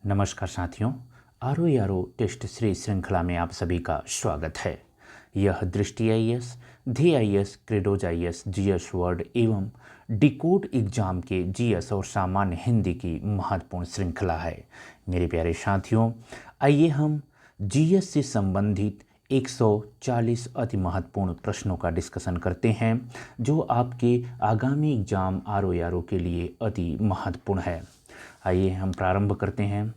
नमस्कार साथियों, आरो यारो टेस्ट सीरीज श्रृंखला में आप सभी का स्वागत है। यह दृष्टि आईएएस, धी आईएएस, क्रेडोज आईएएस, जीएस वर्ड एवं डिकोड एग्जाम के जीएस और सामान्य हिंदी की महत्वपूर्ण श्रृंखला है। मेरे प्यारे साथियों, आइए हम जीएस से संबंधित 140 अति महत्वपूर्ण प्रश्नों का डिस्कशन करते हैं जो आपके आगामी एग्जाम आरो यारो के लिए अति महत्वपूर्ण है। आइए हम प्रारंभ करते हैं।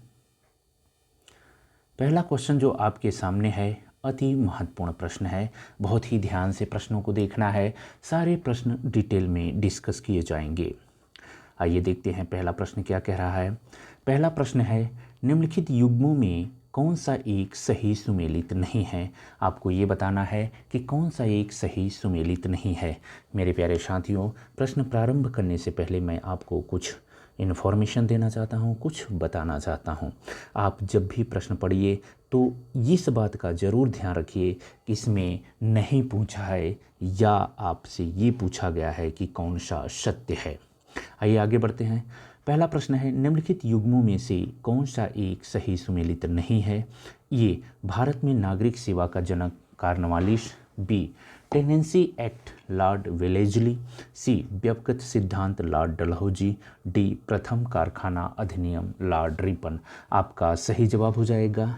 पहला क्वेश्चन जो आपके सामने है अति महत्वपूर्ण प्रश्न है। बहुत ही ध्यान से प्रश्नों को देखना है, सारे प्रश्न डिटेल में डिस्कस किए जाएंगे। आइए देखते हैं पहला प्रश्न क्या कह रहा है। पहला प्रश्न है, निम्नलिखित युग्मों में कौन सा एक सही सुमेलित नहीं है। आपको ये बताना है कि कौन सा एक सही सुमेलित नहीं है। मेरे प्यारे साथियों, प्रश्न प्रारंभ करने से पहले मैं आपको कुछ इन्फॉर्मेशन देना चाहता हूँ, कुछ बताना चाहता हूँ। आप जब भी प्रश्न पढ़िए तो इस बात का ज़रूर ध्यान रखिए कि इसमें नहीं पूछा है या आपसे ये पूछा गया है कि कौन सा सत्य है। आइए आगे बढ़ते हैं। पहला प्रश्न है, निम्नलिखित युग्मों में से कौन सा एक सही सुमेलित नहीं है। ये भारत में नागरिक सेवा का जनक Cornwallis, B tenancy act lord Wellesley, C व्यक्तिगत सिद्धांत लॉर्ड डलहौजी, डी प्रथम कारखाना अधिनियम लॉर्ड रिपन। आपका सही जवाब हो जाएगा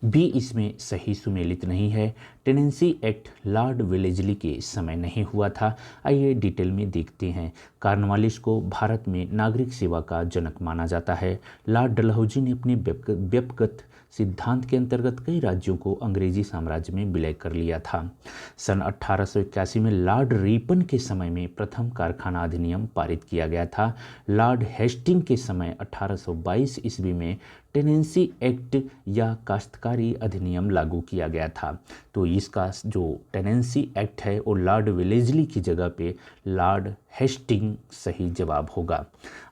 बी इसमें सही सुमेलित नहीं है। टेनेंसी एक्ट लॉर्ड वेलेजली के समय नहीं हुआ था। आइए डिटेल में देखते हैं। कॉर्नवालिस को भारत में नागरिक सेवा का जनक माना जाता है। लॉर्ड डलहौजी ने अपने व्यक्तिगत सिद्धांत के अंतर्गत कई राज्यों को अंग्रेजी साम्राज्य में विलय कर लिया था। सन 1881 में लॉर्ड रिपन के समय में प्रथम कारखाना अधिनियम पारित किया गया था। लॉर्ड हेस्टिंग के समय 1822 ईस्वी में टेनेंसी एक्ट या काश्तकारी अधिनियम लागू किया गया था। तो इसका जो टेनेंसी एक्ट है वो लॉर्ड वेलेजली की जगह पे लॉर्ड हेस्टिंग सही जवाब होगा।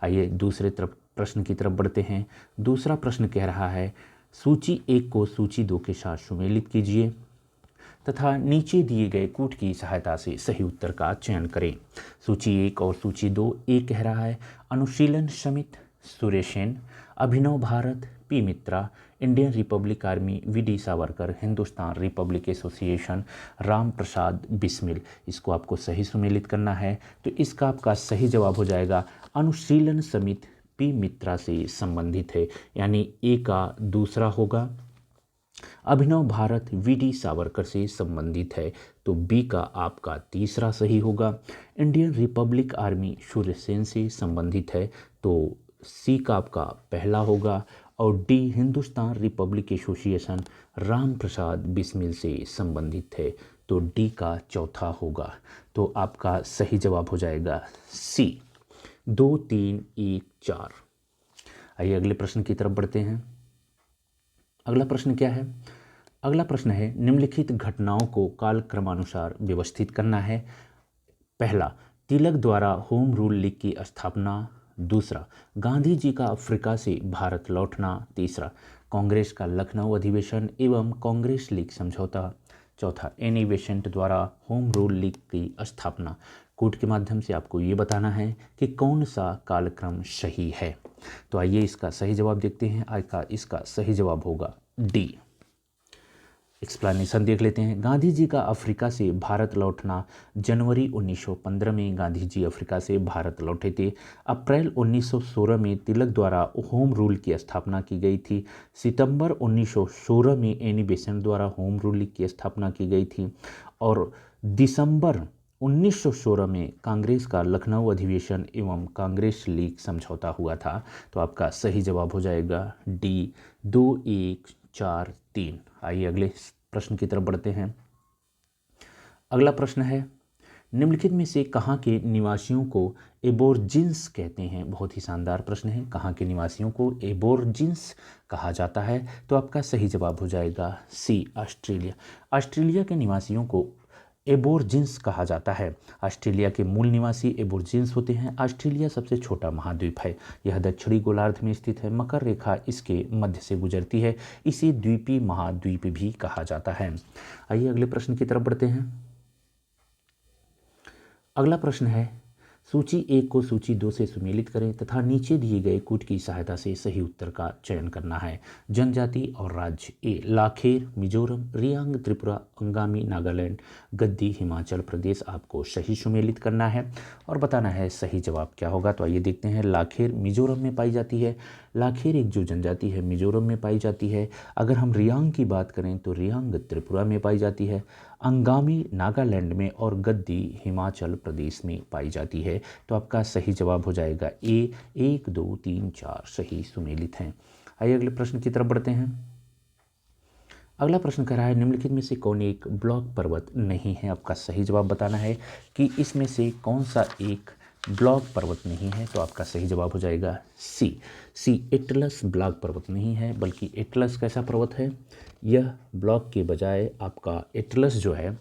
आइए दूसरे तरफ प्रश्न की तरफ बढ़ते हैं। दूसरा प्रश्न कह रहा है, सूची 1 को सूची 2 के साथ सुमेलित कीजिए तथा नीचे दिए गए कूट की सहायता से सही उत्तर का चयन करें। सूची 1 और सूची 2 ए कह रहा है, अनुशीलन समिति सुरेशेन, Abhinav Bharat P Mitra, Indian republic army V D. Savarkar, Hindustan republic association Ram Prasad Bismil. इसको आपको सही सुमेलित करना है। तो इसका आपका सही जवाब हो जाएगा अनुशीलन समिति पी मित्रा से संबंधित है, यानी ए का दूसरा होगा। अभिनव भारत वी.डी. सावरकर से संबंधित है, तो बी का आपका तीसरा सही होगा। इंडियन रिपब्लिक आर्मी सूर्यसेन से संबंधित है, तो सी का आपका पहला होगा। और D Hindustan republic association Ram Prasad Bismil से संबंधित है, तो डी का चौथा होगा। तो आपका सही जवाब हो जाएगा सी। 2 3 1 4। आइए अगले प्रश्न की तरफ बढ़ते हैं। अगला प्रश्न क्या है। अगला प्रश्न है, निम्नलिखित घटनाओं को कालक्रमानुसार व्यवस्थित करना है। पहला, तिलक द्वारा होम रूल लीग की स्थापना। दूसरा, गांधी जी का अफ्रीका से भारत लौटना। तीसरा, कांग्रेस का लखनऊ अधिवेशन एवं कांग्रेस लीग समझौता। चौथा, एनी बेसेंट द्वारा होम रूल लीग की स्थापना। कोड के माध्यम से आपको ये बताना है कि कौन सा कालक्रम सही है। तो आइए इसका सही जवाब देखते हैं। इसका सही जवाब होगा डी। एक्सप्लेनेशन देख लेते हैं। गांधी जी का अफ्रीका से भारत लौटना, जनवरी 1915 में गांधी जी अफ्रीका से भारत लौटे थे। अप्रैल 1916 में तिलक द्वारा होम रूल की स्थापना की गई थी। सितंबर 1916 में एनी बेसेंट द्वारा होम रूल की स्थापना की गई थी। और दिसंबर 1916 में कांग्रेस का लखनऊ अधिवेशन एवं कांग्रेस लीग समझौता हुआ था। तो आपका सही जवाब हो जाएगा डी। 2 1 4 3। आइए अगले प्रश्न की तरफ बढ़ते हैं। अगला प्रश्न है, निम्नलिखित में से कहाँ के निवासियों को एबोर्जिन्स कहते हैं। बहुत ही शानदार प्रश्न है। कहाँ के निवासियों को एबोर्जिन्स कहा जाता है। तो आपका सही जवाब हो जाएगा सी, ऑस्ट्रेलिया। ऑस्ट्रेलिया के निवासियों को एबोर्जिन्स कहा जाता है। ऑस्ट्रेलिया के मूल निवासी एबोर्जिन्स होते हैं। ऑस्ट्रेलिया सबसे छोटा महाद्वीप है। यह दक्षिणी गोलार्ध में स्थित है। मकर रेखा इसके मध्य से गुजरती है। इसे द्वीपीय महाद्वीप भी कहा जाता है। आइए अगले प्रश्न की तरफ बढ़ते हैं। अगला प्रश्न है, सूची 1 को सूची 2 से सुमेलित करें तथा नीचे दिए गए कूट की सहायता से सही उत्तर का चयन करना है। जनजाति और राज्य: ए लाखेर मिजोरम, रियांग त्रिपुरा, अंगामी नागालैंड, गद्दी हिमाचल प्रदेश। आपको सही सुमेलित करना है और बताना है सही जवाब क्या होगा। तो आइए देखते हैं। लाखेर मिजोरम में पाई जाती है। लाखेर एक जो जनजाति है मिजोरम में पाई जाती है। अगर हम रियांग की बात करें तो रियांग त्रिपुरा में पाई जाती है, अंगामी नागालैंड में और गद्दी हिमाचल प्रदेश में पाई जाती है। तो आपका सही जवाब हो जाएगा ए। 1 2 3 4 सही सुमेलित हैं। आइए अगले प्रश्न की तरफ बढ़ते हैं। अगला प्रश्न कह रहा है निम्नलिखित में से कौन एक ब्लॉक पर्वत नहीं है। आपका सही जवाब बताना है कि इसमें से कौन सा एक ब्लॉक पर्वत नहीं है। तो आपका सही जवाब हो जाएगा सी एटलस ब्लॉक पर्वत नहीं है, बल्कि एटलस कैसा पर्वत है, यह ब्लॉक के बजाय आपका एटलस जो है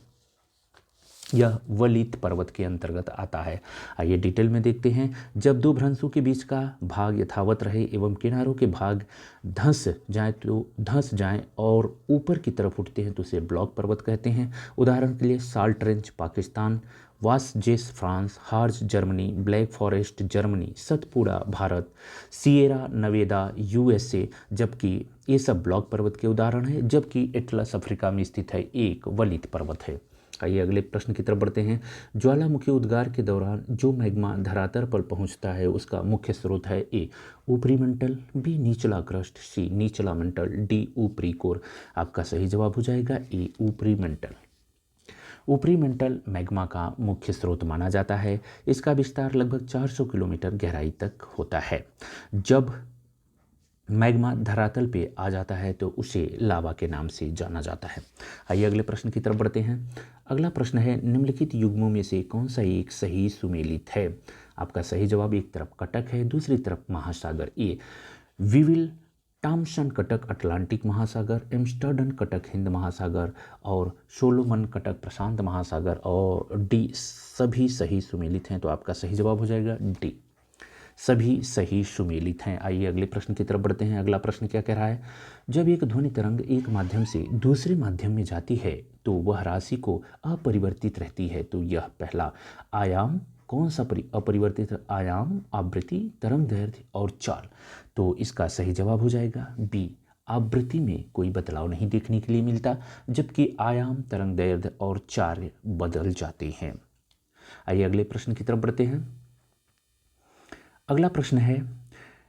यह वलित पर्वत के अंतर्गत आता है। आइए डिटेल में देखते हैं। जब दो भ्रंशों के बीच का भाग यथावत रहे एवं किनारों के भाग धंस जाएं और ऊपर की तरफ उठते हैं तो उसे ब्लॉक पर्वत कहते हैं। उदाहरण के लिए salt range Pakistan, Vosges France, Harz Germany, black forest Germany, Satpura Bharat, Sierra Nevada USA. जबकि ये सब ब्लॉक पर्वत के उदाहरण हैं, जबकि एटलस अफ्रीका में स्थित है, एक वलित पर्वत है। आइए अगले प्रश्न की तरफ बढ़ते हैं। ज्वालामुखी उद्गार के दौरान जो मैग्मा धरातल पर पहुंचता है उसका मुख्य स्रोत है ए ऊपरी मंडल, बी निचला क्रस्ट, सी निचला मंडल, डी ऊपरी कोर। आपका सही जवाब हो जाएगा ए ऊपरी मंडल। ऊपरी मंडल मैग्मा का मुख्य स्रोत माना जाता है। इसका विस्तार लगभग 400 किलोमीटर गहराई तक होता है। जब मैग्मा धरातल पे आ जाता है तो उसे लावा के नाम से जाना जाता है। आइए अगले प्रश्न की तरफ बढ़ते हैं। अगला प्रश्न है निम्नलिखित युग्मों में से कौन सा एक सही सुमेलित है। आपका सही जवाब एक तरफ कटक है, दूसरी तरफ महासागर। ए विविल टॉमसन कटक अटलांटिक महासागर, एम्स्टर्डन कटक हिंद महासागर और सोलोमन कटक प्रशांत महासागर। और डी सभी सही सुमेलित हैं। तो आपका सही जवाब हो जाएगा डी सभी सही सुमेलित हैं। आइए अगले प्रश्न की तरफ बढ़ते हैं। अगला प्रश्न क्या कह रहा है, जब एक ध्वनि तरंग एक माध्यम से दूसरे माध्यम में जाती है तो वह राशि को अपरिवर्तित रहती है। तो यह पहला आयाम कौन सा अपरिवर्तित आयाम, आवृत्ति, तरंग दैर्घ्य और चाल। तो इसका सही जवाब हो जाएगा बी आवृत्ति में कोई बदलाव नहीं देखने के लिए मिलता, जबकि आयाम, तरंग दैर्घ्य और चाल बदल जाते हैं। आइए अगले प्रश्न की तरफ बढ़ते हैं। अगला प्रश्न है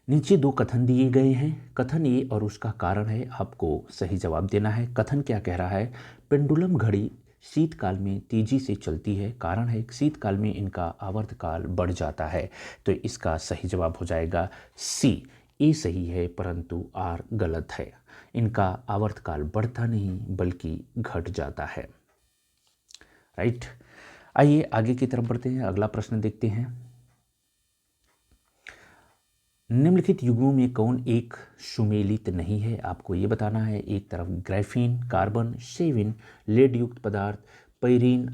नीचे दो कथन दिए गए हैं। कथन ए और उसका कारण है, आपको सही जवाब देना है। कथन क्या कह रहा है, पेंडुलम घड़ी शीतकाल में तेजी से चलती है, कारण है शीतकाल में इनका आवर्तकाल बढ़ जाता है। तो इसका सही जवाब हो जाएगा सी। ए सही है परंतु आर गलत है। इनका आवर्तकाल बढ़ता नहीं बल्कि घट जाता है। राइट। आइए आगे की तरफ बढ़ते हैं। अगला प्रश्न देखते हैं। निम्नलिखित युग्मों में कौन एक सुमेलित नहीं है। आपको ये बताना है। एक तरफ ग्राफीन, कार्बन, सेविन, लेड युक्त पदार्थ, पैरीन,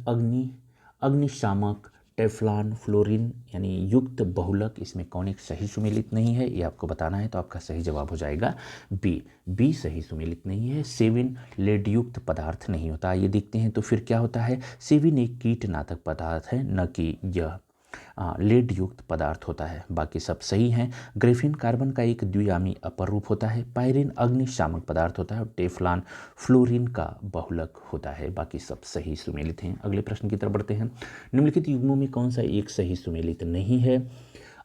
अग्निशामक, टेफ्लॉन, फ्लोरीन यानी युक्त बहुलक, इसमें कौन एक सही सुमेलित नहीं है, ये आपको बताना है। तो आपका सही जवाब हो जाएगा बी सही सुमेलित नहीं है। सेविन लेड युक्त पदार्थ नहीं होता। ये देखते हैं तो फिर क्या होता है, सेविन एक कीटनाशक पदार्थ है, न कि यह लेड युक्त पदार्थ होता है। बाकी सब सही हैं। ग्रेफिन कार्बन का एक द्वियामी अपर रूप होता है, पायरिन अग्निशामक पदार्थ होता है और टेफ्लॉन फ्लोरीन का बहुलक होता है। बाकी सब सही सुमेलित हैं। अगले प्रश्न की तरफ बढ़ते हैं। निम्नलिखित युग्मों में कौन सा एक सही सुमेलित नहीं है।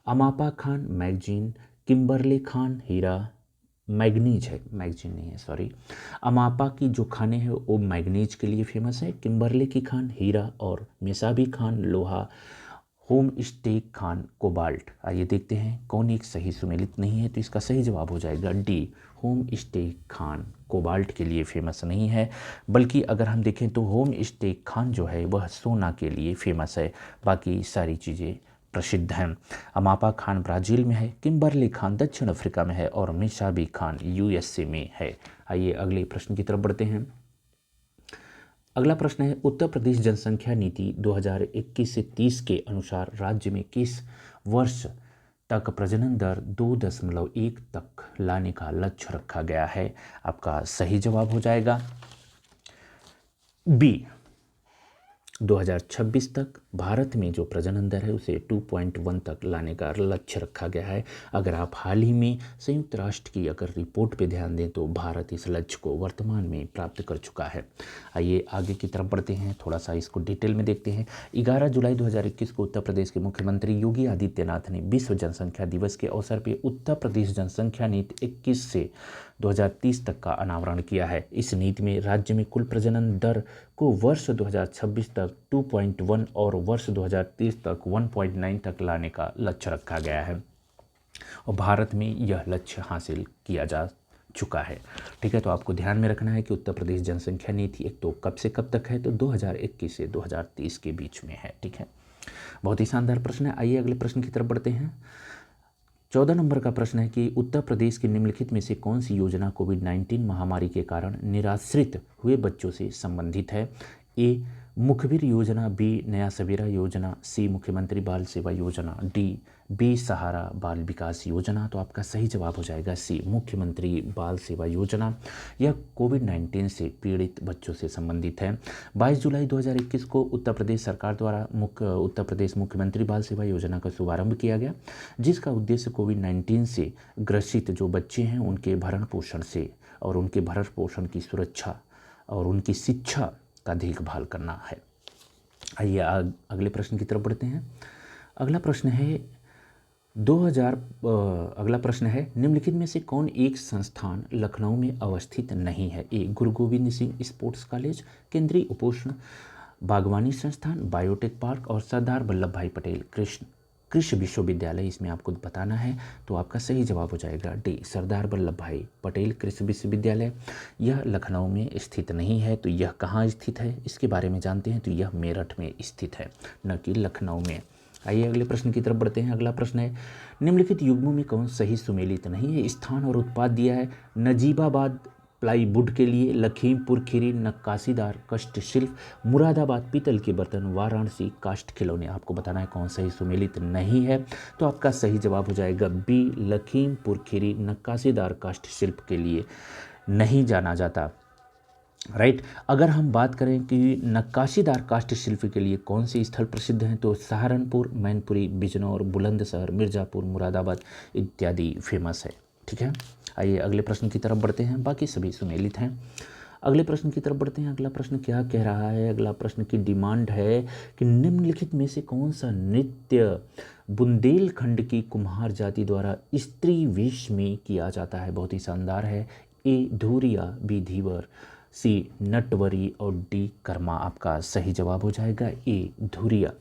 अमापा खान मैगजीन, किम्बरले खान हीरा, मैग्नीज है, मैगजीन नहीं है सॉरी। अमापा की जो खानें हैं वो मैग्नीज के लिए फेमस है, किम्बरले की खान हीरा और मेसाबी खान लोहा, होम स्टेक खान कोबाल्ट। आइए देखते हैं कौन एक सही सुमेलित नहीं है। तो इसका सही जवाब हो जाएगा डी होम स्टेक खान कोबाल्ट के लिए फेमस नहीं है, बल्कि अगर हम देखें तो होम स्टेक खान जो है वह सोना के लिए फेमस है। बाकी सारी चीज़ें प्रसिद्ध हैं। अमापा खान ब्राज़ील में है, किम्बरले खान दक्षिण अफ्रीका में है और मेसाबी खान यूएसए में है। आइए अगले प्रश्न की तरफ बढ़ते हैं। अगला प्रश्न है उत्तर प्रदेश जनसंख्या नीति 2021 से 30 के अनुसार राज्य में किस वर्ष तक प्रजनन दर 2.1 तक लाने का लक्ष्य रखा गया है। आपका सही जवाब हो जाएगा बी 2026 तक, भारत में जो प्रजनन दर है उसे 2.1 तक लाने का लक्ष्य रखा गया है। अगर आप हाल ही में संयुक्त राष्ट्र की अगर रिपोर्ट पे ध्यान दें तो भारत इस लक्ष्य को वर्तमान में प्राप्त कर चुका है। आइए आगे की तरफ बढ़ते हैं, थोड़ा सा इसको डिटेल में देखते हैं। 11 जुलाई 2021 को उत्तर प्रदेश के मुख्यमंत्री योगी आदित्यनाथ ने विश्व जनसंख्या दिवस के अवसर पर उत्तर प्रदेश जनसंख्या नीति 21 से 2030 तक का अनावरण किया है। इस नीति में राज्य में कुल प्रजनन दर को वर्ष 2026 तक 2.1 और वर्ष 2030 तक 1.9 तक लाने का लक्ष्य रखा गया है और भारत में यह लक्ष्य हासिल किया जा चुका है। ठीक है, तो आपको ध्यान में रखना है कि उत्तर प्रदेश जनसंख्या नीति एक तो कब से कब तक है, तो 2021 से 2030 के बीच में है। ठीक है, बहुत ही शानदार प्रश्न है। आइए अगले प्रश्न की तरफ बढ़ते हैं। 14 नंबर का प्रश्न है कि उत्तर प्रदेश की निम्नलिखित में से कौन सी योजना कोविड-19 महामारी के कारण निराश्रित हुए बच्चों से संबंधित है? ए मुखबिर योजना, बी नया सवेरा योजना, सी मुख्यमंत्री बाल सेवा योजना, डी बेसहारा बाल विकास योजना। तो आपका सही जवाब हो जाएगा सी मुख्यमंत्री बाल सेवा योजना। यह कोविड-19 से पीड़ित बच्चों से संबंधित है। 22 जुलाई 2021 को उत्तर प्रदेश सरकार द्वारा उत्तर प्रदेश मुख्यमंत्री बाल सेवा योजना का शुभारंभ किया गया, जिसका उद्देश्य कोविड-19 से ग्रसित जो बच्चे हैं उनके भरण पोषण से और उनके भरण पोषण की सुरक्षा और उनकी शिक्षा का देखभाल करना है। आइए अगले प्रश्न की तरफ बढ़ते हैं। अगला प्रश्न है निम्नलिखित में से कौन एक संस्थान लखनऊ में अवस्थित नहीं है? ए गुरु गोविंद सिंह स्पोर्ट्स कॉलेज, केंद्रीय उपोषण बागवानी संस्थान, बायोटेक पार्क और सरदार वल्लभ भाई पटेल कृषि विश्वविद्यालय। इसमें आपको बताना है, तो आपका सही जवाब हो जाएगा डी सरदार वल्लभ भाई पटेल कृषि विश्वविद्यालय। यह लखनऊ में स्थित नहीं है। तो यह कहाँ स्थित है इसके बारे में जानते हैं, तो यह मेरठ में स्थित है, न कि लखनऊ में। आइए अगले प्रश्न की तरफ बढ़ते हैं। अगला प्रश्न है निम्नलिखित युग्मों में कौन सही सुमेलित नहीं है? स्थान और उत्पाद दिया है नजीबाबाद प्लाईवुड के लिए, लखीमपुर खीरी नक्काशीदार कष्टशिल्प, मुरादाबाद पीतल के बर्तन, वाराणसी काष्ठ खिलौने। आपको बताना है कौन सही सुमेलित नहीं है। तो आपका सही जवाब हो जाएगा बी लखीमपुर खीरी नक्काशीदार काष्ठशिल्प के लिए नहीं जाना जाता। राइट, अगर हम बात करें कि नक्काशीदार काष्ठशिल्प के लिए कौन से स्थल प्रसिद्ध हैं, तो सहारनपुर, मैनपुरी, बिजनौर, बुलंदशहर, मिर्ज़ापुर, मुरादाबाद इत्यादि फेमस है। ठीक है, आइए अगले प्रश्न की तरफ बढ़ते हैं। बाकी सभी सुमेलित हैं। अगले प्रश्न की तरफ बढ़ते हैं। अगला प्रश्न क्या कह रहा है? अगला प्रश्न की डिमांड है कि निम्नलिखित में से कौन सा नृत्य बुंदेलखंड की कुम्हार जाति द्वारा स्त्री वेश में किया जाता है? बहुत ही शानदार है। ए धूरिया, बी धीवर, सी नटवरी और डी कर्मा। आपका सही जवाब हो जाएगा ए धुरिया।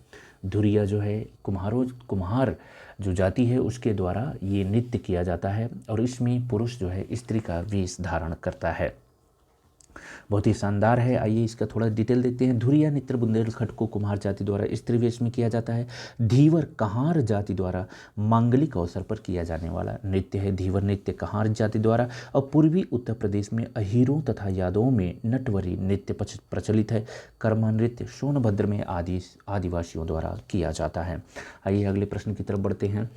धुरिया जो है कुम्हार जो जाति है उसके द्वारा ये नृत्य किया जाता है और इसमें पुरुष जो है स्त्री का वेश धारण करता है। बहुत ही शानदार है। आइए इसका थोड़ा डिटेल देखते हैं। धुरिया नृत्य बुंदेलखंड को कुम्हार जाति द्वारा स्त्री वेश में किया जाता है। धीवर कहार जाति द्वारा मांगलिक अवसर पर किया जाने वाला नृत्य है। धीवर नृत्य कहार जाति द्वारा और पूर्वी उत्तर प्रदेश में अहीरों तथा यादवों में नटवरी नृत्य प्रचलित है। कर्मा नृत्य सोनभद्र में आदिवासियों द्वारा किया जाता है। आइए अगले प्रश्न की तरफ बढ़ते हैं।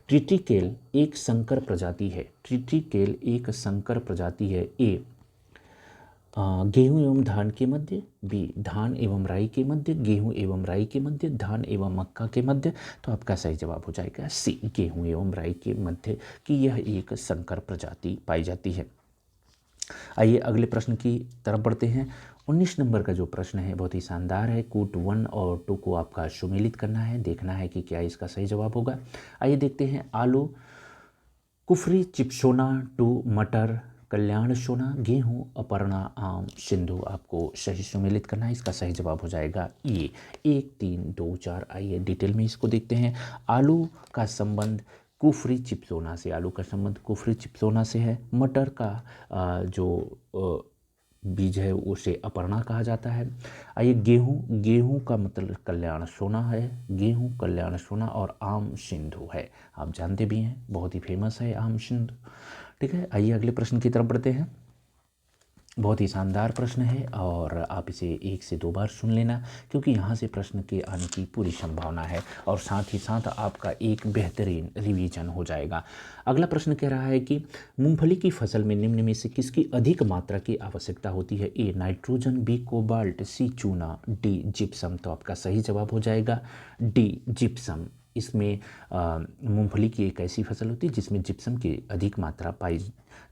ट्रिटिकेल एक संकर प्रजाति है। ट्रिटिकेल एक संकर प्रजाति है। ए गेहूं एवं धान के मध्य, बी धान एवं राई के मध्य, गेहूं एवं राई के मध्य, धान एवं मक्का के मध्य। तो आपका सही जवाब हो जाएगा सी गेहूं एवं राई के मध्य कि यह एक संकर प्रजाति पाई जाती है। आइए अगले प्रश्न की तरफ बढ़ते हैं। 19 नंबर का जो प्रश्न है बहुत ही शानदार है। कूट 1 और 2 को आपका सुमेलित करना है, देखना है कि क्या इसका सही जवाब होगा। आइए देखते हैं। आलू कुफरी चिपसोना, 2 मटर कल्याण सोना, गेहूं अपर्णा, आम सिंधु। आपको सही सुमेलित करना है, इसका सही जवाब हो जाएगा ये 1 3 2 4। आइए डिटेल में इसको देखते हैं। आलू का संबंध कुफरी चिपसोना से, आलू का संबंध कुफरी चिपसोना से है। मटर का जो बीज है उसे अपर्णा कहा जाता है। आइए गेहूं का मतलब कल्याण सोना है, गेहूं कल्याण सोना और आम सिंधु है। आप जानते भी हैं बहुत ही फेमस है आम सिंधु। ठीक है, आइए अगले प्रश्न की तरफ बढ़ते हैं। बहुत ही शानदार प्रश्न है और आप इसे 1 से 2 बार सुन लेना, क्योंकि यहाँ से प्रश्न के आने की पूरी संभावना है और साथ ही साथ आपका एक बेहतरीन रिवीजन हो जाएगा। अगला प्रश्न कह रहा है कि मूंगफली की फसल में निम्न में से किसकी अधिक मात्रा की आवश्यकता होती है? ए नाइट्रोजन, बी कोबाल्ट, सी चूना, डी जिप्सम। तो आपका सही जवाब हो जाएगा डी जिप्सम। इसमें मूंगफली की एक ऐसी फसल होती है जिसमें जिप्सम की अधिक मात्रा पाई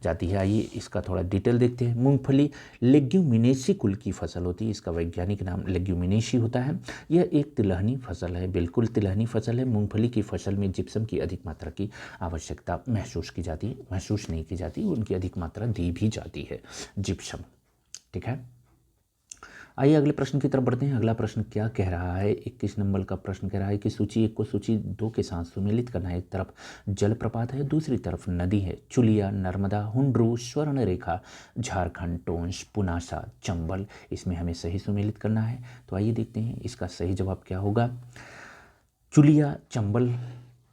जाती है। आइए इसका थोड़ा डिटेल देखते हैं। मूंगफली लेग्यूमिनेसी कुल की फसल होती है। इसका वैज्ञानिक नाम लेग्यूमिनेसी होता है। यह एक तिलहनी फसल है, बिल्कुल तिलहनी फसल है। मूंगफली की फसल में जिप्सम की अधिक मात्रा की आवश्यकता महसूस की जाती है, महसूस नहीं की जाती, उनकी अधिक मात्रा दी भी जाती है जिप्सम। ठीक है, आइए अगले प्रश्न की तरफ बढ़ते हैं। अगला प्रश्न क्या कह रहा है? 21 नंबर का प्रश्न कह रहा है कि सूची 1 को सूची 2 के साथ सुमेलित करना है। एक तरफ जलप्रपात है, दूसरी तरफ नदी है। चुलिया, नर्मदा, हुंड्रू, स्वर्णरेखा, झारखंड, टोंस, पुनासा, चंबल। इसमें हमें सही सुमेलित करना है। तो आइए देखते हैं इसका सही जवाब क्या होगा। चुलिया चंबल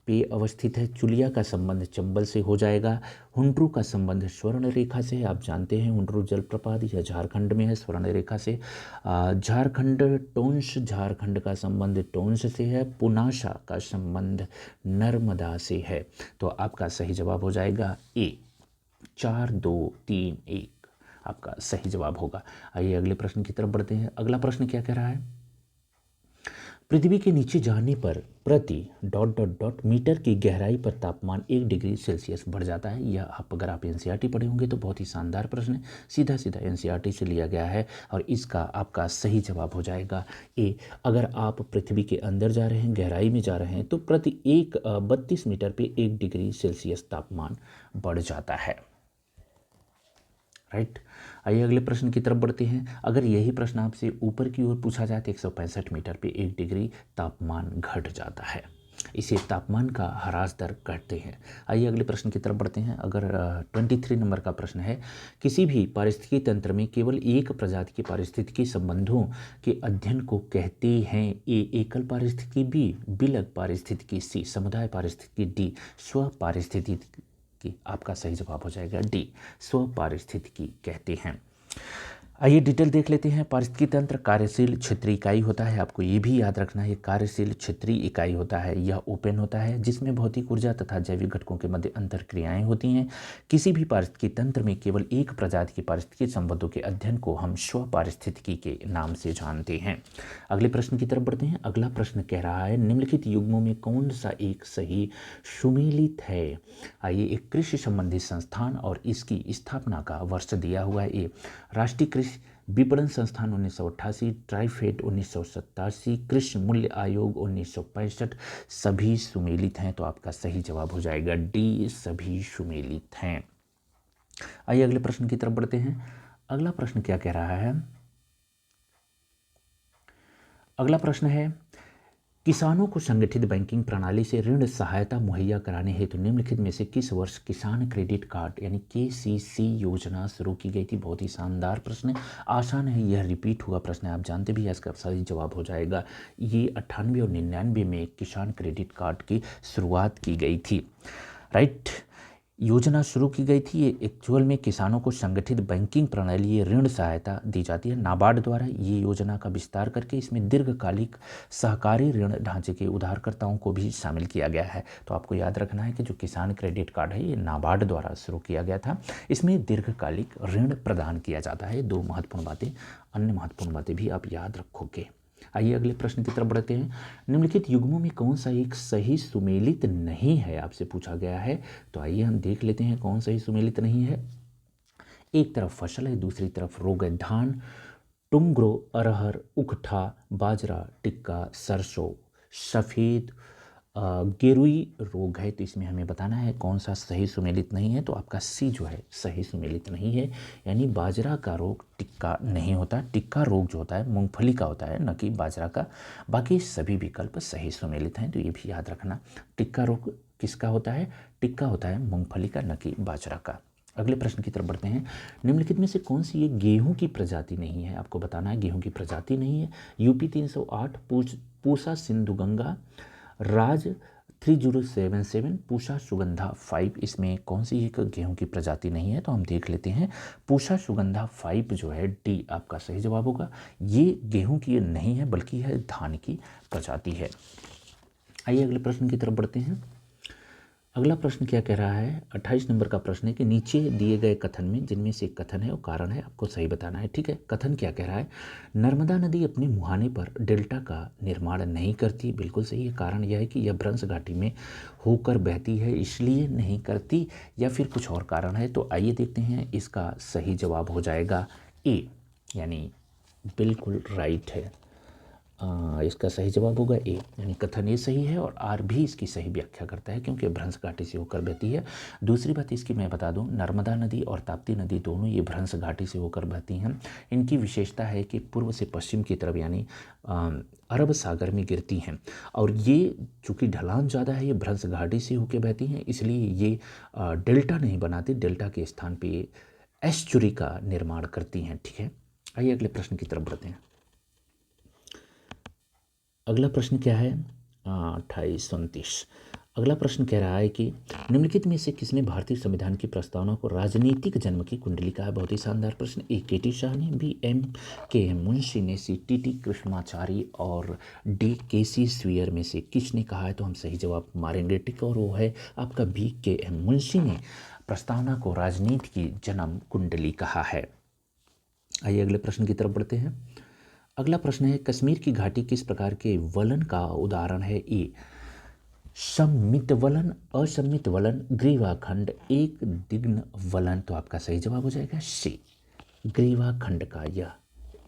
पे अवस्थित है। चुलिया का संबंध चंबल से हो जाएगा। हुंड्रू का संबंध स्वर्ण रेखा से है। आप जानते हैं हुंड्रू जलप्रपात यह झारखंड में है, स्वर्ण रेखा से। झारखंड टोंस, झारखंड का संबंध टोंस से है। पुनासा का संबंध नर्मदा से है। तो आपका सही जवाब हो जाएगा ए, 4 2 3 1 आपका सही जवाब होगा। आइए अगले प्रश्न की तरफ बढ़ते हैं। अगला प्रश्न क्या कह रहा है? पृथ्वी के नीचे जाने पर प्रति डॉट डॉट डॉट मीटर की गहराई पर तापमान 1 डिग्री सेल्सियस बढ़ जाता है। यह अगर आप एनसीईआरटी पढ़े होंगे तो बहुत ही शानदार प्रश्न है, सीधा सीधा एनसीईआरटी से लिया गया है और इसका आपका सही जवाब हो जाएगा ए। अगर आप पृथ्वी के अंदर जा रहे हैं, गहराई में जा रहे हैं, तो प्रति 32 मीटर पे 1 डिग्री सेल्सियस तापमान बढ़ जाता है। राइट। आइए अगले प्रश्न की तरफ बढ़ते हैं। अगर यही प्रश्न आपसे ऊपर की ओर पूछा जाए तो 165 मीटर पे 1 डिग्री तापमान घट जाता है। इसे तापमान का ह्रास दर कहते हैं। आइए अगले प्रश्न की तरफ बढ़ते हैं। अगर 23 नंबर का प्रश्न है, किसी भी पारिस्थितिकी तंत्र में केवल एक प्रजाति के पारिस्थितिकी संबंधों के अध्ययन को कहते हैं। ए एकल पारिस्थितिकी, बी विलग पारिस्थितिकी, सी समुदाय पारिस्थितिकी, डी स्व पारिस्थितिकी। आपका सही जवाब हो जाएगा डी स्व पारिस्थितिकी कहते हैं। आइए डिटेल देख लेते हैं। पारिस्थितिकी तंत्र कार्यशील क्षेत्रीय इकाई होता है। आपको ये भी याद रखना है, कार्यशील क्षेत्रीय इकाई होता है। यह ओपन होता है जिसमें भौतिक ऊर्जा तथा जैविक घटकों के मध्य अंतर क्रियाएं होती हैं। किसी भी पारिस्थितिकी तंत्र में केवल एक प्रजाति के पारिस्थितिकी संबंधों के अध्ययन को हम स्व पारिस्थितिकी के नाम से जानते हैं। अगले प्रश्न की तरफ बढ़ते हैं। अगला प्रश्न कह रहा है, निम्नलिखित युग्मों में कौन सा एक सही सुमेलित है? आइए, एक कृषि संबंधी संस्थान और इसकी स्थापना का वर्ष दिया हुआ है। ए राष्ट्रीय कृषि विपणन संस्थान 1988, ट्राइफेड 1987, कृषि मूल्य आयोग 1965। सभी सुमेलित हैं। तो आपका सही जवाब हो जाएगा डी सभी सुमेलित हैं। आइए अगले प्रश्न की तरफ बढ़ते हैं। अगला प्रश्न क्या कह रहा है? अगला प्रश्न है, किसानों को संगठित बैंकिंग प्रणाली से ऋण सहायता मुहैया कराने हेतु निम्नलिखित में से किस वर्ष किसान क्रेडिट कार्ड यानी केसीसी योजना शुरू की गई थी? बहुत ही शानदार प्रश्न है, आसान है, यह रिपीट हुआ प्रश्न है, आप जानते भी हैं। इसका सही जवाब हो जाएगा ये 98 और 99 में किसान क्रेडिट कार्ड की शुरुआत की गई थी। राइट, योजना शुरू की गई थी। ये एक्चुअल में किसानों को संगठित बैंकिंग प्रणाली ये ऋण सहायता दी जाती है नाबार्ड द्वारा। ये योजना का विस्तार करके इसमें दीर्घकालिक सहकारी ऋण ढांचे के उधारकर्ताओं को भी शामिल किया गया है। तो आपको याद रखना है कि जो किसान क्रेडिट कार्ड है ये नाबार्ड द्वारा शुरू किया गया था। इसमें दीर्घकालिक ऋण प्रदान किया जाता है। 2 महत्वपूर्ण बातें, अन्य महत्वपूर्ण बातें भी आप याद रखोगे। आइए अगले प्रश्न की तरफ बढ़ते हैं। निम्नलिखित युग्मों में कौन सा एक सही सुमेलित नहीं है, आपसे पूछा गया है। तो आइए हम देख लेते हैं कौन सही सुमेलित नहीं है। एक तरफ फसल है, दूसरी तरफ रोग है। धान, टुंग्रो, अरहर, उखठा, बाजरा, टिक्का, सरसों, सफ़ेद गेरुई रोग है। तो इसमें हमें बताना है कौन सा सही सुमेलित नहीं है। तो आपका सी जो है सही सुमेलित नहीं है, यानी बाजरा का रोग टिक्का नहीं होता। टिक्का रोग जो होता है मूंगफली का होता है, न कि बाजरा का। बाकी सभी विकल्प सही सुमेलित हैं, तो ये भी याद रखना। टिक्का रोग किसका होता है? टिक्का होता है मूंगफली का, न कि बाजरा का। अगले प्रश्न की तरफ बढ़ते हैं। निम्नलिखित में से कौन सी ये गेहूं की प्रजाति नहीं है? आपको बताना है गेहूं की प्रजाति नहीं है। यूपी 308, पूसा सिंधु गंगा, राज 3077 पूषा सुगंधा 5, इसमें कौन सी एक गेहूं की प्रजाति नहीं है, तो हम देख लेते हैं। पूषा सुगंधा 5 जो है डी आपका सही जवाब होगा। ये गेहूं की नहीं है बल्कि है धान की प्रजाति है। आइए अगले प्रश्न की तरफ बढ़ते हैं। अगला प्रश्न क्या कह रहा है, 28 नंबर का प्रश्न है कि नीचे दिए गए कथन में जिनमें से एक कथन है और कारण है, आपको सही बताना है। ठीक है, कथन क्या कह रहा है, नर्मदा नदी अपने मुहाने पर डेल्टा का निर्माण नहीं करती। बिल्कुल सही है। कारण यह है कि यह भ्रंश घाटी में होकर बहती है इसलिए नहीं करती, या फिर कुछ और कारण है। तो आइए देखते हैं, इसका सही जवाब हो जाएगा ए, यानी बिल्कुल राइट है। इसका सही जवाब होगा ए, यानी कथन ए सही है और आर भी इसकी सही व्याख्या करता है क्योंकि भ्रंश घाटी से होकर बहती है। दूसरी बात इसकी मैं बता दूं, नर्मदा नदी और ताप्ती नदी दोनों ये भ्रंश घाटी से होकर बहती हैं। इनकी विशेषता है कि पूर्व से पश्चिम की तरफ यानी अरब सागर में गिरती हैं, और ये चूँकि ढलान ज़्यादा है, ये भ्रंश घाटी से होकर बहती हैं, इसलिए ये डेल्टा नहीं बनाती। डेल्टा के स्थान पर ये एस्चुरी का निर्माण करती हैं। ठीक है, आइए अगले प्रश्न की तरफ बढ़ते हैं। अगला प्रश्न क्या है, 2829। अगला प्रश्न कह रहा है कि निम्नलिखित में से किसने भारतीय संविधान की प्रस्तावना को राजनीतिक जन्म की कुंडली कहा है। बहुत ही शानदार प्रश्न। ए के.टी. शाह ने, बी एम मुंशी ने, सी टी कृष्णाचारी और डी के.सी. स्वीयर में से किसने कहा है। तो हम सही जवाब मारेंगे टिक, और वो है आपका बी के.एम. मुंशी ने प्रस्तावना को राजनीति की जन्म कुंडली कहा है। आइए अगले प्रश्न की तरफ बढ़ते हैं। अगला प्रश्न है, कश्मीर की घाटी किस प्रकार के वलन का उदाहरण है। ए सम्मित वलन, असम्मित वलन, ग्रीवाखंड, एक दिग्न वलन। तो आपका सही जवाब हो जाएगा सी, ग्रीवाखंड का यह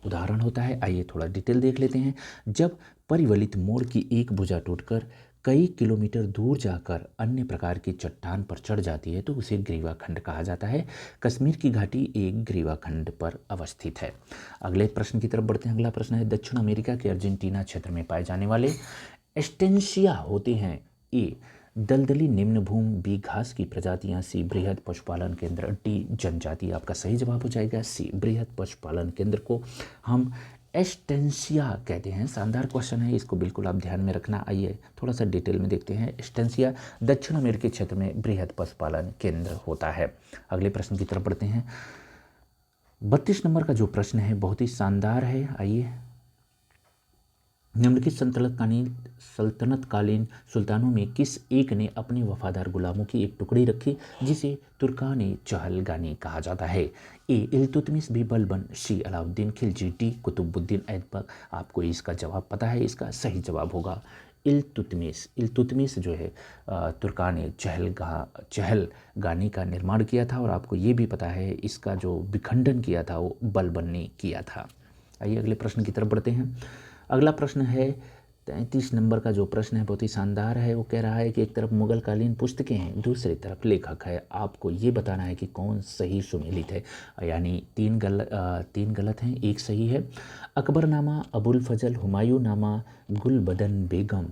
उदाहरण होता है। आइए थोड़ा डिटेल देख लेते हैं। जब परिवलित मोड़ की एक भुजा टूटकर कई किलोमीटर दूर जाकर अन्य प्रकार की चट्टान पर चढ़ जाती है तो उसे ग्रीवाखंड कहा जाता है। कश्मीर की घाटी एक ग्रीवाखंड पर अवस्थित है। अगले प्रश्न की तरफ बढ़ते हैं। अगला प्रश्न है, दक्षिण अमेरिका के अर्जेंटीना क्षेत्र में पाए जाने वाले एस्टेंशिया होते हैं। ए दलदली निम्न भूमि, बी घास की प्रजातियां, सी बृहद पशुपालन केंद्र, डी जनजाति। आपका सही जवाब हो जाएगा सी, बृहद पशुपालन केंद्र को हम एस्टेंशिया कहते हैं। शानदार क्वेश्चन है, इसको बिल्कुल आप ध्यान में रखना। आइए थोड़ा सा डिटेल में देखते हैं। एस्टेंशिया दक्षिण अमेरिकी क्षेत्र में बृहद पशुपालन केंद्र होता है। अगले प्रश्न की तरफ बढ़ते हैं। 32 नंबर का जो प्रश्न है बहुत ही शानदार है। आइए, निम्नलिखित सल्तनतकालीन सुल्तानों में किस एक ने अपने वफादार गुलामों की एक टुकड़ी रखी जिसे तुर्कान चहलगानी कहा जाता है। ए इल्तुतमिश, बी बलबन, सी अलाउद्दीन खिलजी, डी कुतुबुद्दीन ऐबक। आपको इसका जवाब पता है, इसका सही जवाब होगा इल्तुतमिश। इल्तुतमिश जो है तुर्कान चहलगानी का निर्माण किया था, और आपको ये भी पता है इसका जो विखंडन किया था वो बलबन ने किया था। आइए अगले प्रश्न की तरफ बढ़ते हैं। अगला प्रश्न है 33 नंबर का जो प्रश्न है बहुत ही शानदार है। वो कह रहा है कि एक तरफ मुगलकालीन पुस्तकें हैं, दूसरी तरफ लेखक है। आपको ये बताना है कि कौन सही सुमेलित है, यानी तीन गलत हैं, एक सही है। अकबरनामा, अबुल फजल, हुमायूं नामा, गुलबदन बेगम,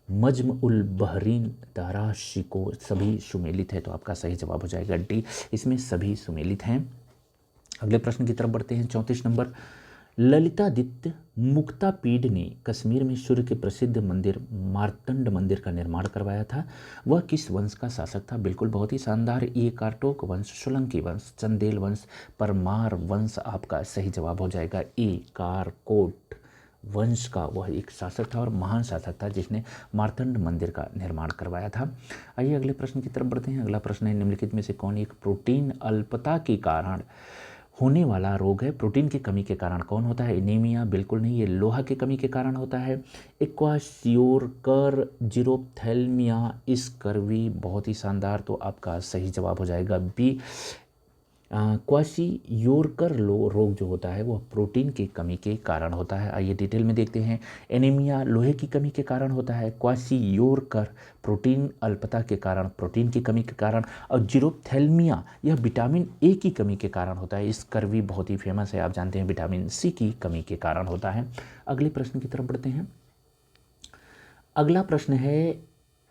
मजम उल बहरीन, दारा शिको, सभी सुमेलित है। तो आपका सही जवाब हो जाएगा डी, इसमें सभी सुमेलित हैं। अगले प्रश्न की तरफ बढ़ते हैं। 34 नंबर, ललितादित्य मुक्तापीड ने कश्मीर में सूर्य के प्रसिद्ध मंदिर मार्तंड मंदिर का निर्माण करवाया था। वह किस वंश का शासक था। बिल्कुल बहुत ही शानदार। ये कारटोक वंश, सोलंकी वंश, चंदेल वंश, परमार वंश। आपका सही जवाब हो जाएगा ए, कारकोट वंश का वह एक शासक था और महान शासक था जिसने मार्तंड मंदिर का निर्माण करवाया था। आइए अगले प्रश्न की तरफ बढ़ते हैं। अगला प्रश्न है, निम्नलिखित में से कौन एक प्रोटीन अल्पता के कारण होने वाला रोग है। प्रोटीन की कमी के कारण कौन होता है। एनीमिया, बिल्कुल नहीं, ये लोहा की कमी के कारण होता है। इक्वाशियोरकर, जीरोप्थेल्मिया, स्कर्वी। बहुत ही शानदार। तो आपका सही जवाब हो जाएगा बी, क्वाशियोरकर रोग जो होता है वह प्रोटीन की कमी के कारण होता है। आइए डिटेल में देखते हैं। एनीमिया लोहे की कमी के कारण होता है, क्वाशियोरकर प्रोटीन अल्पता के कारण, प्रोटीन की कमी के कारण, और जीरोप्थेल्मिया यह विटामिन ए की कमी के कारण होता है। स्कर्वी बहुत ही फेमस है, आप जानते हैं, विटामिन सी की कमी के कारण होता है। अगले प्रश्न की तरफ बढ़ते हैं। अगला प्रश्न है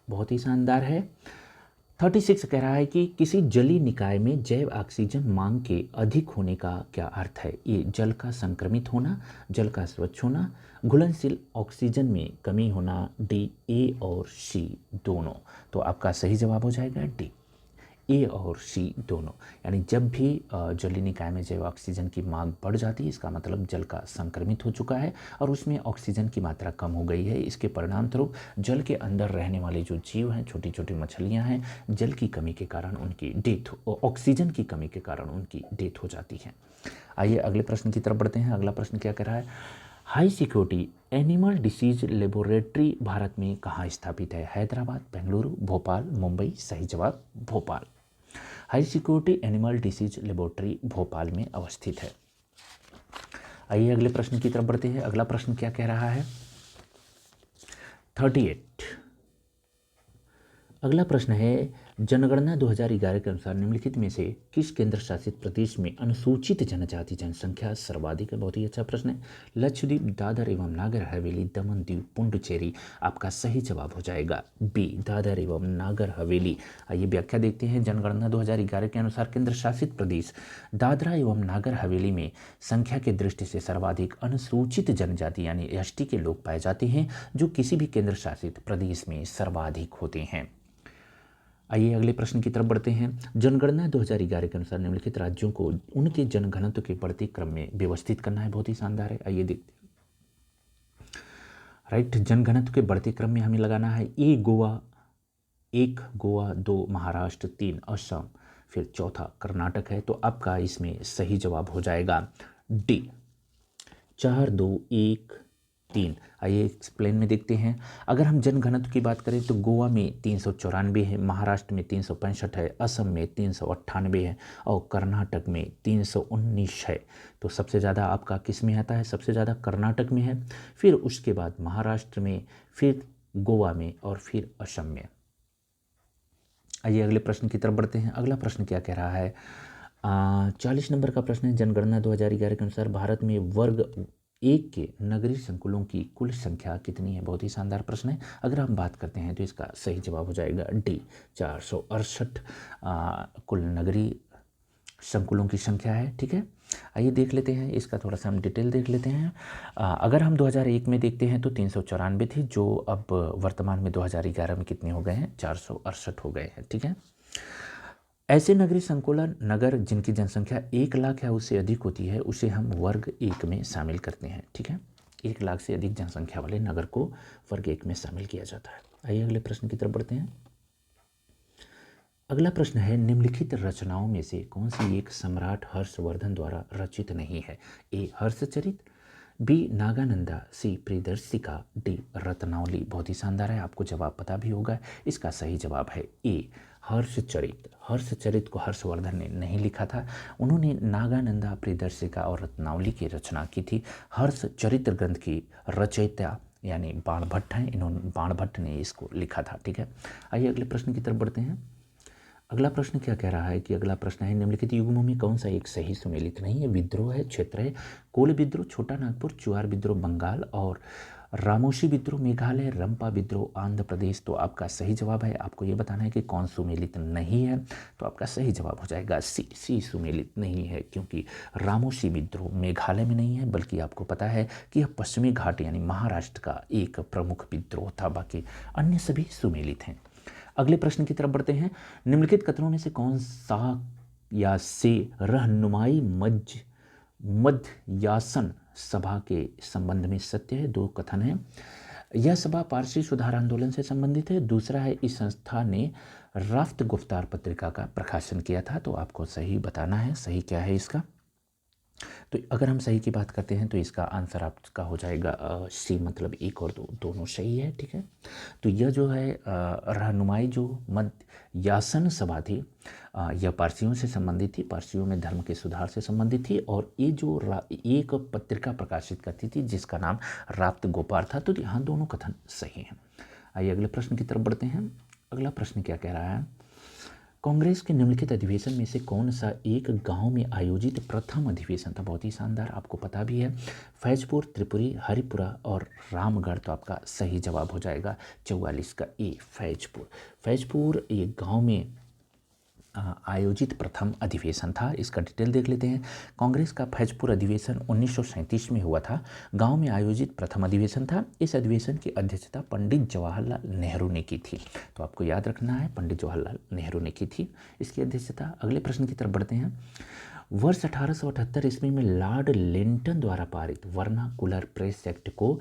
बहुत ही शानदार है। 36 कह रहा है कि किसी जलीय निकाय में जैव ऑक्सीजन मांग के अधिक होने का क्या अर्थ है। ए जल का संक्रमित होना, जल का स्वच्छ होना, घुलनशील ऑक्सीजन में कमी होना, डी ए और सी दोनों। तो आपका सही जवाब हो जाएगा डी, ए और सी दोनों। यानी जब भी जलीय निकाय में जैव ऑक्सीजन की मांग बढ़ जाती है, इसका मतलब जल का संक्रमित हो चुका है और उसमें ऑक्सीजन की मात्रा कम हो गई है। इसके परिणामस्वरूप जल के अंदर रहने वाले जो जीव हैं, छोटी छोटी मछलियां हैं, जल की कमी के कारण उनकी डेथ, ऑक्सीजन की कमी के कारण उनकी डेथ हो जाती है। आइए अगले प्रश्न की तरफ बढ़ते हैं। अगला प्रश्न क्या कह रहा है, high security animal disease laboratory Bharat में कहाँ स्थापित है। हैदराबाद, बेंगलुरु, भोपाल, मुंबई। सही जवाब Bhopal. High security animal disease laboratory Bhopal में अवस्थित है। आइए अगले प्रश्न की तरफ बढ़ते हैं। अगला प्रश्न क्या कह रहा है, 38। अगला प्रश्न है, जनगणना 2011 के अनुसार निम्नलिखित में से किस केंद्र शासित प्रदेश में अनुसूचित जनजाति जनसंख्या सर्वाधिक है। बहुत ही अच्छा प्रश्न है। लक्षद्वीप, दादर एवं नागर हवेली, दमन दीव, पुडुचेरी। आपका सही जवाब हो जाएगा बी, दादर एवं नागर हवेली। आइए व्याख्या देखते हैं। जनगणना 2011 के अनुसार केंद्र शासित प्रदेश दादरा एवं नागर हवेली में संख्या के दृष्टि से सर्वाधिक अनुसूचित जनजाति यानी एसटी के लोग पाए जाते हैं, जो किसी भी केंद्र शासित प्रदेश में सर्वाधिक होते हैं। आइए अगले प्रश्न की तरफ बढ़ते हैं। जनगणना 2011 के अनुसार निम्नलिखित राज्यों को उनके जनघनत्व के बढ़ते क्रम में व्यवस्थित करना है। बहुत ही शानदार है। आइए देखते हैं। राइट, जनघनत्व के बढ़ते क्रम में हमें लगाना है ए गोवा, 1 गोवा, 2 महाराष्ट्र, 3 असम, फिर चौथा कर्नाटक है। तो आपका इसमें सही जवाब हो जाएगा डी, 4 2 1 3। आइए एक्सप्लेन में देखते हैं। अगर हम जनघनत्व की बात करें तो गोवा में 394 है, महाराष्ट्र में 365 है, असम में 398 है और कर्नाटक में 319 है। तो सबसे ज़्यादा आपका किस में आता है, सबसे ज़्यादा कर्नाटक में है, फिर उसके बाद महाराष्ट्र में, फिर गोवा में और फिर असम में। आइए अगले प्रश्न की तरफ बढ़ते हैं। अगला प्रश्न क्या कह रहा है, 40 नंबर का प्रश्न है। जनगणना 2011 के अनुसार भारत में वर्ग 1 के नगरीय संकुलों की कुल संख्या कितनी है। बहुत ही शानदार प्रश्न है। अगर हम बात करते हैं तो इसका सही जवाब हो जाएगा डी, 468 कुल नगरीय संकुलों की संख्या है। ठीक है, आइए देख लेते हैं इसका थोड़ा सा हम डिटेल देख लेते हैं। अगर हम 2001 में देखते हैं तो 394 थी, जो अब वर्तमान में 2011 में कितने हो गए हैं, 468 हो गए हैं। ठीक है, ऐसे नगरीय संकुलन नगर जिनकी जनसंख्या 1 लाख या उससे अधिक होती है उसे हम वर्ग 1 में शामिल करते हैं। ठीक है, 1 लाख से अधिक जनसंख्या वाले नगर को वर्ग 1 में शामिल किया जाता है। आइए अगले प्रश्न की तरफ बढ़ते हैं। अगला प्रश्न है, निम्नलिखित रचनाओं में से कौन सी एक सम्राट हर्षवर्धन द्वारा रचित नहीं है। ए हर्षचरित, बी नागानंदा, सी प्रियदर्शिका, डी रत्नावली। बहुत ही शानदार है, आपको जवाब पता भी होगा। इसका सही जवाब है ए हर्षचरित। हर्षचरित को हर्षवर्धन ने नहीं लिखा था, उन्होंने नागानंदा, प्रियदर्शिका और रत्नावली की रचना की थी। हर्षचरित ग्रंथ की रचयिता यानी बाणभट्ट हैं, इन्होंने बाणभट्ट ने इसको लिखा था। ठीक है, आइए अगले प्रश्न की तरफ बढ़ते हैं। अगला प्रश्न क्या कह रहा है कि अगला प्रश्न है, निम्नलिखित युग्मों में कौन सा एक सही सुमेलित नहीं है। विद्रोह है, क्षेत्र है, कोल विद्रोह छोटा नागपुर, चुआर विद्रोह बंगाल और रामोशी विद्रोह मेघालय, रंपा विद्रोह आंध्र प्रदेश। तो आपका सही जवाब है, आपको ये बताना है कि कौन सुमेलित नहीं है। तो आपका सही जवाब हो जाएगा सी सुमेलित नहीं है, क्योंकि रामोशी विद्रोह मेघालय में नहीं है, बल्कि आपको पता है कि यह पश्चिमी घाट यानी महाराष्ट्र का एक प्रमुख विद्रोह था, बाकी अन्य सभी सुमेलित हैं। अगले प्रश्न की तरफ बढ़ते हैं। निम्नलिखित कथनों में से कौन सा या से रहनुमाई मध्ययासन सभा के संबंध में सत्य है। 2 कथन है। यह सभा पारसी सुधार आंदोलन से संबंधित है। दूसरा है, इस संस्था ने राफ्त गुफ्तार पत्रिका का प्रकाशन किया था। तो आपको सही बताना है, सही क्या है इसका। तो अगर हम सही की बात करते हैं तो इसका आंसर आपका हो जाएगा सी, मतलब 1 और 2 दोनों सही है। ठीक है, तो यह जो है रहनुमाई जो मध्ययासन सभा थी, यह पारसियों से संबंधित थी, पारसियों में धर्म के सुधार से संबंधित थी, और ये जो एक पत्रिका प्रकाशित करती थी जिसका नाम राफ्त गोपार था। तो यहाँ दोनों कथन सही हैं। आइए अगले प्रश्न की तरफ बढ़ते हैं। अगला प्रश्न क्या कह रहा है, कांग्रेस के निम्नलिखित अधिवेशन में से कौन सा एक गांव में आयोजित प्रथम अधिवेशन था? बहुत ही शानदार, आपको पता भी है। फैजपुर, त्रिपुरी, हरिपुरा और रामगढ़, तो आपका सही जवाब हो जाएगा 44 का ए, फैजपुर। फैजपुर एक गांव में आयोजित प्रथम अधिवेशन था। इसका डिटेल देख लेते हैं। कांग्रेस का फैजपुर अधिवेशन 1937 में हुआ था। गांव में आयोजित प्रथम अधिवेशन था। इस अधिवेशन की अध्यक्षता पंडित जवाहरलाल नेहरू ने की थी। तो आपको याद रखना है, पंडित जवाहरलाल नेहरू ने की थी इसकी अध्यक्षता। अगले प्रश्न की तरफ बढ़ते हैं। वर्ष 1878 ईस्वी में लॉर्ड लिंटन द्वारा पारित वर्नाकुलर प्रेस एक्ट को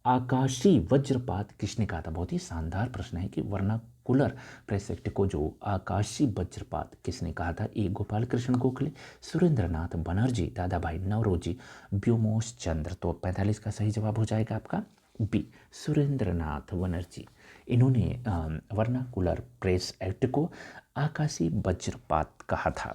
आकाशीय वज्रपात किसने कहा था? बहुत ही शानदार प्रश्न है कि वर्नाकुलर प्रेस एक्ट को जो आकाशीय वज्रपात किसने कहा था? ए, गोपाल कृष्ण गोखले, सुरेंद्रनाथ बनर्जी, दादा भाई नौरोजी, व्योमोश चंद्र। तो 45 का सही जवाब हो जाएगा आपका बी, सुरेंद्रनाथ बनर्जी। इन्होंने वर्नाकुलर प्रेस एक्ट को आकाशीय वज्रपात कहा था।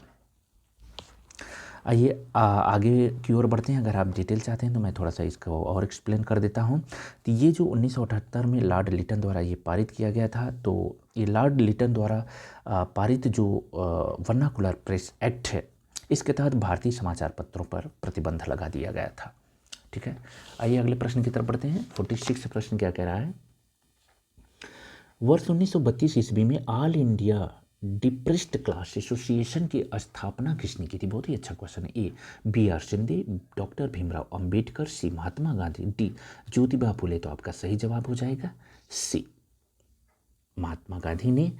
आइए आगे की ओर बढ़ते हैं। अगर आप डिटेल चाहते हैं तो मैं थोड़ा सा इसको और एक्सप्लेन कर देता हूं। तो ये जो 1978 में लॉर्ड लिटन द्वारा ये पारित किया गया था, तो ये लॉर्ड लिटन द्वारा पारित जो वर्नाकुलर प्रेस एक्ट है, इसके तहत भारतीय समाचार पत्रों पर प्रतिबंध लगा दिया गया था। ठीक है, आइए अगले प्रश्न की तरफ बढ़ते हैं। 46 प्रश्न क्या कह रहा है? वर्ष 1932 ईस्वी में all India depressed class association की स्थापना किसने की थी? बहुत ही अच्छा क्वेश्चन है। A, B R Shinde, doctor Bhimrao Ambedkar, C Mahatma Gandhi, D Jyotiba Phule. तो आपका सही जवाब हो जाएगा सी, महात्मा गांधी ने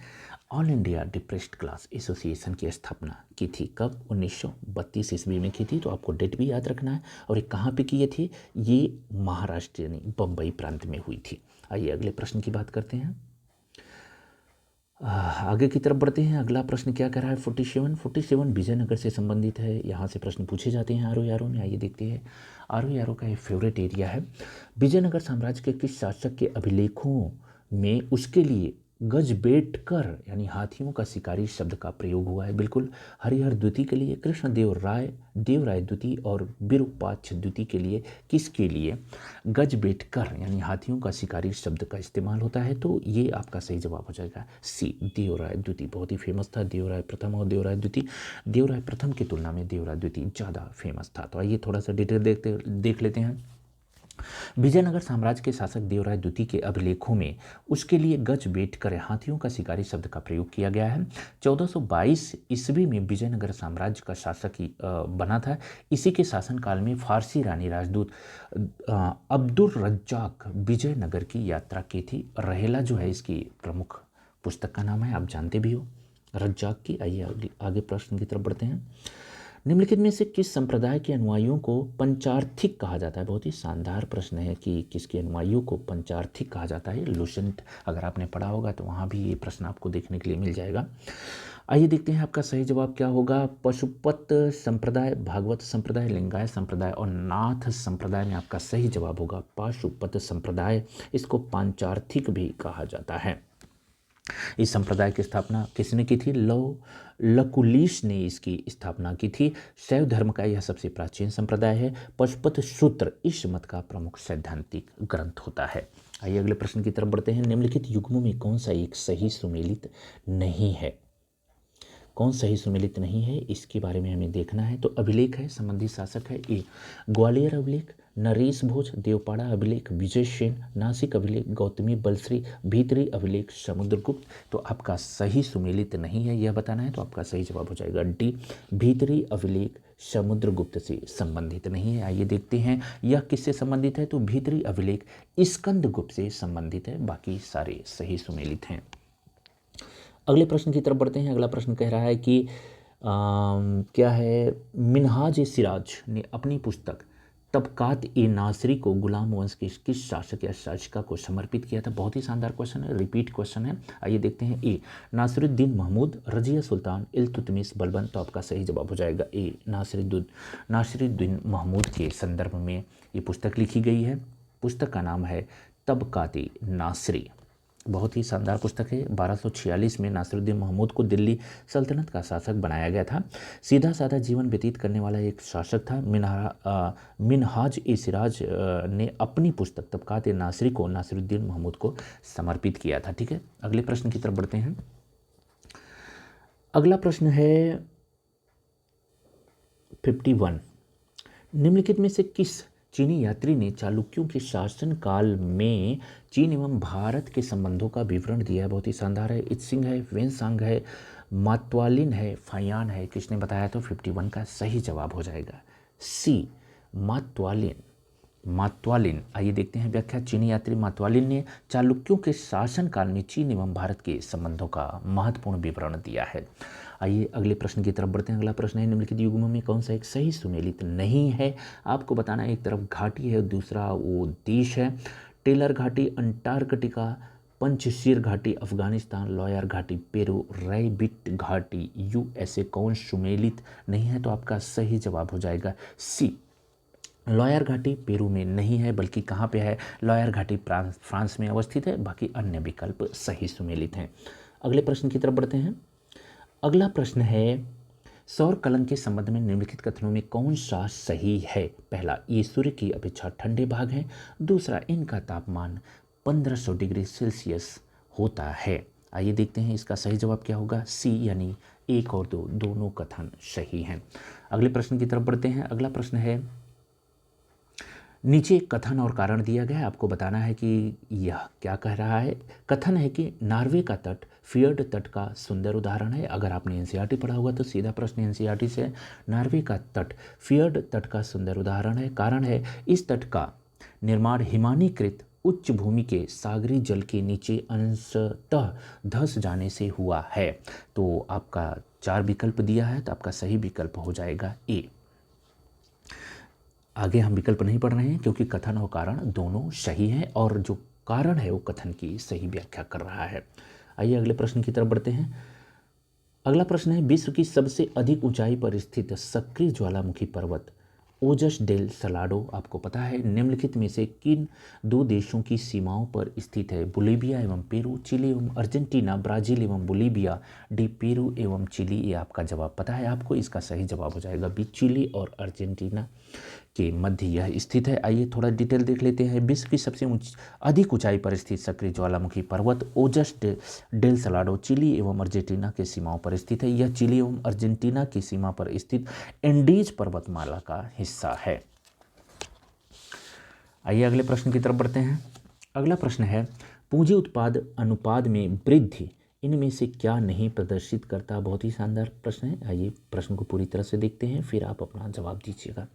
all India depressed class association की स्थापना की थी। कब? 1932 ईस्वी में की थी। तो आपको डेट भी याद रखना है। और ये कहाँ पे किए थे? ये महाराष्ट्र यानी बम्बई प्रांत में हुई थी। आइए अगले प्रश्न की बात करते हैं। आगे की तरफ बढ़ते हैं। अगला प्रश्न क्या कर रहा है? 47 विजयनगर से संबंधित है। यहाँ से प्रश्न पूछे जाते हैं आरो यारो में। आइए देखते हैं। आरो यारो का ये फेवरेट एरिया है। विजयनगर साम्राज्य के किस शासक के अभिलेखों में उसके लिए गजबेटकर यानी हाथियों का शिकारी शब्द का प्रयोग हुआ है? बिल्कुल। हरिहर द्वितीय के लिए, कृष्णदेव राय द्वितीय और विरूपाक्ष द्वितीय के लिए किसके लिए गजबेटकर यानी हाथियों का शिकारी शब्द का इस्तेमाल होता है? तो ये आपका सही जवाब हो जाएगा सी, देवराय द्वितीय। बहुत ही फेमस था देवराय प्रथम और देवराय द्वितीय। देवराय प्रथम की तुलना में देवराय द्वितीय ज़्यादा फेमस था। तो आइए थोड़ा सा डिटेल देख लेते हैं। विजयनगर साम्राज्य के शासक देवराय द्वितीय के अभिलेखों में उसके लिए गज बेटकर हाथियों का शिकारी शब्द का प्रयोग किया गया है। 1422 ईस्वी में विजयनगर साम्राज्य का शासक ही बना था। इसी के शासनकाल में फारसी रानी राजदूत अब्दुल रज्जाक विजयनगर की यात्रा की थी। रहेला जो है इसकी प्रमुख पुस्तक का नाम है, आप जानते भी हो, रज्जाक की। आइए आगे प्रश्न की तरफ बढ़ते हैं। निम्नलिखित में से किस संप्रदाय के अनुयायियों को पंचार्थिक कहा जाता है? बहुत ही शानदार प्रश्न है कि किसके अनुयायियों को पंचार्थिक कहा जाता है। लुसेंट अगर आपने पढ़ा होगा तो वहाँ भी ये प्रश्न आपको देखने के लिए मिल जाएगा। आइए देखते हैं आपका सही जवाब क्या होगा। पशुपत संप्रदाय, भागवत संप्रदाय, लिंगायत संप्रदाय और नाथ संप्रदाय में आपका सही जवाब होगा पशुपत संप्रदाय। इसको पंचार्थिक भी कहा जाता है। इस संप्रदाय की स्थापना किसने की थी? लकुलिश ने इसकी स्थापना की थी। शैव धर्म का यह सबसे प्राचीन संप्रदाय है। पशुपत सूत्र इस मत का प्रमुख सैद्धांतिक ग्रंथ होता है। आइए अगले प्रश्न की तरफ बढ़ते हैं। निम्नलिखित युग्मों में कौन सा एक सही सुमेलित नहीं है? कौन सही सुमेलित नहीं है इसके बारे में हमें देखना है। तो अभिलेख है, संबंधित शासक है। ए, ग्वालियर अभिलेख, नरेश भोज, देवपाड़ा अभिलेख, विजय सेन, नासिक अभिलेख, गौतमी बलश्री, भीतरी अभिलेख, समुद्रगुप्त। तो आपका सही सुमेलित नहीं है यह बताना है। तो आपका सही जवाब हो जाएगा डी, भीतरी अभिलेख समुद्रगुप्त से संबंधित नहीं है। आइए देखते हैं यह किससे संबंधित है। तो भीतरी अभिलेख स्कंदगुप्त से संबंधित है, बाकी सारे सही सुमेलित हैं। अगले प्रश्न की तरफ बढ़ते हैं। अगला प्रश्न कह रहा है कि क्या है, मिनहाज ए सिराज ने अपनी पुस्तक तबकात ए नासरी को गुलाम वंश के किस शासक या शासिका को समर्पित किया था? बहुत ही शानदार क्वेश्चन है, रिपीट क्वेश्चन है। आइए देखते हैं। ए, नासिरुद्दीन महमूद, रजिया सुल्तान, इल्तुतमिश बलबन। तो आपका सही जवाब हो जाएगा ए, नासिरुद्दीन महमूद के संदर्भ में ये पुस्तक लिखी गई है। पुस्तक का नाम है तबकात ए नासरी। बहुत ही शानदार पुस्तक है। 1246 में नासिरुद्दीन महमूद को दिल्ली सल्तनत का शासक बनाया गया था। सीधा साधा जीवन व्यतीत करने वाला एक शासक था। मिनहाज ए सिराज ने अपनी पुस्तक तबकात ए नासरी को नासिरुद्दीन महमूद को समर्पित किया था। ठीक है, अगले प्रश्न की तरफ बढ़ते हैं। अगला प्रश्न है 51। निम्नलिखित में से किस चीनी यात्री ने चालुक्यों के शासन काल में चीन एवं भारत के संबंधों का विवरण दिया है? बहुत ही शानदार है। इत्सिंग है, वेनसांग है, मात्वालिन है, फायान है। किसने बताया? तो 51 का सही जवाब हो जाएगा सी, मात्वालिन। मात्वालिन। आइए देखते हैं व्याख्या। चीनी यात्री मात्वालिन ने चालुक्यों के शासनकाल में चीन एवं भारत के संबंधों का महत्वपूर्ण विवरण दिया है। आइए अगले प्रश्न की तरफ बढ़ते हैं। अगला प्रश्न है, निम्नलिखित युग्मों में कौन सा एक सही सुमेलित नहीं है? आपको बताना है, एक तरफ घाटी है, दूसरा वो देश है। टेलर घाटी अंटार्कटिका, पंचशीर घाटी अफगानिस्तान, लॉयर घाटी पेरू, रैबिट घाटी यूएसए। कौन सुमेलित नहीं है? तो आपका सही जवाब हो जाएगा सी, लॉयर घाटी पेरू में नहीं है, बल्कि कहाँ पे है? लॉयर घाटी फ्रांस में अवस्थित है। बाकी अन्य विकल्प सही सुमेलित हैं। अगले प्रश्न की तरफ बढ़ते हैं। अगला प्रश्न है, सौर कलंक के संबंध में निम्नलिखित कथनों में कौन सा सही है? पहला, ये सूर्य की अपेक्षा ठंडे भाग हैं। दूसरा, इनका तापमान 1500 डिग्री सेल्सियस होता है। आइए देखते हैं इसका सही जवाब क्या होगा। सी, यानी 1 और 2 दोनों कथन सही हैं। अगले प्रश्न की तरफ बढ़ते हैं। अगला प्रश्न है, नीचे कथन और कारण दिया गया है, आपको बताना है कि यह क्या कह रहा है। कथन है कि नॉर्वे का तट फियर्ड तट का सुंदर उदाहरण है। अगर आपने एनसीईआरटी पढ़ा होगा तो सीधा प्रश्न एनसीईआरटी से है। नॉर्वे का तट फियर्ड तट का सुंदर उदाहरण है। कारण है, इस तट का निर्माण हिमानीकृत उच्च भूमि के सागरी जल के नीचे अंशतः धंस जाने से हुआ है। तो आपका 4 विकल्प दिया है, तो आपका सही विकल्प हो जाएगा ए। आगे हम विकल्प नहीं पढ़ रहे हैं क्योंकि कथन और कारण दोनों सही हैं और जो कारण है वो कथन की सही व्याख्या कर रहा है। आइए अगले प्रश्न की तरफ बढ़ते हैं। अगला प्रश्न है, विश्व की सबसे अधिक ऊंचाई पर स्थित सक्रिय ज्वालामुखी पर्वत ओजस डेल सलाडो आपको पता है निम्नलिखित में से किन 2 देशों की सीमाओं पर स्थित है? बोलीविया एवं पेरू, चिली एवं अर्जेंटीना, ब्राजील एवं बोलीविया, डी पेरू एवं चिली। ये आपका जवाब पता है आपको। इसका सही जवाब हो जाएगा बी, चिली और अर्जेंटीना के मध्य यह स्थित है। आइए थोड़ा डिटेल देख लेते हैं। विश्व की सबसे अधिक ऊंचाई पर स्थित सक्रिय ज्वालामुखी पर्वत ओजस डेल सलाडो चिली एवं अर्जेंटीना के सीमाओं पर स्थित है। यह चिली एवं अर्जेंटीना की सीमा पर स्थित एंडीज पर्वतमाला का हिस्सा है। आइए अगले प्रश्न की तरफ बढ़ते हैं। अगला प्रश्न है, पूंजी उत्पाद अनुपात में वृद्धि इनमें से क्या नहीं प्रदर्शित करता? बहुत ही शानदार प्रश्न है। आइए प्रश्न को पूरी तरह से देखते हैं, फिर आप अपना जवाब दीजिएगा।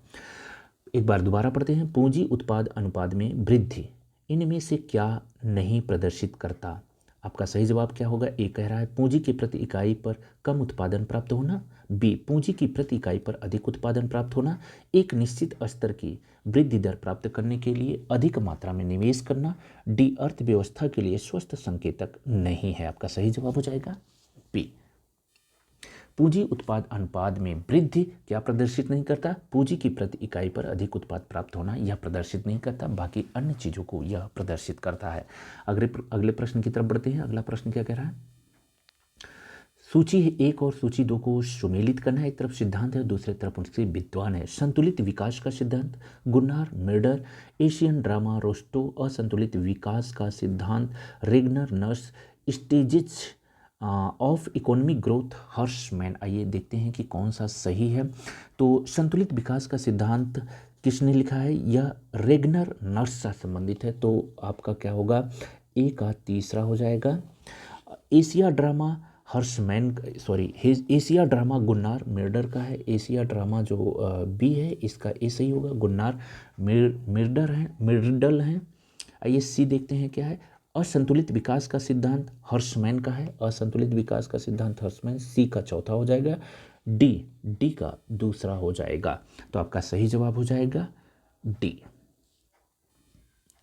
एक बार दोबारा पढ़ते हैं। पूंजी उत्पाद अनुपात में वृद्धि इनमें से क्या नहीं प्रदर्शित करता? आपका सही जवाब क्या होगा? ए कह रहा है पूंजी की प्रति इकाई पर कम उत्पादन प्राप्त होना, बी पूंजी की प्रति इकाई पर अधिक उत्पादन प्राप्त होना, एक निश्चित स्तर की वृद्धि दर प्राप्त करने के लिए अधिक मात्रा में निवेश करना, डी अर्थव्यवस्था के लिए स्वस्थ संकेतक नहीं है। आपका सही जवाब हो जाएगा बी, पूंजी उत्पाद अनुपात में वृद्धि क्या प्रदर्शित नहीं करता? पूंजी की प्रति इकाई पर अधिक उत्पाद प्राप्त होना यह प्रदर्शित नहीं करता, बाकी अन्य चीज़ों को यह प्रदर्शित करता है। अगले प्रश्न की तरफ बढ़ते हैं। अगला प्रश्न क्या कह रहा है? सूची 1 और सूची 2 को सुमेलित करना है। एक तरफ सिद्धांत है, दूसरी तरफ उनसे विद्वान है। संतुलित विकास का सिद्धांत गुन्नार मिर्डर, एशियन ड्रामा रोस्टो, असंतुलित विकास का सिद्धांत Ragnar nurse, stages of economic growth हर्शमैन। आइए देखते हैं कि कौन सा सही है। तो संतुलित विकास का सिद्धांत किसने लिखा है? यह रेगनर नर्स से संबंधित है, तो आपका क्या होगा? ए का तीसरा हो जाएगा। Asia drama Hirschman Asia drama Gunnar Myrdal का है। एशिया ड्रामा जो बी है इसका ए सही होगा। गुन्नार मिर्डल है। आइए सी देखते हैं क्या है। असंतुलित विकास का सिद्धांत हर्शमैन का है। असंतुलित विकास का सिद्धांत हर्शमैन, सी का चौथा हो जाएगा। डी का दूसरा हो जाएगा। तो आपका सही जवाब हो जाएगा डी,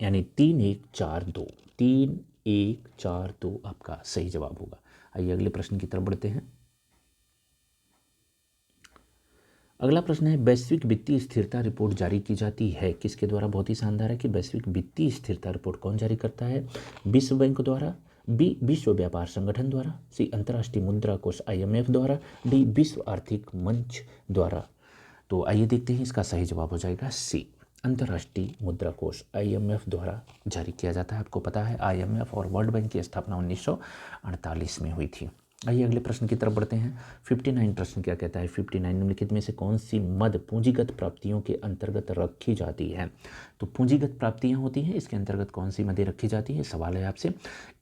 यानी 3-1-4-2 3-1-4-2 आपका सही जवाब होगा। आइए अगले प्रश्न की तरफ बढ़ते हैं। अगला प्रश्न है, वैश्विक वित्तीय स्थिरता रिपोर्ट जारी की जाती है किसके द्वारा? बहुत ही शानदार है कि वैश्विक वित्तीय स्थिरता रिपोर्ट कौन जारी करता है? विश्व बैंक द्वारा, बी विश्व व्यापार संगठन द्वारा, सी अंतर्राष्ट्रीय मुद्रा कोष IMF द्वारा, डी विश्व आर्थिक मंच द्वारा। तो आइए देखते हैं, इसका सही जवाब हो जाएगा सी, अंतर्राष्ट्रीय मुद्रा कोष IMF द्वारा जारी किया जाता है। आपको पता है IMF और वर्ल्ड बैंक की स्थापना 1948 में हुई थी। आइए अगले प्रश्न की तरफ बढ़ते हैं। 59 प्रश्न क्या कहता है? 59 निम्नलिखित में से कौन सी मद पूंजीगत प्राप्तियों के अंतर्गत रखी जाती है? तो पूंजीगत प्राप्तियां होती हैं, इसके अंतर्गत कौन सी मदें रखी जाती है, सवाल है आपसे।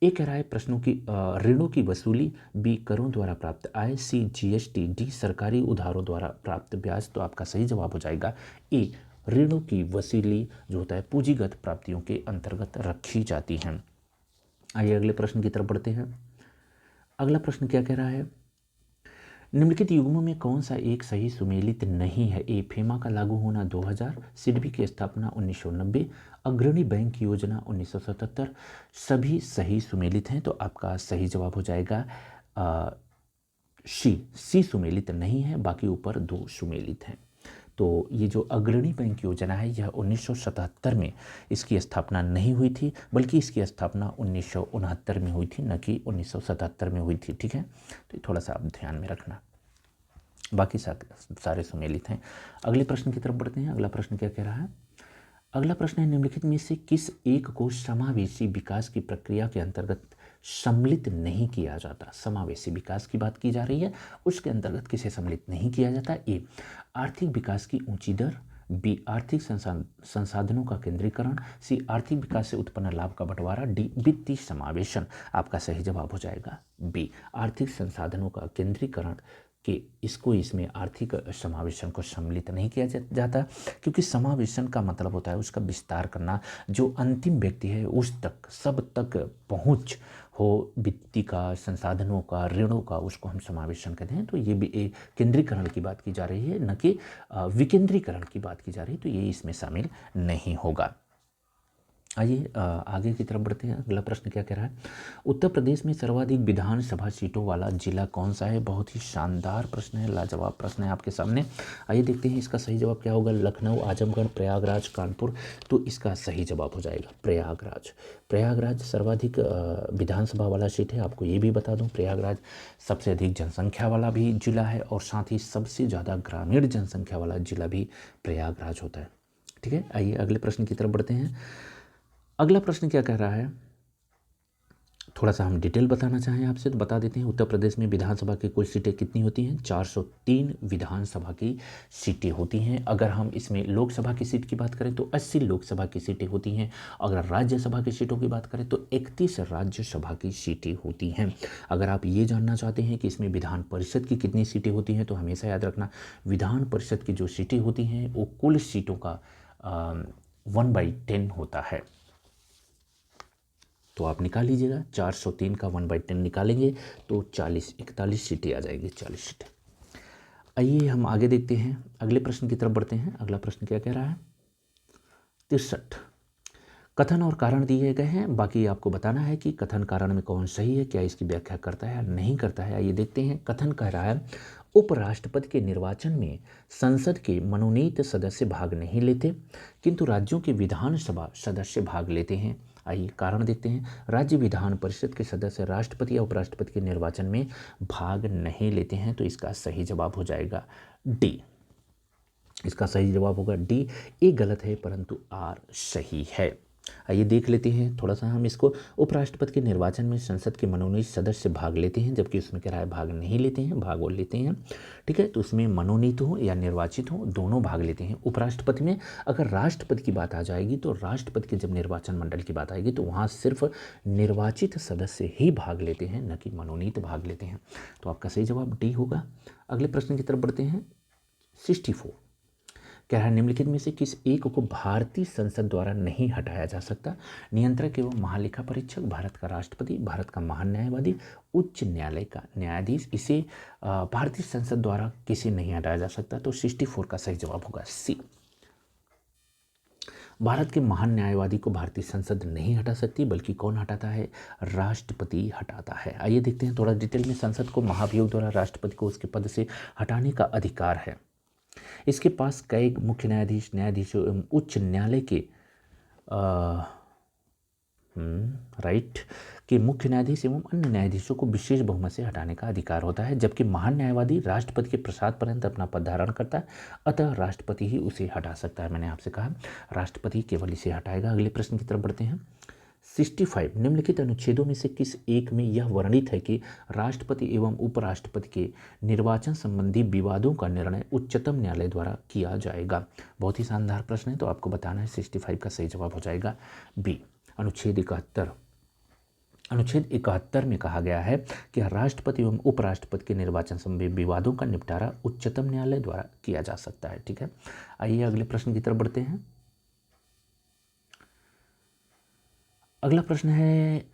ए कह रहा है प्रश्नों की ऋणों की वसूली, बी करों द्वारा प्राप्त आय, सी जीएसटी, डी सरकारी उधारों द्वारा प्राप्त ब्याज। तो आपका सही जवाब हो जाएगा ए, ऋणों की वसूली जो होता है पूंजीगत प्राप्तियों के अंतर्गत रखी जाती हैं। आइए अगले प्रश्न की तरफ बढ़ते हैं। अगला प्रश्न क्या कह रहा है? निम्नलिखित युग्मों में कौन सा एक सही सुमेलित नहीं है? ए, फेमा का लागू होना 2000, सिडबी की स्थापना 1990, अग्रणी बैंक योजना 1977। सभी सही सुमेलित हैं, तो आपका सही जवाब हो जाएगा सी सुमेलित नहीं है, बाकी ऊपर दो सुमेलित हैं। तो ये जो अग्रणी बैंक योजना है यह 1977 में इसकी स्थापना नहीं हुई थी, बल्कि इसकी स्थापना 1969 में हुई थी, न कि 1977 में हुई थी। ठीक है, तो थोड़ा सा आप ध्यान में रखना, बाकी सारे सुमेलित हैं। अगले प्रश्न की तरफ बढ़ते हैं। अगला प्रश्न क्या कह रहा है? अगला प्रश्न है निम्नलिखित में से किस एक को समावेशी विकास की प्रक्रिया के अंतर्गत सम्मिलित नहीं किया जाता? समावेशी विकास की बात की जा रही है, उसके अंतर्गत किसे सम्मिलित नहीं किया जाता? ए, आर्थिक विकास की ऊंची दर, बी, आर्थिक संसाधनों का केंद्रीकरण, सी, आर्थिक विकास से उत्पन्न लाभ का बंटवारा, डी, वित्तीय समावेशन। आपका सही जवाब हो जाएगा बी, आर्थिक संसाधनों का केंद्रीकरण कि इसमें आर्थिक समावेशन को सम्मिलित नहीं किया जाता, क्योंकि समावेशन का मतलब होता है उसका विस्तार करना, जो अंतिम व्यक्ति है उस तक, सब तक पहुंच हो वित्तीय का, संसाधनों का, ऋणों का, उसको हम समावेशन कहते हैं। तो ये भी एक केंद्रीकरण की बात की जा रही है, न कि विकेंद्रीकरण की बात की जा रही है, तो ये इसमें शामिल नहीं होगा। आइए आगे की तरफ बढ़ते हैं। अगला प्रश्न क्या कह रहा है? उत्तर प्रदेश में सर्वाधिक विधानसभा सीटों वाला जिला कौन सा है? बहुत ही शानदार प्रश्न है, लाजवाब प्रश्न है आपके सामने। आइए देखते हैं इसका सही जवाब क्या होगा। लखनऊ, आजमगढ़, प्रयागराज, कानपुर। तो इसका सही जवाब हो जाएगा प्रयागराज। प्रयागराज सर्वाधिक विधानसभा वाला सीट है। आपको ये भी बता दूँ, प्रयागराज सबसे अधिक जनसंख्या वाला भी जिला है, और साथ ही सबसे ज़्यादा ग्रामीण जनसंख्या वाला जिला भी प्रयागराज होता है। ठीक है, आइए अगले प्रश्न की तरफ बढ़ते हैं। अगला प्रश्न क्या कह रहा है? थोड़ा सा हम डिटेल बताना चाहें आपसे तो बता देते हैं। उत्तर प्रदेश में विधानसभा की कुल सीटें कितनी होती हैं? 403 विधानसभा की सीटें होती हैं। अगर हम इसमें लोकसभा की सीट की बात करें तो 80 लोकसभा की सीटें होती हैं। अगर राज्यसभा की सीटों की बात करें तो 31 राज्यसभा की सीटें होती हैं। अगर आप ये जानना चाहते हैं कि इसमें विधान परिषद की कितनी सीटें होती हैं, तो हमेशा याद रखना विधान परिषद की जो सीटें होती हैं वो कुल सीटों का 1/10 होता है। तो आप निकाल लीजिएगा, 403 का 1/10 निकालेंगे तो 41 सीटें आ जाएगी, 40 सीटें। आइए हम आगे देखते हैं, अगले प्रश्न की तरफ बढ़ते हैं। अगला प्रश्न क्या कह रहा है? 63 कथन और कारण दिए गए हैं, बाकी आपको बताना है कि कथन कारण में कौन सही है, क्या इसकी व्याख्या करता है या नहीं करता है। आइए देखते हैं। कथन कह रहा है उपराष्ट्रपति के निर्वाचन में संसद के मनोनीत सदस्य भाग नहीं लेते, किंतु राज्यों के विधानसभा सदस्य भाग लेते हैं। आइए कारण देखते हैं। राज्य विधान परिषद के सदस्य राष्ट्रपति या उपराष्ट्रपति के निर्वाचन में भाग नहीं लेते हैं, तो इसका सही जवाब हो जाएगा डी। इसका सही जवाब होगा डी। ए गलत है परंतु आर सही है। आइए देख लेते हैं थोड़ा सा हम इसको। उपराष्ट्रपति के निर्वाचन में संसद के मनोनीत सदस्य भाग लेते हैं, जबकि उसमें कह रहा है भाग नहीं लेते हैं, भाग और लेते हैं। ठीक है, तो उसमें मनोनीत हो या निर्वाचित हो दोनों भाग लेते हैं। उपराष्ट्रपति में अगर राष्ट्रपति की बात आ जाएगी तो राष्ट्रपति के जब निर्वाचन मंडल की बात आएगी तो वहाँ सिर्फ निर्वाचित सदस्य ही भाग लेते हैं, न कि मनोनीत भाग लेते हैं। तो आपका सही जवाब डी होगा। अगले प्रश्न की तरफ बढ़ते हैं। 64 कह रहा है निम्नलिखित में से किस एक को भारतीय संसद द्वारा नहीं हटाया जा सकता? नियंत्रक एवं महालेखा परीक्षक, भारत का राष्ट्रपति, भारत का महान न्यायवादी, उच्च न्यायालय का न्यायाधीश। इसे भारतीय संसद द्वारा किसे नहीं हटाया जा सकता? तो 64 का सही जवाब होगा सी। भारत के महान न्यायवादी को भारतीय संसद नहीं हटा सकती, बल्कि कौन हटाता है? राष्ट्रपति हटाता है। आइए देखते हैं थोड़ा डिटेल में। संसद को महाभियोग द्वारा राष्ट्रपति को उसके पद से हटाने का अधिकार है। इसके पास कई मुख्य न्यायाधीशों एवं उच्च न्यायालय के के मुख्य न्यायाधीश एवं अन्य न्यायाधीशों को विशेष बहुमत से हटाने का अधिकार होता है, जबकि महान न्यायवादी राष्ट्रपति के प्रसाद पर्यंत अपना पद धारण करता है, अतः राष्ट्रपति ही उसे हटा सकता है। मैंने आपसे कहा राष्ट्रपति केवल इसे हटाएगा। अगले प्रश्न की तरफ बढ़ते हैं। 65 निम्नलिखित अनुच्छेदों में से किस एक में यह वर्णित है कि राष्ट्रपति एवं उपराष्ट्रपति के निर्वाचन संबंधी विवादों का निर्णय उच्चतम न्यायालय द्वारा किया जाएगा? बहुत ही शानदार प्रश्न है, तो आपको बताना है 65 का सही जवाब हो जाएगा बी, अनुच्छेद 71। अनुच्छेद 71 में कहा गया है कि राष्ट्रपति एवं उपराष्ट्रपति के निर्वाचन संबंधी विवादों का निपटारा उच्चतम न्यायालय द्वारा किया जा सकता है। ठीक है, आइए अगले प्रश्न की तरफ बढ़ते हैं। अगला प्रश्न है,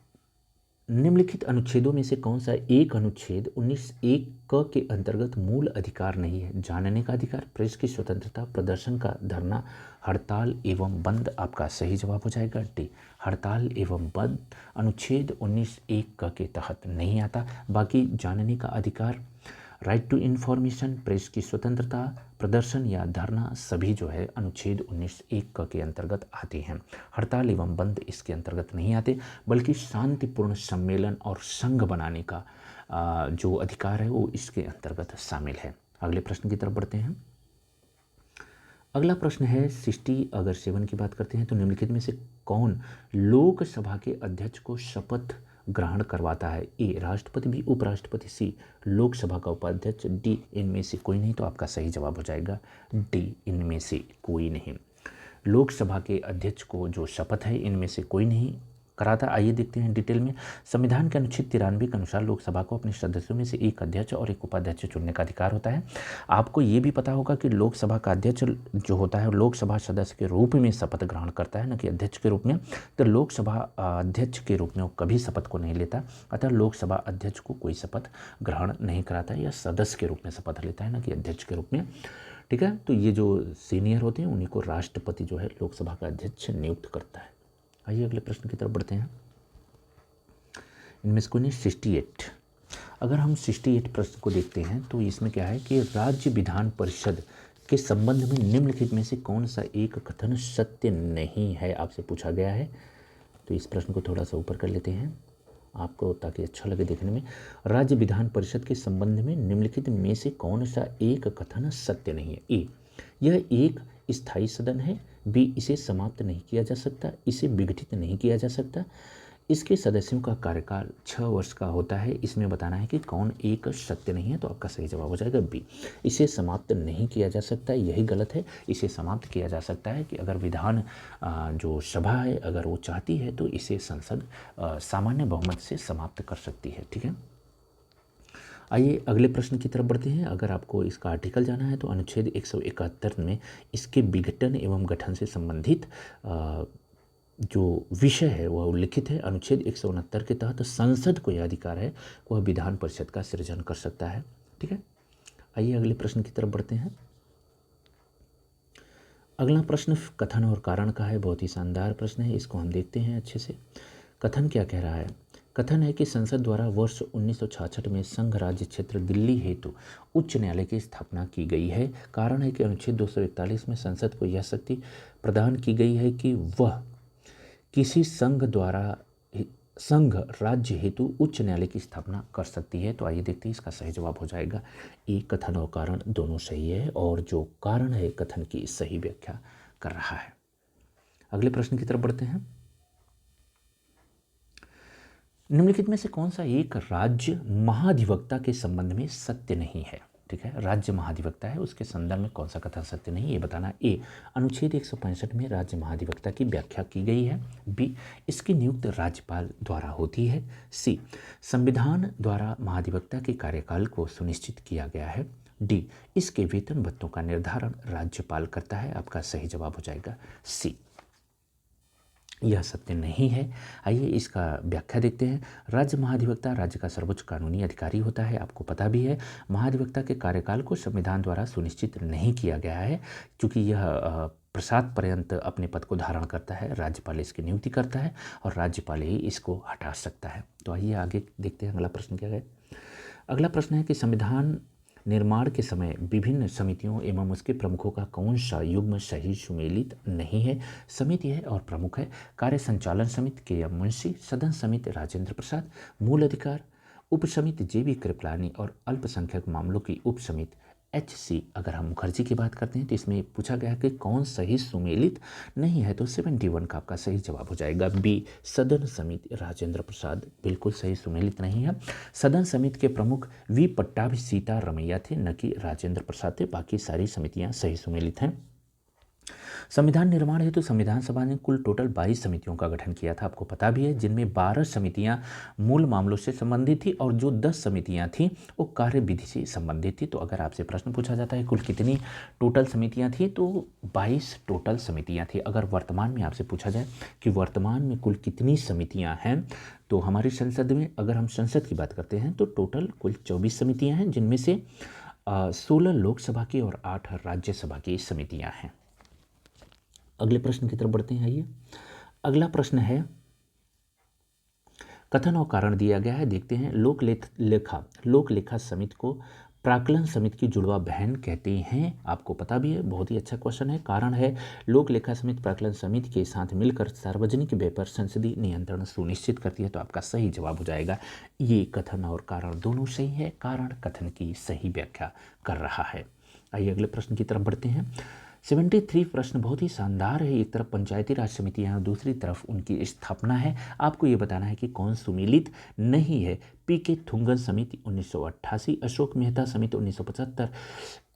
निम्नलिखित अनुच्छेदों में से कौन सा एक अनुच्छेद 19(1) क के अंतर्गत मूल अधिकार नहीं है? जानने का अधिकार, प्रेस की स्वतंत्रता, प्रदर्शन का धरना, हड़ताल एवं बंद। आपका सही जवाब हो जाएगा डी, हड़ताल एवं बंद अनुच्छेद 19(1) क के तहत नहीं आता। बाकी जानने का अधिकार, राइट टू इन्फॉर्मेशन, प्रेस की स्वतंत्रता, प्रदर्शन या धरना सभी जो है अनुच्छेद 19(1) क के अंतर्गत आते हैं। हड़ताल एवं बंद इसके अंतर्गत नहीं आते, बल्कि शांतिपूर्ण सम्मेलन और संघ बनाने का जो अधिकार है वो इसके अंतर्गत शामिल है। अगले प्रश्न की तरफ बढ़ते हैं। अगला प्रश्न है 7 की बात करते हैं तो निम्नलिखित में से कौन लोकसभा के अध्यक्ष को शपथ ग्रहण करवाता है? ए, राष्ट्रपति, बी, उपराष्ट्रपति, सी, लोकसभा का उपाध्यक्ष, डी, इनमें से कोई नहीं। तो आपका सही जवाब हो जाएगा डी, इनमें से कोई नहीं। लोकसभा के अध्यक्ष को जो शपथ है इनमें से कोई नहीं कराता। आइए देखते हैं डिटेल में। संविधान के अनुच्छेद 93 के अनुसार लोकसभा को अपने सदस्यों में से एक अध्यक्ष और एक उपाध्यक्ष चुनने का अधिकार होता है। आपको ये भी पता होगा कि लोकसभा का अध्यक्ष जो होता है लोकसभा सदस्य के रूप में शपथ ग्रहण करता है, न कि अध्यक्ष के रूप में। तो लोकसभा अध्यक्ष के रूप में वो कभी शपथ को नहीं लेता, अतः लोकसभा अध्यक्ष को कोई शपथ ग्रहण नहीं कराता या सदस्य के रूप में शपथ लेता है, न कि अध्यक्ष के रूप में। ठीक है, तो ये जो सीनियर होते हैं उन्हीं को राष्ट्रपति जो है लोकसभा का अध्यक्ष नियुक्त करता है। आइए अगले प्रश्न की तरफ बढ़ते हैं। इनमें से कोई नहीं 68। अगर हम 68 प्रश्न को देखते हैं तो इसमें क्या है कि राज्य विधान परिषद के संबंध में निम्नलिखित में से कौन सा एक कथन सत्य नहीं है, आपसे पूछा गया है। तो इस प्रश्न को थोड़ा सा ऊपर कर लेते हैं आपको ताकि अच्छा लगे देखने में। राज्य विधान परिषद के संबंध में निम्नलिखित में से कौन सा एक कथन सत्य नहीं है? ए, यह एक स्थायी सदन है, बी, इसे समाप्त नहीं किया जा सकता, इसे विघटित नहीं किया जा सकता, इसके सदस्यों का कार्यकाल 6 वर्ष का होता है। इसमें बताना है कि कौन एक सत्य नहीं है। तो आपका सही जवाब हो जाएगा बी, इसे समाप्त नहीं किया जा सकता, यही गलत है। इसे समाप्त किया जा सकता है कि अगर विधान जो सभा है अगर वो चाहती है तो इसे संसद सामान्य बहुमत से समाप्त कर सकती है। ठीक है, आइए अगले प्रश्न की तरफ बढ़ते हैं। अगर आपको इसका आर्टिकल जाना है तो अनुच्छेद 171 में इसके विघटन एवं गठन से संबंधित जो विषय है वह उल्लिखित है। अनुच्छेद 169 के तहत संसद को यह अधिकार है वह विधान परिषद का सृजन कर सकता है। ठीक है, आइए अगले प्रश्न की तरफ बढ़ते हैं। अगला प्रश्न कथन और कारण का है। बहुत ही शानदार प्रश्न है, इसको हम देखते हैं अच्छे से। कथन क्या कह रहा है? कथन है कि संसद द्वारा वर्ष 1966 में संघ राज्य क्षेत्र दिल्ली हेतु उच्च न्यायालय की स्थापना की गई है। कारण है कि अनुच्छेद 241 में संसद को यह शक्ति प्रदान की गई है कि वह किसी संघ राज्य हेतु उच्च न्यायालय की स्थापना कर सकती है। तो आइए देखते हैं, इसका सही जवाब हो जाएगा ए, कथन और कारण दोनों सही है और जो कारण है कथन की सही व्याख्या कर रहा है। अगले प्रश्न की तरफ बढ़ते हैं। निम्नलिखित में से कौन सा एक राज्य महाधिवक्ता के संबंध में सत्य नहीं है? ठीक है, राज्य महाधिवक्ता है उसके संदर्भ में कौन सा कथन सत्य नहीं, ये बताना। ए, अनुच्छेद 165 में राज्य महाधिवक्ता की व्याख्या की गई है। बी, इसकी नियुक्त राज्यपाल द्वारा होती है। सी, संविधान द्वारा महाधिवक्ता के कार्यकाल को सुनिश्चित किया गया है। डी, इसके वेतन भत्तों का निर्धारण राज्यपाल करता है। आपका सही जवाब हो जाएगा सी, यह सत्य नहीं है। आइए इसका व्याख्या देखते हैं। राज्य महाधिवक्ता राज्य का सर्वोच्च कानूनी अधिकारी होता है। आपको पता भी है महाधिवक्ता के कार्यकाल को संविधान द्वारा सुनिश्चित नहीं किया गया है क्योंकि यह प्रसाद पर्यंत अपने पद को धारण करता है। राज्यपाल इसकी नियुक्ति करता है और राज्यपाल ही इसको हटा सकता है। तो आइए आगे देखते हैं अगला प्रश्न क्या है। अगला प्रश्न है कि संविधान निर्माण के समय विभिन्न समितियों एवं उसके प्रमुखों का कौन सा युग्म सही सुमेलित नहीं है? समिति है और प्रमुख है कार्य संचालन समिति के एम मुंशी, सदन समिति राजेंद्र प्रसाद, मूल अधिकार उप समिति JB कृपलानी और अल्पसंख्यक मामलों की उप समिति HC। अगर हम मुखर्जी की बात करते हैं तो इसमें पूछा गया कि कौन सही सुमेलित नहीं है, तो 71 का आपका सही जवाब हो जाएगा B, सदन समिति राजेंद्र प्रसाद बिल्कुल सही सुमेलित नहीं है। सदन समिति के प्रमुख V पट्टाभी सीतारमैया थे, न कि राजेंद्र प्रसाद थे। बाकी सारी समितियां सही सुमेलित हैं। संविधान निर्माण हेतु संविधान सभा ने कुल टोटल 22 समितियों का गठन किया था, आपको पता भी है, जिनमें 12 समितियां मूल मामलों से संबंधित थी और जो 10 समितियां थीं वो कार्य विधि से संबंधित थी। तो अगर आपसे प्रश्न पूछा जाता है कुल कितनी टोटल समितियां थी, तो 22 टोटल समितियां थी। अगर वर्तमान में आपसे पूछा जाए कि वर्तमान में कुल कितनी समितियाँ हैं, तो हमारी संसद में, अगर हम संसद की बात करते हैं, तो टोटल कुल 24 समितियाँ हैं, जिनमें से 16 लोकसभा की और 8 राज्यसभा की समितियाँ हैं। अगले प्रश्न की तरफ बढ़ते हैं। आइए, अगला प्रश्न है, कथन और कारण दिया गया है, देखते हैं। लोक लेखा समिति को प्राक्कलन समिति की जुड़वा बहन कहते हैं, आपको पता भी है, बहुत ही अच्छा क्वेश्चन है। कारण है, लोक लेखा समिति प्राक्कलन समिति के साथ मिलकर सार्वजनिक व्यय पर संसदीय नियंत्रण सुनिश्चित करती है, तो आपका सही जवाब हो जाएगा ये। कथन और कारण दोनों सही है, कारण कथन की सही व्याख्या कर रहा है। आइए अगले प्रश्न की तरफ बढ़ते हैं। 73 प्रश्न बहुत ही शानदार है। एक तरफ पंचायती राज समितियाँ हैं, दूसरी तरफ उनकी स्थापना है। आपको ये बताना है कि कौन सुमेलित नहीं है। PK थुंगन समिति 1988, अशोक मेहता समिति 1975,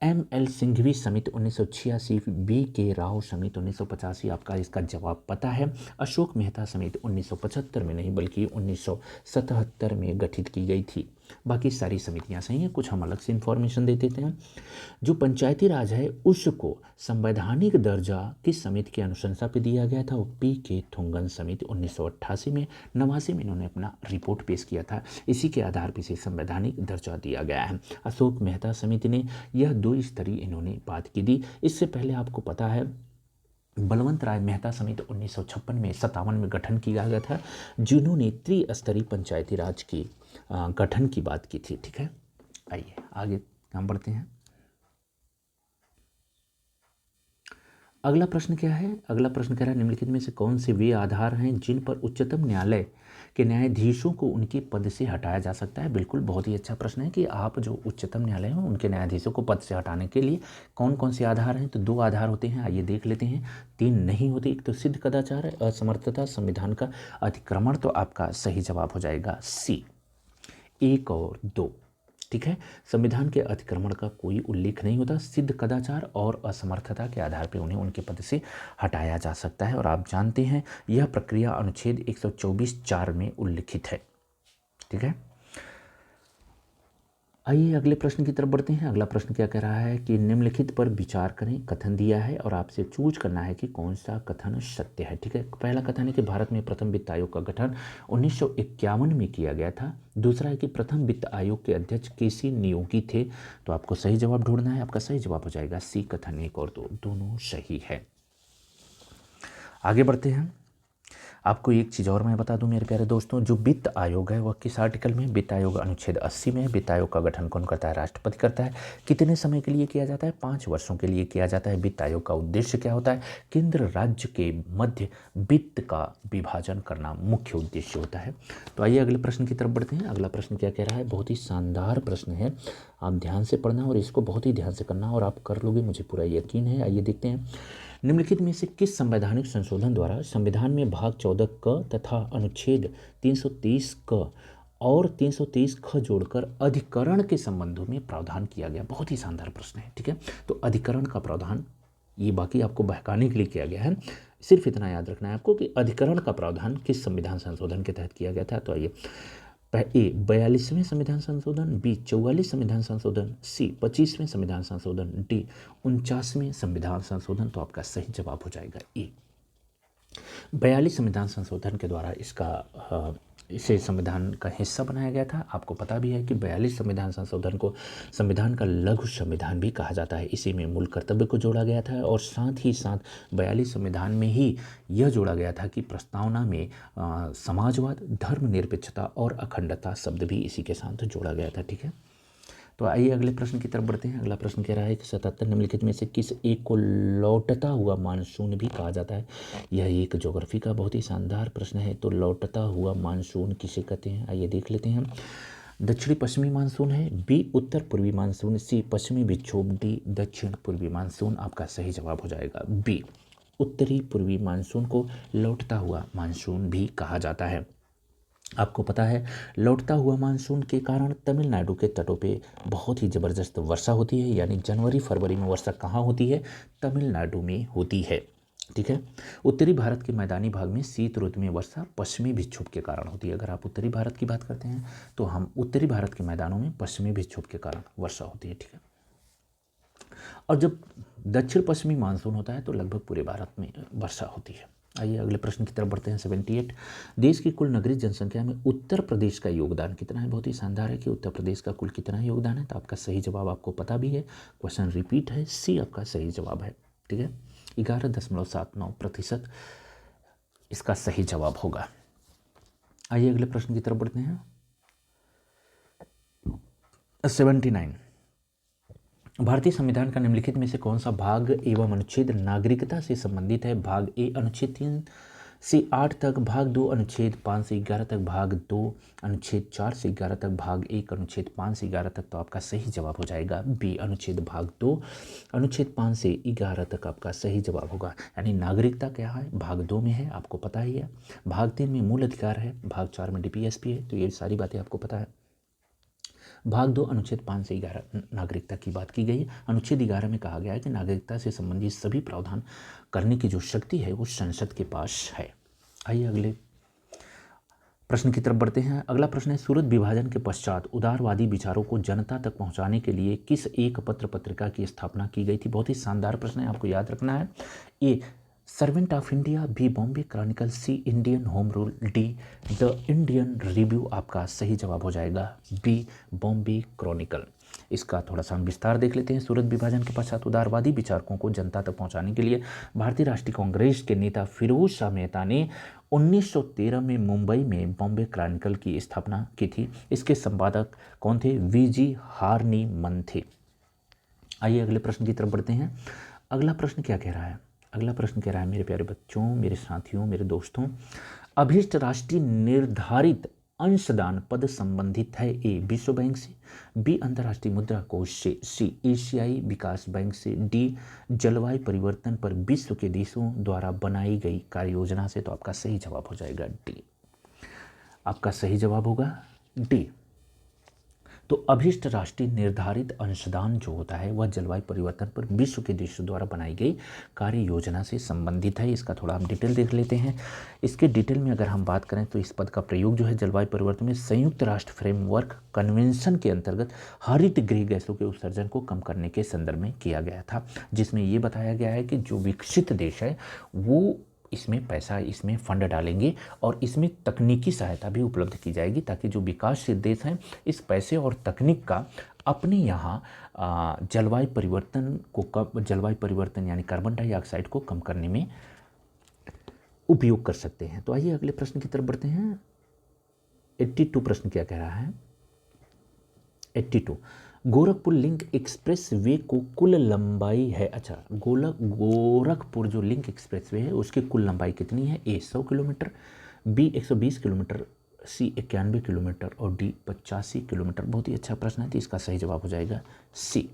ML सिंघवी समिति 1986, BK राव समिति 1985। आपका इसका जवाब पता है। अशोक मेहता समिति 1975 में नहीं बल्कि 1977 में गठित की गई थी। बाकी सारी समितियां सही हैं। कुछ हम अलग से इंफॉर्मेशन दे देते हैं। जो पंचायती राज है उसको संवैधानिक दर्जा किस समिति की अनुशंसा पे दिया गया था, वो PK थुंगन समिति 1988 में, 89 में इन्होंने अपना रिपोर्ट पेश किया था। इसी के आधार पर इसे संवैधानिक दर्जा दिया गया है। अशोक मेहता समिति ने यह 2 स्तरीय इन्होंने बात की थी। इससे पहले आपको पता है बलवंत राय मेहता समिति 1956 में 57 में गठन किया गया था, जिन्होंने त्रिस्तरीय पंचायती राज की गठन की बात की थी। ठीक है, आइए आगे हम बढ़ते हैं। अगला प्रश्न क्या है? अगला प्रश्न कह रहा है, निम्नलिखित में से कौन से वे आधार हैं जिन पर उच्चतम न्यायालय के न्यायाधीशों को उनके पद से हटाया जा सकता है? बिल्कुल, बहुत ही अच्छा प्रश्न है कि आप जो उच्चतम न्यायालय हैं उनके न्यायाधीशों को पद से हटाने के लिए कौन कौन से आधार हैं? तो 2 आधार होते हैं, आइए देख लेते हैं। 3 नहीं होते, एक तो सिद्ध कदाचार, असमर्थता, संविधान का अतिक्रमण। तो आपका सही जवाब हो जाएगा C, 1 और 2। ठीक है, संविधान के अतिक्रमण का कोई उल्लेख नहीं होता। सिद्ध कदाचार और असमर्थता के आधार पर उन्हें उनके पद से हटाया जा सकता है, और आप जानते हैं यह प्रक्रिया अनुच्छेद 124(4) में उल्लिखित है। ठीक है, आइए अगले प्रश्न की तरफ बढ़ते हैं। अगला प्रश्न क्या कह रहा है कि निम्नलिखित पर विचार करें। कथन दिया है और आपसे चूज करना है कि कौन सा कथन सत्य है। ठीक है, पहला कथन है कि भारत में प्रथम वित्त आयोग का गठन 1951 में किया गया था। दूसरा है कि प्रथम वित्त आयोग के अध्यक्ष KC नियोगी थे। तो आपको सही जवाब ढूंढना है, आपका सही जवाब हो जाएगा C, कथन 1 और 2 दोनों सही है। आगे बढ़ते हैं। आपको एक चीज़ और मैं बता दूं मेरे प्यारे दोस्तों, जो वित्त आयोग है वह किस आर्टिकल में? वित्त आयोग अनुच्छेद 80 में है। वित्त आयोग का गठन कौन करता है? राष्ट्रपति करता है। कितने समय के लिए किया जाता है? 5 वर्षों के लिए किया जाता है। वित्त आयोग का उद्देश्य क्या होता है? केंद्र राज्य के मध्य वित्त का विभाजन करना मुख्य उद्देश्य होता है। तो आइए अगले प्रश्न की तरफ बढ़ते हैं। अगला प्रश्न क्या कह रहा है? बहुत ही शानदार प्रश्न है, आप ध्यान से पढ़ना और इसको बहुत ही ध्यान से करना, और आप कर लोगे, मुझे पूरा यकीन है। आइए देखते हैं, निम्नलिखित में से किस संवैधानिक संशोधन द्वारा संविधान में भाग 14 क तथा अनुच्छेद 323 क और 323 ख जोड़कर अधिकरण के संबंधों में प्रावधान किया गया? बहुत ही शानदार प्रश्न है। ठीक है, तो अधिकरण का प्रावधान, ये बाकी आपको बहकाने के लिए किया गया है, सिर्फ इतना याद रखना है आपको कि अधिकरण का प्रावधान किस संविधान संशोधन के तहत किया गया था। तो आइए, A 42वें संविधान संशोधन, B 44 संविधान संशोधन, C 25वें संविधान संशोधन, D 49वें संविधान संशोधन। तो आपका सही जवाब हो जाएगा E, 42 संविधान संशोधन के द्वारा इसे संविधान का हिस्सा बनाया गया था। आपको पता भी है कि 42 संविधान संशोधन को संविधान का लघु संविधान भी कहा जाता है। इसी में मूल कर्तव्य को जोड़ा गया था, और साथ ही साथ 42 संविधान में ही यह जोड़ा गया था कि प्रस्तावना में समाजवाद, धर्मनिरपेक्षता और अखंडता शब्द भी इसी के साथ जोड़ा गया था। ठीक है, तो आइए अगले प्रश्न की तरफ बढ़ते हैं। अगला प्रश्न कह रहा है कि 77 निम्नलिखित में से किस एक को लौटता हुआ मानसून भी कहा जाता है? यह एक ज्योग्राफी का बहुत ही शानदार प्रश्न है। तो लौटता हुआ मानसून किसे कहते हैं? आइए देख लेते हैं। दक्षिणी पश्चिमी मानसून है, बी उत्तर पूर्वी मानसून, सी पश्चिमी विक्षोभ, डी दक्षिण पूर्वी मानसून। आपका सही जवाब हो जाएगा बी उत्तरी पूर्वी मानसून को लौटता हुआ मानसून भी कहा जाता है। आपको पता है लौटता हुआ मानसून के कारण तमिलनाडु के तटों पे बहुत ही ज़बरदस्त वर्षा होती है, यानी जनवरी फरवरी में वर्षा कहाँ होती है? तमिलनाडु में होती है। ठीक है। उत्तरी भारत के मैदानी भाग में शीत ऋतु में वर्षा पश्चिमी विक्षोभ के कारण होती है। अगर आप उत्तरी भारत की बात करते हैं तो हम उत्तरी भारत के मैदानों में पश्चिमी विक्षोभ के कारण वर्षा होती है। ठीक है। और जब दक्षिण पश्चिमी मानसून होता है तो लगभग पूरे भारत में वर्षा होती है। आइए अगले प्रश्न की तरफ बढ़ते हैं। 78 देश की कुल नगरीय जनसंख्या में उत्तर प्रदेश का योगदान कितना है? बहुत ही शानदार है कि उत्तर प्रदेश का कुल कितना योगदान है। तो आपका सही जवाब आपको पता भी है, क्वेश्चन रिपीट है, सी आपका सही जवाब है। ठीक है, 11.79% इसका सही जवाब होगा। आइए अगले प्रश्न की तरफ बढ़ते हैं। 79 भारतीय संविधान का निम्नलिखित में से कौन सा भाग एवं अनुच्छेद नागरिकता से संबंधित है? भाग ए अनुच्छेद 3 से 8 तक, भाग 2 अनुच्छेद 5 से 11 तक, भाग 2 अनुच्छेद 4 से 11 तक, भाग 1 अनुच्छेद 5 से 11 तक। तो आपका सही जवाब हो जाएगा बी अनुच्छेद भाग 2 अनुच्छेद 5 से 11 तक आपका सही जवाब होगा। यानी नागरिकता क्या है? भाग 2 में है, आपको पता ही है। भाग 3 में मूल अधिकार है, भाग 4 में डीपीएसपी है। तो ये सारी बातें आपको पता है। भाग 2 अनुच्छेद 5 से 11 नागरिकता की बात की गई। अनुच्छेद 11 में कहा गया है कि नागरिकता से संबंधित सभी प्रावधान करने की जो शक्ति है वो संसद के पास है। आइए अगले प्रश्न की तरफ बढ़ते हैं। अगला प्रश्न है सूरत विभाजन के पश्चात उदारवादी विचारों को जनता तक पहुंचाने के लिए किस एक पत्र पत्रिका की स्थापना की गई थी? बहुत ही शानदार प्रश्न है, आपको याद रखना है। A servant of India, B Bombay chronicle, C Indian home rule, D the Indian review. आपका सही जवाब हो जाएगा बी बॉम्बे क्रॉनिकल। इसका थोड़ा सा हम विस्तार देख लेते हैं। सूरत विभाजन के पश्चात उदारवादी विचारकों को जनता तक पहुंचाने के लिए भारतीय राष्ट्रीय कांग्रेस के नेता फिरोज शाह मेहता ने 1913 में मुंबई में बॉम्बे क्रॉनिकल की स्थापना की थी। इसके संपादक कौन थे? वीजी हार्नीमन थे। आइए अगले प्रश्न की तरफ बढ़ते हैं। अगला प्रश्न क्या कह रहा है? अगला प्रश्न कह रहा है मेरे प्यारे बच्चों, मेरे साथियों, मेरे दोस्तों, अभीष्ट राष्ट्रीय निर्धारित अंशदान पद संबंधित है? ए विश्व बैंक से, बी अंतर्राष्ट्रीय मुद्रा कोष से, सी एशियाई विकास बैंक से, डी जलवायु परिवर्तन पर विश्व के देशों द्वारा बनाई गई कार्य योजना से। तो आपका सही जवाब हो जाएगा डी। आपका सही जवाब होगा डी। तो अभीष्ट राष्ट्रीय निर्धारित अंशदान जो होता है वह जलवायु परिवर्तन पर विश्व के देशों द्वारा बनाई गई कार्य योजना से संबंधित है। इसका थोड़ा हम डिटेल देख लेते हैं। इसके डिटेल में अगर हम बात करें तो इस पद का प्रयोग जो है जलवायु परिवर्तन में संयुक्त राष्ट्र फ्रेमवर्क कन्वेंशन के अंतर्गत हरित गृह गैसों के उत्सर्जन को कम करने के संदर्भ में किया गया था, जिसमें ये बताया गया है कि जो विकसित देश है वो इसमें पैसा, इसमें फंड डालेंगे और इसमें तकनीकी सहायता भी उपलब्ध की जाएगी ताकि जो विकासशील देश हैं इस पैसे और तकनीक का अपने यहाँ जलवायु परिवर्तन यानी कार्बन डाइऑक्साइड को कम करने में उपयोग कर सकते हैं। तो आइए अगले प्रश्न की तरफ बढ़ते हैं। 82 प्रश्न क्या कह रहा है? 82 गोरखपुर लिंक एक्सप्रेस वे को कुल लंबाई है, अच्छा गोरखपुर जो लिंक एक्सप्रेस वे है उसकी कुल लंबाई कितनी है? ए 100 किलोमीटर, बी 120 किलोमीटर, सी 91 किलोमीटर और डी 85 किलोमीटर। बहुत ही अच्छा प्रश्न है, तो इसका सही जवाब हो जाएगा सी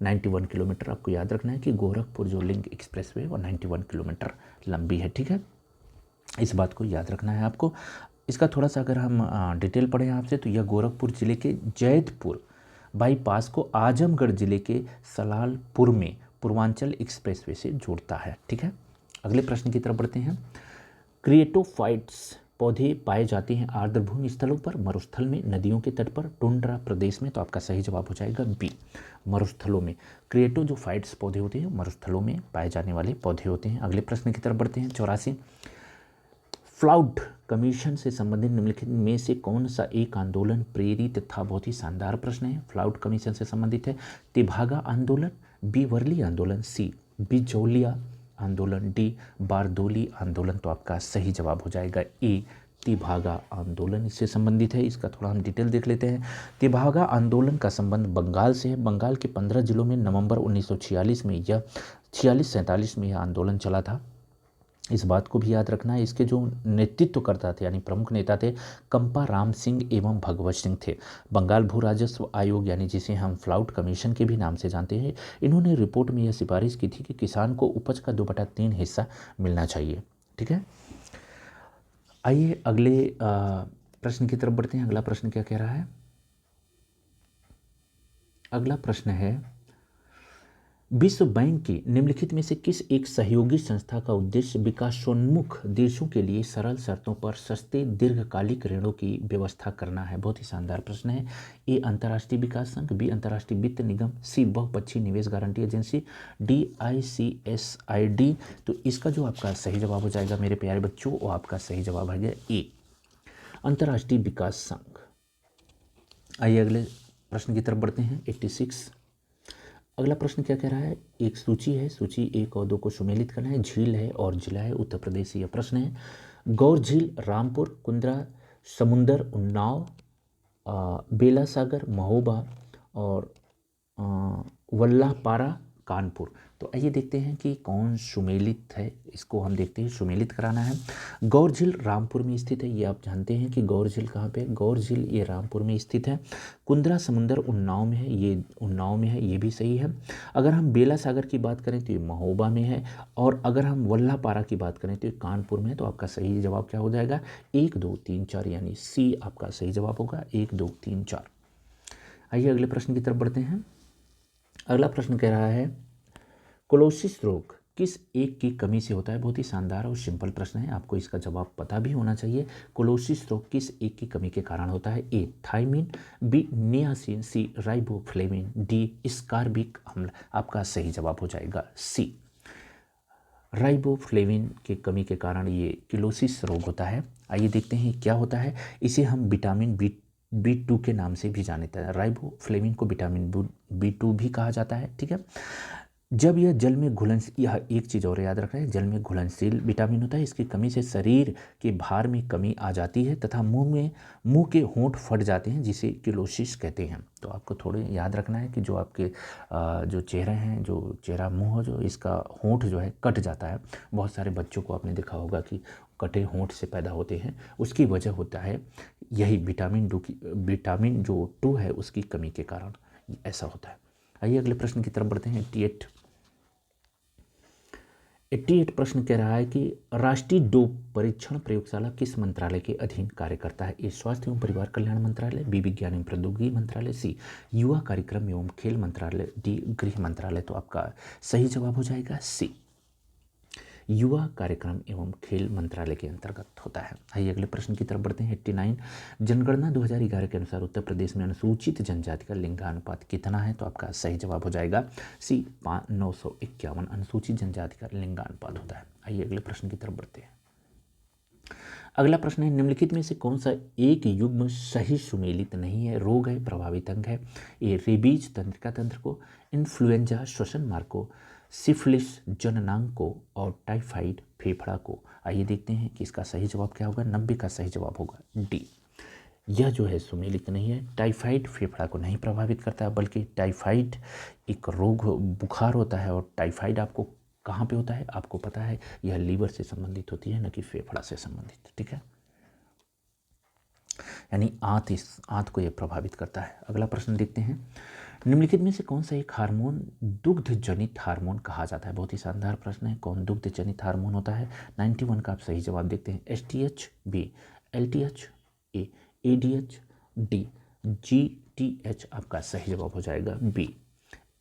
91 किलोमीटर। आपको याद रखना है कि गोरखपुर जो लिंक एक्सप्रेस वे वो 91 किलोमीटर लंबी है। ठीक है, इस बात को याद रखना है आपको। इसका थोड़ा सा अगर हम डिटेल पढ़ें आपसे तो यह गोरखपुर जिले के जैतपुर बाईपास को आजमगढ़ जिले के सलालपुर में पूर्वांचल एक्सप्रेसवे से जोड़ता है। ठीक है, अगले प्रश्न की तरफ बढ़ते हैं। क्रिएटोफाइट्स पौधे पाए जाते हैं आर्द्रभूमि स्थलों पर, मरुस्थल में, नदियों के तट पर, टुंड्रा प्रदेश में। तो आपका सही जवाब हो जाएगा बी मरुस्थलों में। क्रिएटो जो फाइट्स पौधे होते हैं मरुस्थलों में पाए जाने वाले पौधे होते हैं। अगले प्रश्न की तरफ बढ़ते हैं। 84 फ्लाउड कमीशन से संबंधित निम्नलिखित में से कौन सा एक आंदोलन प्रेरित था? बहुत ही शानदार प्रश्न है। फ्लाउड कमीशन से संबंधित है तेभागा आंदोलन, बी वर्ली आंदोलन, सी बिजौलिया आंदोलन, डी बारदोली आंदोलन। तो आपका सही जवाब हो जाएगा ए तेभागा आंदोलन इससे संबंधित है। इसका थोड़ा हम डिटेल देख लेते हैं। तेभागा आंदोलन का संबंध बंगाल से है। बंगाल के 15 जिलों में नवंबर 1946 में यह 46-47 में यह आंदोलन चला था। इस बात को भी याद रखना है। इसके जो नेतृत्व करता थे यानी प्रमुख नेता थे कंपा राम सिंह एवं भगवत सिंह थे। बंगाल भू राजस्व आयोग यानी जिसे हम फ्लाउट कमीशन के भी नाम से जानते हैं, इन्होंने रिपोर्ट में यह सिफारिश की थी कि किसान को उपज का 2/3 हिस्सा मिलना चाहिए। ठीक है, आइए अगले प्रश्न की तरफ बढ़ते हैं। अगला प्रश्न क्या कह रहा है? अगला प्रश्न है, विश्व बैंक की निम्नलिखित में से किस एक सहयोगी संस्था का उद्देश्य विकासोन्मुख देशों के लिए सरल शर्तों पर सस्ते दीर्घकालिक ऋणों की व्यवस्था करना है? बहुत ही शानदार प्रश्न है। ए अंतर्राष्ट्रीय विकास संघ, बी अंतर्राष्ट्रीय वित्त निगम, सी बहुपक्षीय निवेश गारंटी एजेंसी, डी ICSID। तो इसका जो आपका सही जवाब हो जाएगा मेरे प्यारे बच्चों, वो आपका सही जवाब है ए अंतर्राष्ट्रीय विकास संघ। आइए अगले प्रश्न की तरफ बढ़ते हैं। 86 अगला प्रश्न क्या कह रहा है? एक सूची है, सूची 1 और 2 को सुमेलित करना है। झील है और जिला है, उत्तर प्रदेश यह प्रश्न है। गौर झील रामपुर, कुंद्रा समुंदर उन्नाव, बेला सागर महोबा और वल्लापारा कानपुर। तो आइए देखते हैं कि कौन सुमेलित है, इसको हम देखते हैं। सुमेलित कराना है। गौर झील रामपुर में स्थित है, ये आप जानते हैं कि गौर झील कहाँ पे है। गौर झील ये रामपुर में स्थित है। कुंद्रा समुंदर उन्नाव में है, ये उन्नाव में है, ये भी सही है। अगर हम बेला सागर की बात करें तो ये महोबा में है, और अगर हम वल्लापारा की बात करें तो ये कानपुर में है। तो आपका सही जवाब क्या हो जाएगा? 1 2 3 4 यानी सी आपका सही जवाब होगा। 1 2 3 4। आइए अगले प्रश्न की तरफ बढ़ते हैं। अगला प्रश्न कह रहा है, कोलोसिस रोग किस एक की कमी से होता है? बहुत ही शानदार और सिंपल प्रश्न है, आपको इसका जवाब पता भी होना चाहिए। कोलोसिस रोग किस एक की कमी के कारण होता है? A thiamine, B niacin, C riboflavin, D स्कारबिक अम्ल। आपका सही जवाब हो जाएगा सी राइबोफ्लेविन की कमी के कारण ये कोलोसिस रोग होता है। आइए देखते हैं क्या होता है। इसे हम विटामिन B2 के नाम से भी जानते हैं। राइबोफ्लेविन को विटामिन B2 भी कहा जाता है। ठीक है, जब यह जल में यह एक चीज़ और याद रखना है, जल में घुलनशील विटामिन होता है। इसकी कमी से शरीर के भार में कमी आ जाती है तथा मुंह के होंठ फट जाते हैं, जिसे किलोसिस कहते हैं। तो आपको थोड़े याद रखना है कि जो आपके जो चेहरे हैं, जो चेहरा मुंह जो इसका होंठ जो है कट जाता है। बहुत सारे बच्चों को आपने देखा होगा कि कटे होंठ से पैदा होते हैं, उसकी वजह होता है यही विटामिन जो 2 है उसकी कमी के कारण ऐसा होता है। आइए अगले प्रश्न की तरफ बढ़ते हैं। 88 प्रश्न कह रहा है कि राष्ट्रीय डोप परीक्षण प्रयोगशाला किस मंत्रालय के अधीन कार्य करता है? ए स्वास्थ्य एवं परिवार कल्याण मंत्रालय, बी विज्ञान एवं प्रौद्योगिकी मंत्रालय, सी युवा कार्यक्रम एवं खेल मंत्रालय, डी गृह मंत्रालय। तो आपका सही जवाब हो जाएगा सी युवा कार्यक्रम एवं खेल मंत्रालय के अंतर्गत होता है। आइए अगले प्रश्न की तरफ बढ़ते हैं। 89 जनगणना 2011 के अनुसार उत्तर प्रदेश में अनुसूचित जनजाति का लिंगानुपात कितना है? तो आपका सही जवाब हो जाएगा सी 951 अनुसूचित जनजाति का लिंगानुपात होता है। आइए अगले प्रश्न की तरफ बढ़ते हैं। अगला प्रश्न है, निम्नलिखित में से कौन सा एक युग्म सही सुमेलित नहीं है? रोग है, प्रभावित अंग है, ए रेबीज तंत्रिका तंत्र को, इन्फ्लुएंजा श्वसन मार्ग को, सिफिलिस जननांग को और टाइफाइड फेफड़ा को। आइए देखते हैं कि इसका सही जवाब क्या होगा। 90 का सही जवाब होगा डी। यह जो है सुमेलित नहीं है। टाइफाइड फेफड़ा को नहीं प्रभावित करता, बल्कि टाइफाइड एक रोग बुखार होता है, और टाइफाइड आपको कहाँ पे होता है आपको पता है, यह लीवर से संबंधित होती है, न कि फेफड़ा से संबंधित। ठीक है, यानी आंत को यह प्रभावित करता है। अगला प्रश्न देखते हैं। निम्नलिखित में से कौन सा एक हार्मोन दुग्ध जनित हार्मोन कहा जाता है? बहुत ही शानदार प्रश्न है। कौन दुग्ध जनित हार्मोन होता है? 91 का आप सही जवाब देखते हैं। STH, बी LTH, ए ADH, डी GTH। आपका सही जवाब हो जाएगा बी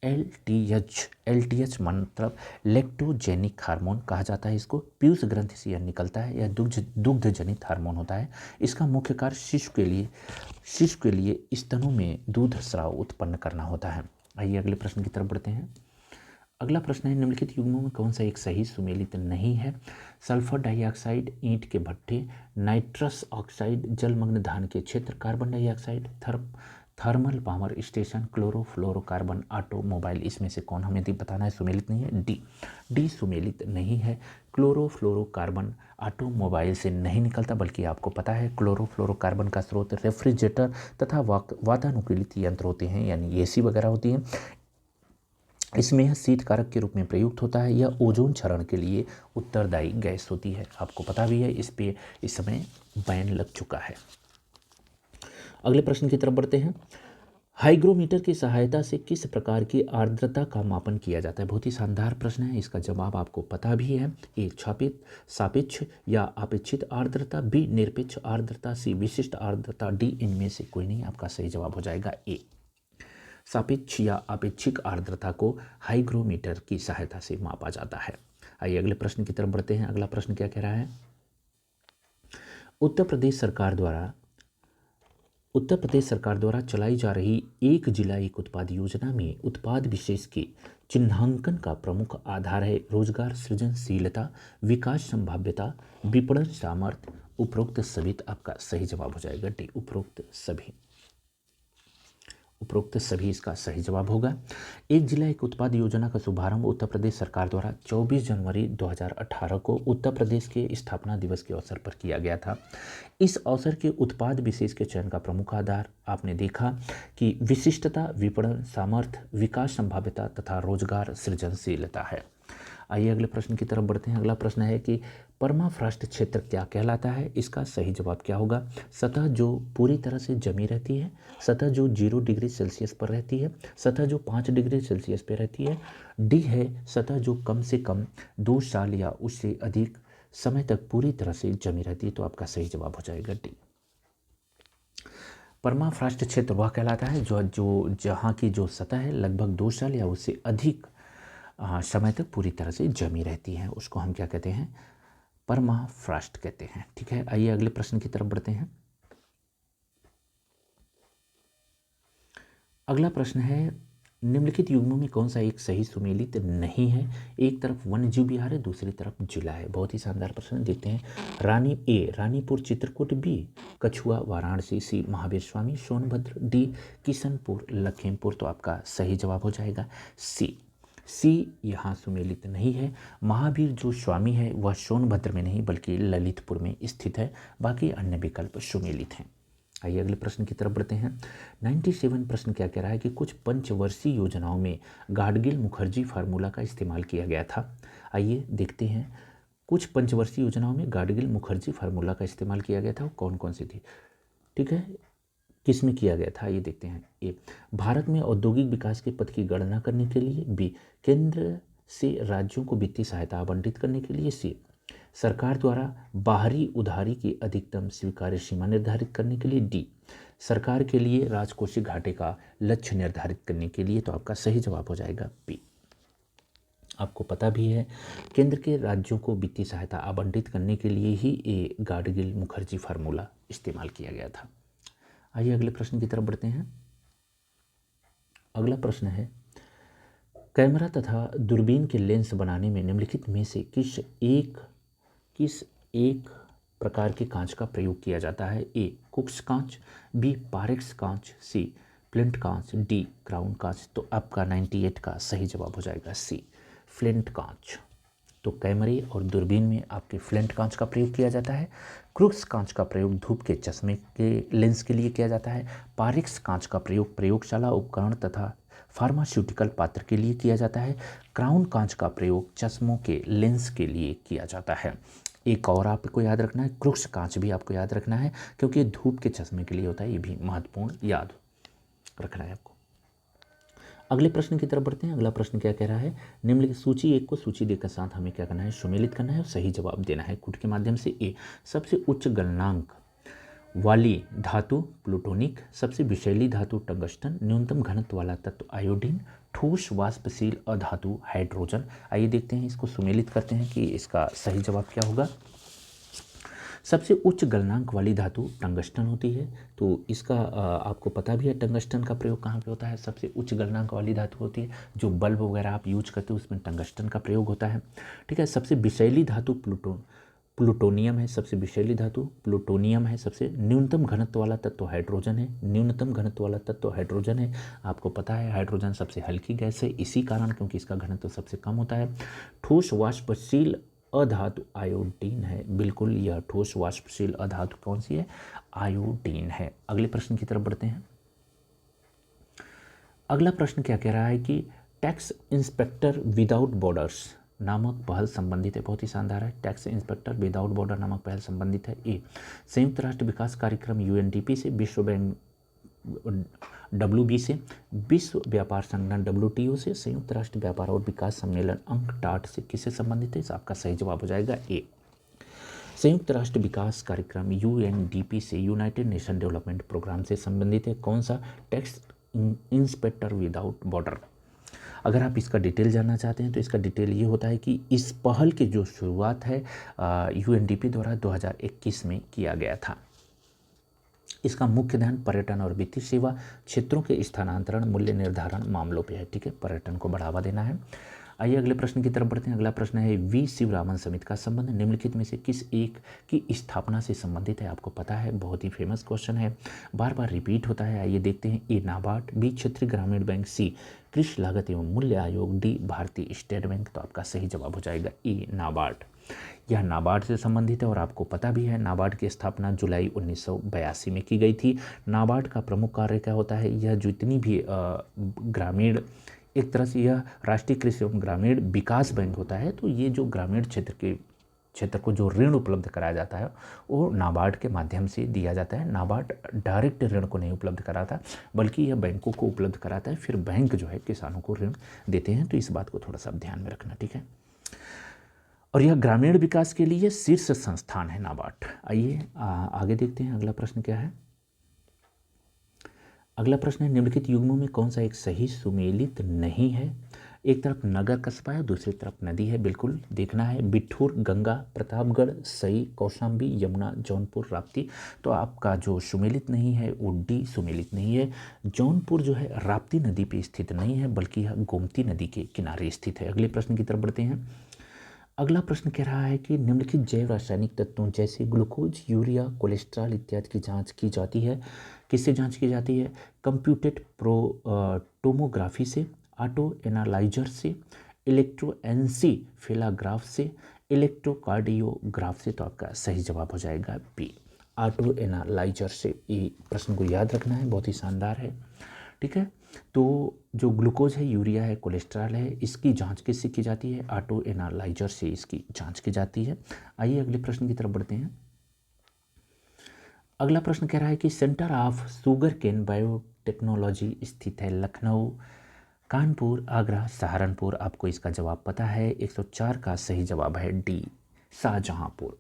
LTH मतलब लेक्टोजेनिक हार्मोन कहा जाता है इसको। पीयूष ग्रंथि से यह निकलता है, यह दुग्ध जनित हार्मोन होता है। इसका मुख्य कार्य शिशु के लिए स्तनों में दूध स्राव उत्पन्न करना होता है। आइए अगले प्रश्न की तरफ बढ़ते हैं। अगला प्रश्न है, निम्नलिखित युग्मों में कौन सा एक सही सुमेलित नहीं है? सल्फर डाइऑक्साइड ईंट के भट्ठे, नाइट्रस ऑक्साइड जलमग्न धान के क्षेत्र, carbon dioxide thermal power station, chlorofluorocarbon automobile. इसमें से कौन हमें बताना है सुमेलित नहीं है? डी सुमेलित नहीं है। क्लोरोफ्लोरोकार्बन ऑटोमोबाइल से नहीं निकलता, बल्कि आपको पता है क्लोरोफ्लोरोकार्बन का स्रोत रेफ्रिजरेटर तथा वातानुकूलित यंत्र होते हैं, यानी AC वगैरह होती हैं। इसमें यह शीत कारक के रूप में प्रयुक्त होता है। यह ओजोन क्षरण के लिए उत्तरदायी गैस होती है। आपको पता भी है, इस पे इस समय बैन लग चुका है। अगले प्रश्न की तरफ बढ़ते हैं। हाइग्रोमीटर की सहायता से किस प्रकार की आर्द्रता का मापन किया जाता है? बहुत ही शानदार प्रश्न है, इसका जवाब आपको पता भी है। ए छापित सापेक्ष या अपेक्षित आर्द्रता, बी निरपेक्ष आर्द्रता, सी विशिष्ट आर्द्रता, डी इनमें से कोई नहीं। आपका सही जवाब हो जाएगा ए, सापेक्ष या अपेक्षिक आर्द्रता को हाइग्रोमीटर की सहायता से मापा जाता है। आइए अगले प्रश्न की तरफ बढ़ते हैं। अगला प्रश्न क्या कह रहा है? उत्तर प्रदेश सरकार द्वारा चलाई जा रही एक जिला एक उत्पाद योजना में उत्पाद विशेष के चिन्हांकन का प्रमुख आधार है रोजगार सृजनशीलता, विकास संभाव्यता, विपणन सामर्थ्य, उपरोक्त सभी। तो आपका सही जवाब हो जाएगा डी, उपरोक्त सभी। उपरोक्त सभी इसका सही जवाब होगा। एक जिला एक उत्पाद योजना का शुभारंभ उत्तर प्रदेश सरकार द्वारा 24 जनवरी 2018 को उत्तर प्रदेश के स्थापना दिवस के अवसर पर किया गया था। इस अवसर के उत्पाद विशेष के चयन का प्रमुख आधार आपने देखा कि विशिष्टता, विपणन सामर्थ्य, विकास संभाव्यता तथा रोजगार सृजनशीलता है। आइए अगले प्रश्न की तरफ बढ़ते हैं। अगला प्रश्न है कि परमाफ्रॉस्ट क्षेत्र क्या कहलाता है? इसका सही जवाब क्या होगा? सतह जो पूरी तरह से जमी रहती है, सतह जो 0 डिग्री सेल्सियस पर रहती है, सतह जो 5 डिग्री सेल्सियस पर रहती है, डी है सतह जो कम से कम 2 साल या उससे अधिक समय तक पूरी तरह से जमी रहती है। तो आपका सही जवाब हो जाएगा डी। परमाफ्रॉस्ट क्षेत्र वह कहलाता है जो जहाँ की जो सतह है लगभग 2 साल या उससे अधिक समय तक पूरी तरह से जमी रहती है, उसको हम क्या कहते हैं? परमाफ्रॉस्ट कहते हैं। ठीक है, आइए अगले प्रश्न की तरफ बढ़ते हैं। अगला प्रश्न है, निम्नलिखित युग्मों में कौन सा एक सही सुमेलित नहीं है? एक तरफ वन्य जीव विहार है, दूसरी तरफ जिला है। बहुत ही शानदार प्रश्न देखते हैं। रानीपुर चित्रकूट, बी कछुआ वाराणसी, सी महावीर स्वामी सोनभद्र, डी किशनपुर लखीमपुर। तो आपका सही जवाब हो जाएगा सी यहाँ सुमेलित नहीं है। महावीर जो स्वामी है वह सोनभद्र में नहीं बल्कि ललितपुर में स्थित है, बाकी अन्य विकल्प सुमेलित हैं। आइए अगले प्रश्न की तरफ बढ़ते हैं। 97 प्रश्न क्या कह रहा है कि कुछ पंचवर्षीय योजनाओं में गाडगिल मुखर्जी फार्मूला का इस्तेमाल किया गया था। आइए देखते हैं, कुछ पंचवर्षीय योजनाओं में गाडगिल मुखर्जी फार्मूला का इस्तेमाल किया गया था, वो कौन कौन सी थी? ठीक है, किस में किया गया था ये देखते हैं। ए भारत में औद्योगिक विकास के पथ की गणना करने के लिए, बी केंद्र से राज्यों को वित्तीय सहायता आवंटित करने के लिए, सी सरकार द्वारा बाहरी उधारी की अधिकतम स्वीकार्य सीमा निर्धारित करने के लिए, डी सरकार के लिए राजकोषीय घाटे का लक्ष्य निर्धारित करने के लिए। तो आपका सही जवाब हो जाएगा बी। आपको पता भी है केंद्र के राज्यों को वित्तीय सहायता आवंटित करने के लिए ही ये गाडगिल मुखर्जी फार्मूला इस्तेमाल किया गया था। आइए अगले प्रश्न की तरफ बढ़ते हैं। अगला प्रश्न है, कैमरा तथा दूरबीन के लेंस बनाने में निम्नलिखित में से किस एक प्रकार के कांच का प्रयोग किया जाता है? ए कुक्स कांच, बी पारेक्स कांच, सी फ्लिंट कांच, डी क्राउन कांच। तो आपका 98 का सही जवाब हो जाएगा सी फ्लिंट कांच। तो कैमरे और दूरबीन में आपके फ्लिंट कांच का प्रयोग किया जाता है। क्रूक्स कांच का प्रयोग धूप के चश्मे के लेंस के लिए किया जाता है। पारेक्स कांच का प्रयोग प्रयोगशाला उपकरण तथा फार्मास्यूटिकल पात्र के लिए किया जाता है। क्राउन कांच का प्रयोग चश्मों के लेंस के लिए किया जाता है। एक और आपको याद रखना है, क्रूक्स कांच भी आपको याद रखना है क्योंकि धूप के चश्मे के लिए होता है, ये भी महत्वपूर्ण याद रखना है आपको। अगले प्रश्न की तरफ बढ़ते हैं। अगला प्रश्न क्या कह रहा है, निम्नलिखित सूची एक को सूची दे के साथ हमें क्या करना है? सुमेलित करना है और सही जवाब देना है कूट के माध्यम से। ए सबसे उच्च गलनांक वाली धातु प्लूटोनिक, सबसे विषैली धातु टंगस्टन, न्यूनतम घनत्व वाला तत्व आयोडीन, ठोस वाष्पशील अधातु हाइड्रोजन। आइए देखते हैं, इसको सुमेलित करते हैं कि इसका सही जवाब क्या होगा। सबसे उच्च गलनांक वाली धातु टंगस्टन होती है। तो इसका आपको पता भी है टंगस्टन का प्रयोग कहाँ पे होता है? सबसे उच्च गलनांक वाली धातु होती है, जो बल्ब वगैरह आप यूज करते हो उसमें टंगस्टन का प्रयोग होता है। ठीक है, सबसे विषैली धातु प्लूटोनियम है। सबसे विषैली धातु प्लूटोनियम है। सबसे न्यूनतम घनत्व वाला तत्व हाइड्रोजन है। न्यूनतम घनत्व वाला तत्व हाइड्रोजन है। आपको पता है हाइड्रोजन सबसे हल्की गैस है, इसी कारण क्योंकि इसका घनत्व सबसे कम होता है। ठोस वाष्पशील अधातु आयोडीन है। बिल्कुल, यह ठोस वाष्पशील अधातु कौन सी है? आयोडीन है। अगले प्रश्न की तरफ बढ़ते हैं। अगला प्रश्न क्या कह रहा है कि टैक्स इंस्पेक्टर विदाउट बॉर्डर्स नामक पहल संबंधित है? बहुत ही शानदार है। टैक्स इंस्पेक्टर विदाउट बॉर्डर नामक पहल संबंधित है। ए, संयुक्त राष्ट्र विकास कार्यक्रम यूएनडीपी से, विश्व बैंक WB से, विश्व व्यापार संगठन WTO से, संयुक्त राष्ट्र व्यापार और विकास सम्मेलन UNCTAD से किससे संबंधित है? इस आपका सही जवाब हो जाएगा ए। संयुक्त राष्ट्र विकास कार्यक्रम UNDP से, यूनाइटेड नेशन डेवलपमेंट प्रोग्राम से संबंधित है। कौन सा? Tax inspector without border. अगर आप इसका डिटेल जानना चाहते हैं तो इसका डिटेल ये होता है कि इस पहल की जो शुरुआत है UNDP द्वारा 2021 में किया गया था। इसका मुख्य ध्यान पर्यटन और वित्तीय सेवा क्षेत्रों के स्थानांतरण, मूल्य निर्धारण मामलों पे है। ठीक है, पर्यटन को बढ़ावा देना है। आइए अगले प्रश्न की तरफ बढ़ते हैं। अगला प्रश्न है, वी शिवरामन समिति का संबंध निम्नलिखित में से किस एक की स्थापना से संबंधित है? आपको पता है, बहुत ही फेमस क्वेश्चन है, बार बार रिपीट होता है। आइए देखते हैं। ए, नाबार्ड, बी, क्षेत्रीय ग्रामीण बैंक, सी, कृषि लागत एवं मूल्य आयोग, डी, भारतीय स्टेट बैंक। तो आपका सही जवाब हो जाएगा ए, नाबार्ड। यह नाबार्ड से संबंधित है और आपको पता भी है नाबार्ड की स्थापना जुलाई 1982 में की गई थी। नाबार्ड का प्रमुख कार्य क्या होता है? यह जितनी भी ग्रामीण, एक तरह से यह राष्ट्रीय कृषि एवं ग्रामीण विकास बैंक होता है, तो ये जो ग्रामीण क्षेत्र को जो ऋण उपलब्ध कराया जाता है वो नाबार्ड के माध्यम से दिया जाता है। नाबार्ड डायरेक्ट ऋण को नहीं उपलब्ध कराता, बल्कि यह बैंकों को उपलब्ध कराता है, फिर बैंक जो है किसानों को ऋण देते हैं। तो इस बात को थोड़ा सा ध्यान में रखना, ठीक है। और यह ग्रामीण विकास के लिए शीर्ष संस्थान है नाबार्ड। आइए आगे देखते हैं। अगला प्रश्न क्या है? अगला प्रश्न है, निम्नलिखित युग्मों में कौन सा एक सही सुमेलित नहीं है? एक तरफ नगर कस्बा है, दूसरी तरफ नदी है। बिल्कुल देखना है। बिठूर, गंगा, प्रतापगढ़, सई, कौशाम्बी, यमुना, जौनपुर, राप्ती। तो आपका जो सुमेलित नहीं है वो डी, सुमेलित नहीं है। जौनपुर जो है राप्ती नदी पे स्थित नहीं है, बल्कि यह गोमती नदी के किनारे स्थित है। अगले प्रश्न की तरफ बढ़ते हैं। अगला प्रश्न कह रहा है कि निम्नलिखित जैव रासायनिक तत्वों जैसे ग्लूकोज, यूरिया, कोलेस्ट्रॉल इत्यादि की जांच की जाती है। किससे जांच की जाती है? कंप्यूटेड टोमोग्राफी से, ऑटो एनालाइजर से, इलेक्ट्रोएन्सीफेलोग्राफ से, इलेक्ट्रोकार्डियोग्राफ से। तो आपका सही जवाब हो जाएगा बी, ऑटो एनालाइजर से। ये प्रश्न को याद रखना है, बहुत ही शानदार है, ठीक है। तो जो ग्लूकोज है, यूरिया है, कोलेस्ट्रॉल है, इसकी जांच किससे की जाती है? ऑटो एनालाइजर से इसकी जांच की जाती है। आइए अगले प्रश्न की तरफ बढ़ते हैं। अगला प्रश्न कह रहा है कि centre of sugar cane biotechnology स्थित है लखनऊ, कानपुर, आगरा, सहारनपुर। आपको इसका जवाब पता है। 104 का सही जवाब है डी, शाहजहांपुर।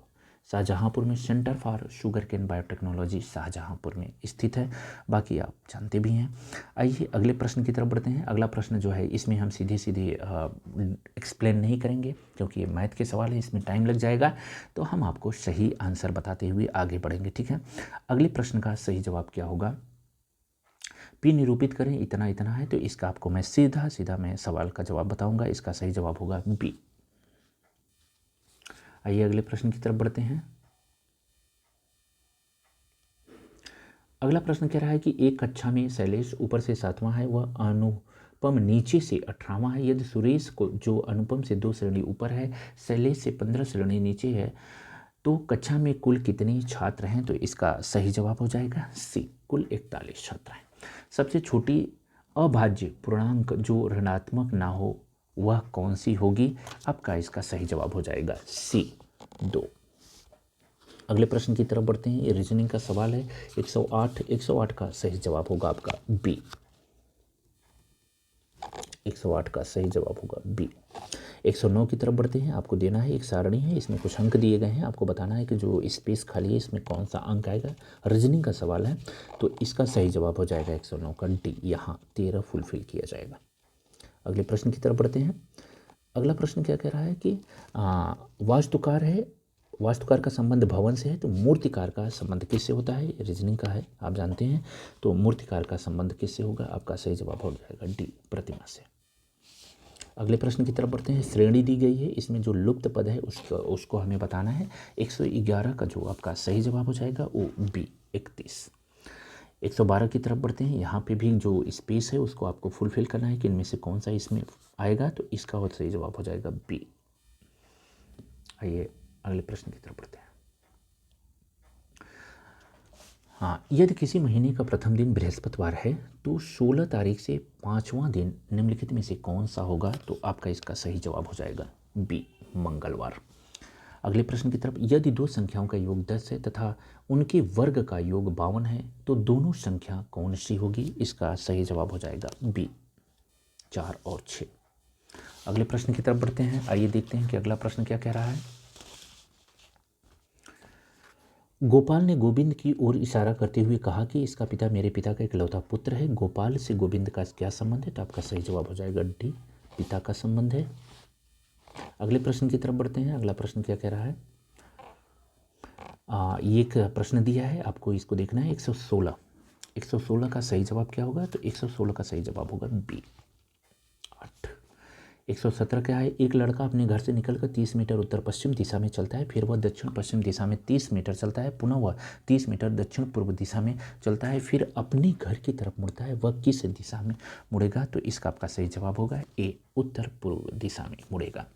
शाहजहांपुर में centre for sugar cane biotechnology Shahjahanpur में स्थित है, बाकी आप जानते भी हैं। आइए अगले प्रश्न की तरफ बढ़ते हैं। अगला प्रश्न जो है इसमें हम सीधे सीधे एक्सप्लेन नहीं करेंगे, क्योंकि ये मैथ के सवाल है, इसमें टाइम लग जाएगा। तो हम आपको सही आंसर बताते हुए आगे बढ़ेंगे, ठीक है। अगले प्रश्न का सही जवाब क्या होगा? पी निरूपित करें, इतना इतना है। तो इसका आपको मैं सीधा सीधा मैं सवाल का जवाब बताऊंगा। इसका सही जवाब होगा बी। आइए अगले प्रश्न की तरफ बढ़ते हैं। अगला प्रश्न कह रहा है कि एक कक्षा में शैलेश ऊपर से 7वां है, वह अनुपम नीचे से 18वां है। यदि सुरेश को जो अनुपम से 2 श्रेणी ऊपर है, शैलेश से 15 श्रेणी नीचे है, तो कक्षा में कुल कितने छात्र हैं? तो इसका सही जवाब हो जाएगा सी, कुल 41 छात्र हैं। सबसे छोटी अभाज्य पूर्णांक जो ऋणात्मक ना हो वह कौन सी होगी? आपका इसका सही जवाब हो जाएगा सी, 2। अगले प्रश्न की तरफ बढ़ते हैं। ये रीजनिंग का सवाल है। 108 का सही जवाब होगा आपका बी। 108 का सही जवाब होगा बी। 109 की तरफ बढ़ते हैं। आपको देना है, एक सारणी है, इसमें कुछ अंक दिए गए हैं, आपको बताना है कि जो स्पेस खाली है इसमें कौन सा अंक आएगा। रीजनिंग का सवाल है, तो इसका सही जवाब हो जाएगा 109 का डी, यहाँ 13 फुलफिल किया जाएगा। अगले प्रश्न की तरफ बढ़ते हैं। अगला प्रश्न क्या कह रहा है कि वास्तुकार है, वास्तुकार का संबंध भवन से है, तो मूर्तिकार का संबंध किससे होता है? रीजनिंग का है, आप जानते हैं। तो मूर्तिकार का संबंध किससे होगा? आपका सही जवाब हो जाएगा डी, प्रतिमा से। अगले प्रश्न की तरफ बढ़ते हैं। श्रेणी दी गई है, इसमें जो लुप्त पद है उसको हमें बताना है। 111 का जो आपका सही जवाब हो जाएगा वो बी, 31। 112 की तरफ बढ़ते हैं। यहाँ पे भी जो स्पेस है उसको आपको फुलफिल करना है कि इनमें से कौन सा इसमें आएगा, तो इसका और सही जवाब हो जाएगा बी। आइए अगले प्रश्न की तरफ बढ़ते हैं। हाँ, यदि किसी महीने का प्रथम दिन बृहस्पतिवार है तो 16 तारीख से 5वां दिन निम्नलिखित में से कौन सा होगा? तो आपका इसका सही जवाब हो जाएगा बी, मंगलवार। अगले प्रश्न की तरफ, यदि दो संख्याओं का योग 10 है तथा उनके वर्ग का योग 52 है तो दोनों संख्या कौन सी होगी? इसका सही जवाब हो जाएगा बी, 4 और 6। अगले प्रश्न की तरफ बढ़ते हैं। आइए देखते हैं कि अगला प्रश्न क्या कह रहा है। गोपाल ने गोविंद की ओर इशारा करते हुए कहा कि इसका पिता मेरे पिता का इकलौता पुत्र है। गोपाल से गोविंद का क्या संबंध है? तो आपका सही जवाब हो जाएगा डी, पिता का संबंध है। अगले प्रश्न की तरफ बढ़ते हैं। अगला प्रश्न क्या कह रहा है? ये एक प्रश्न दिया है, आपको इसको देखना है। 116 का सही जवाब क्या होगा? तो 116 का सही जवाब होगा बी, 8। 117 क्या है? एक लड़का अपने घर से निकलकर 30 मीटर उत्तर पश्चिम दिशा में चलता है, फिर वह दक्षिण पश्चिम दिशा में 30 मीटर चलता है, पुनः वह 30 मीटर दक्षिण पूर्व दिशा में चलता है, फिर अपने घर की तरफ मुड़ता है। वह किस दिशा में मुड़ेगा? तो इसका आपका सही जवाब होगा ए, उत्तर पूर्व दिशा में मुड़ेगा।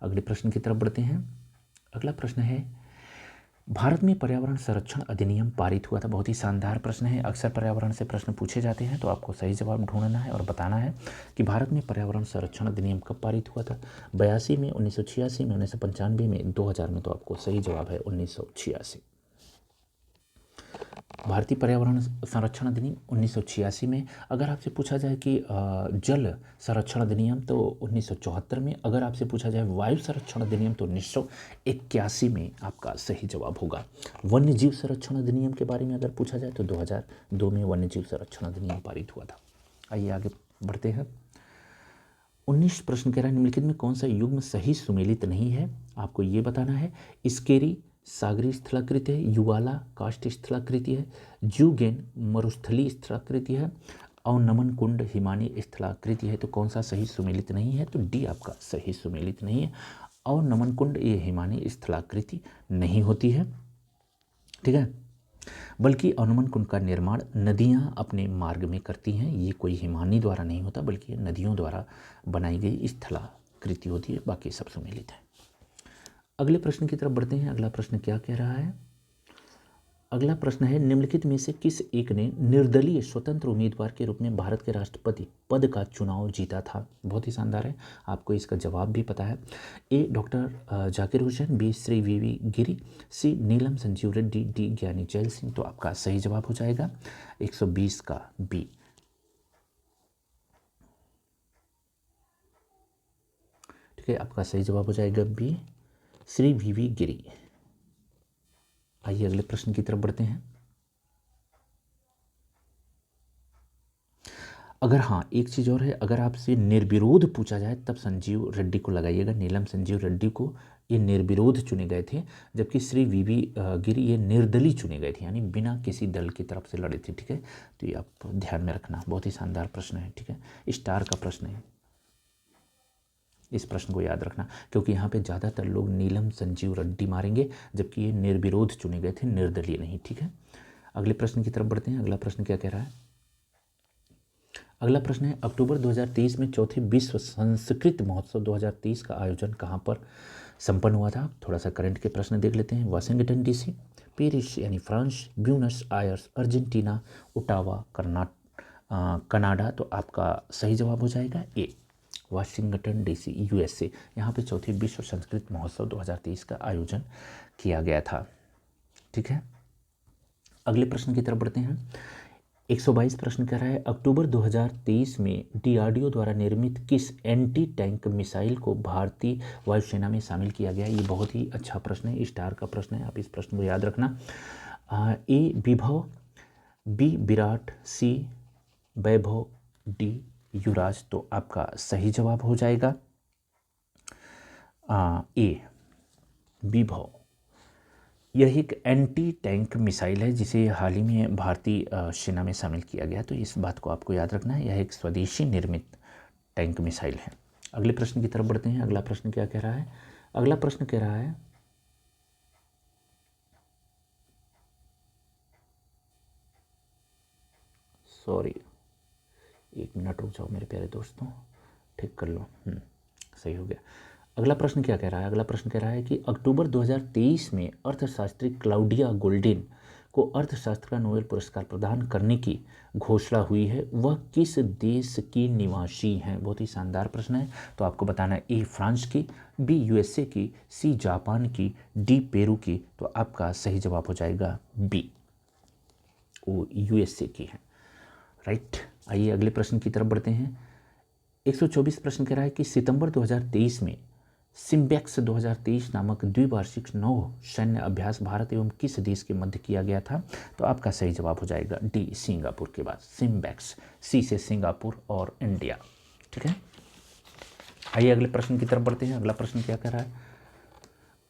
अगले प्रश्न की तरफ बढ़ते हैं। अगला प्रश्न है, भारत में पर्यावरण संरक्षण अधिनियम पारित हुआ था। बहुत ही शानदार प्रश्न है। अक्सर पर्यावरण से प्रश्न पूछे जाते हैं, तो आपको सही जवाब ढूंढना है और बताना है कि भारत में पर्यावरण संरक्षण अधिनियम कब पारित हुआ था। 82 में, 1986 में, 1995 में, 2000 में। तो आपको सही जवाब है 1986। भारतीय पर्यावरण संरक्षण अधिनियम 1986 में। अगर आपसे पूछा जाए कि जल संरक्षण अधिनियम तो 1974 में। अगर आपसे पूछा जाए वायु संरक्षण अधिनियम तो 1981 में आपका सही जवाब होगा। वन्य जीव संरक्षण अधिनियम के बारे में अगर पूछा जाए तो 2002 में वन्य जीव संरक्षण अधिनियम पारित हुआ था। आइए आगे बढ़ते हैं। 19 प्रश्न कह रहा है, निम्नलिखित में कौन सा युग्म सही सुमेलित नहीं है? आपको ये बताना है। स्केरी सागरी स्थलाकृति है, युवाला काष्ठ स्थलाकृति है, ज्यूगेन मरुस्थली स्थलाकृति है, और नमन कुंड हिमानी स्थलाकृति है। तो कौन सा सही सुमेलित नहीं है? तो डी आपका सही सुमेलित नहीं है। और नमन कुंड ये हिमानी स्थलाकृति नहीं होती है, ठीक है, बल्कि अवनमन कुंड का निर्माण नदियाँ अपने मार्ग में करती हैं। ये कोई हिमानी द्वारा नहीं होता, बल्कि ये नदियों द्वारा बनाई गई स्थलाकृति होती है। बाकी सब सुमेलित है। अगले प्रश्न की तरफ बढ़ते हैं। अगला प्रश्न क्या कह रहा है? अगला प्रश्न है, निम्नलिखित में से किस एक ने निर्दलीय स्वतंत्र उम्मीदवार के रूप में भारत के राष्ट्रपति पद का चुनाव जीता था? बहुत ही शानदार है, आपको इसका जवाब भी पता है। A, doctor Zakir Hussain, B, Shri V Giri, C, Neelam Sanjiva Reddy, D, Giani Zail Singh. तो आपका सही जवाब हो जाएगा 120 का बी। ठीक है, आपका सही जवाब हो जाएगा बी, श्री वी गिरी। आइए अगले प्रश्न की तरफ बढ़ते हैं। अगर हाँ, एक चीज़ और है, अगर आपसे निर्विरोध पूछा जाए तब संजीव रेड्डी को लगाइएगा। नीलम संजीव रेड्डी को ये निर्विरोध चुने गए थे, जबकि श्री वी गिरी ये निर्दलीय चुने गए थे, यानी बिना किसी दल की तरफ से लड़े थे। ठीक है, तो ये आप ध्यान में रखना। बहुत ही शानदार प्रश्न है, ठीक है, स्टार का प्रश्न है। इस प्रश्न को याद रखना, क्योंकि यहाँ पे ज़्यादातर लोग नीलम संजीव रेड्डी मारेंगे, जबकि ये निर्विरोध चुने गए थे, निर्दलीय नहीं। ठीक है, अगले प्रश्न की तरफ बढ़ते हैं। अगला प्रश्न क्या कह रहा है? अगला प्रश्न है, अक्टूबर 2023 में चौथे विश्व संस्कृत महोत्सव 2023 का आयोजन कहाँ पर संपन्न हुआ था? थोड़ा सा करंट के प्रश्न देख लेते हैं। वाशिंगटन डीसी, पेरिस यानी France, Buenos Aires Argentina, Ottawa Canada. तो आपका सही जवाब हो जाएगा ए, वाशिंगटन डीसी यूएसए। यहाँ पे चौथे विश्व संस्कृत महोत्सव 2023 का आयोजन किया गया था। ठीक है, अगले प्रश्न की तरफ बढ़ते हैं। 122 प्रश्न कह रहा है, अक्टूबर 2023 में डीआरडीओ द्वारा निर्मित किस एंटी टैंक मिसाइल को भारतीय वायुसेना में शामिल किया गया? ये बहुत ही अच्छा प्रश्न है, स्टार का प्रश्न है, आप इस प्रश्न को याद रखना। ए, विभव, बी, विराट, सी, वैभव, डी, युवराज। तो आपका सही जवाब हो जाएगा ए, विभव। यह एक एंटी टैंक मिसाइल है जिसे हाल ही में भारतीय सेना में शामिल किया गया। तो इस बात को आपको याद रखना है, यह एक स्वदेशी निर्मित टैंक मिसाइल है। अगले प्रश्न की तरफ बढ़ते हैं। अगला प्रश्न क्या कह रहा है? अगला प्रश्न कह रहा है, सॉरी, एक मिनट रुक जाओ मेरे प्यारे दोस्तों, ठीक कर लो। सही हो गया। अगला प्रश्न क्या कह रहा है? अगला प्रश्न कह रहा है कि अक्टूबर 2023 में अर्थशास्त्री क्लाउडिया गोल्डिन को अर्थशास्त्र का नोबेल पुरस्कार प्रदान करने की घोषणा हुई है वह किस देश की निवासी हैं? बहुत ही शानदार प्रश्न है। तो आपको बताना है, ए फ्रांस की, बी यूएसए की, सी जापान की, डी पेरू की। तो आपका सही जवाब हो जाएगा बी, वो यूएसए की है। राइट, आइए अगले प्रश्न की तरफ बढ़ते हैं। 124 प्रश्न कह रहा है कि सितंबर 2023 में सिम्बैक्स 2023 नामक द्विवार्षिक नौ सैन्य अभ्यास भारत एवं किस देश के मध्य किया गया था? तो आपका सही जवाब हो जाएगा डी, सिंगापुर के बाद सिम्बैक्स, सी से सिंगापुर और इंडिया। ठीक है, आइए अगले प्रश्न की तरफ बढ़ते हैं। अगला प्रश्न क्या कह रहा है?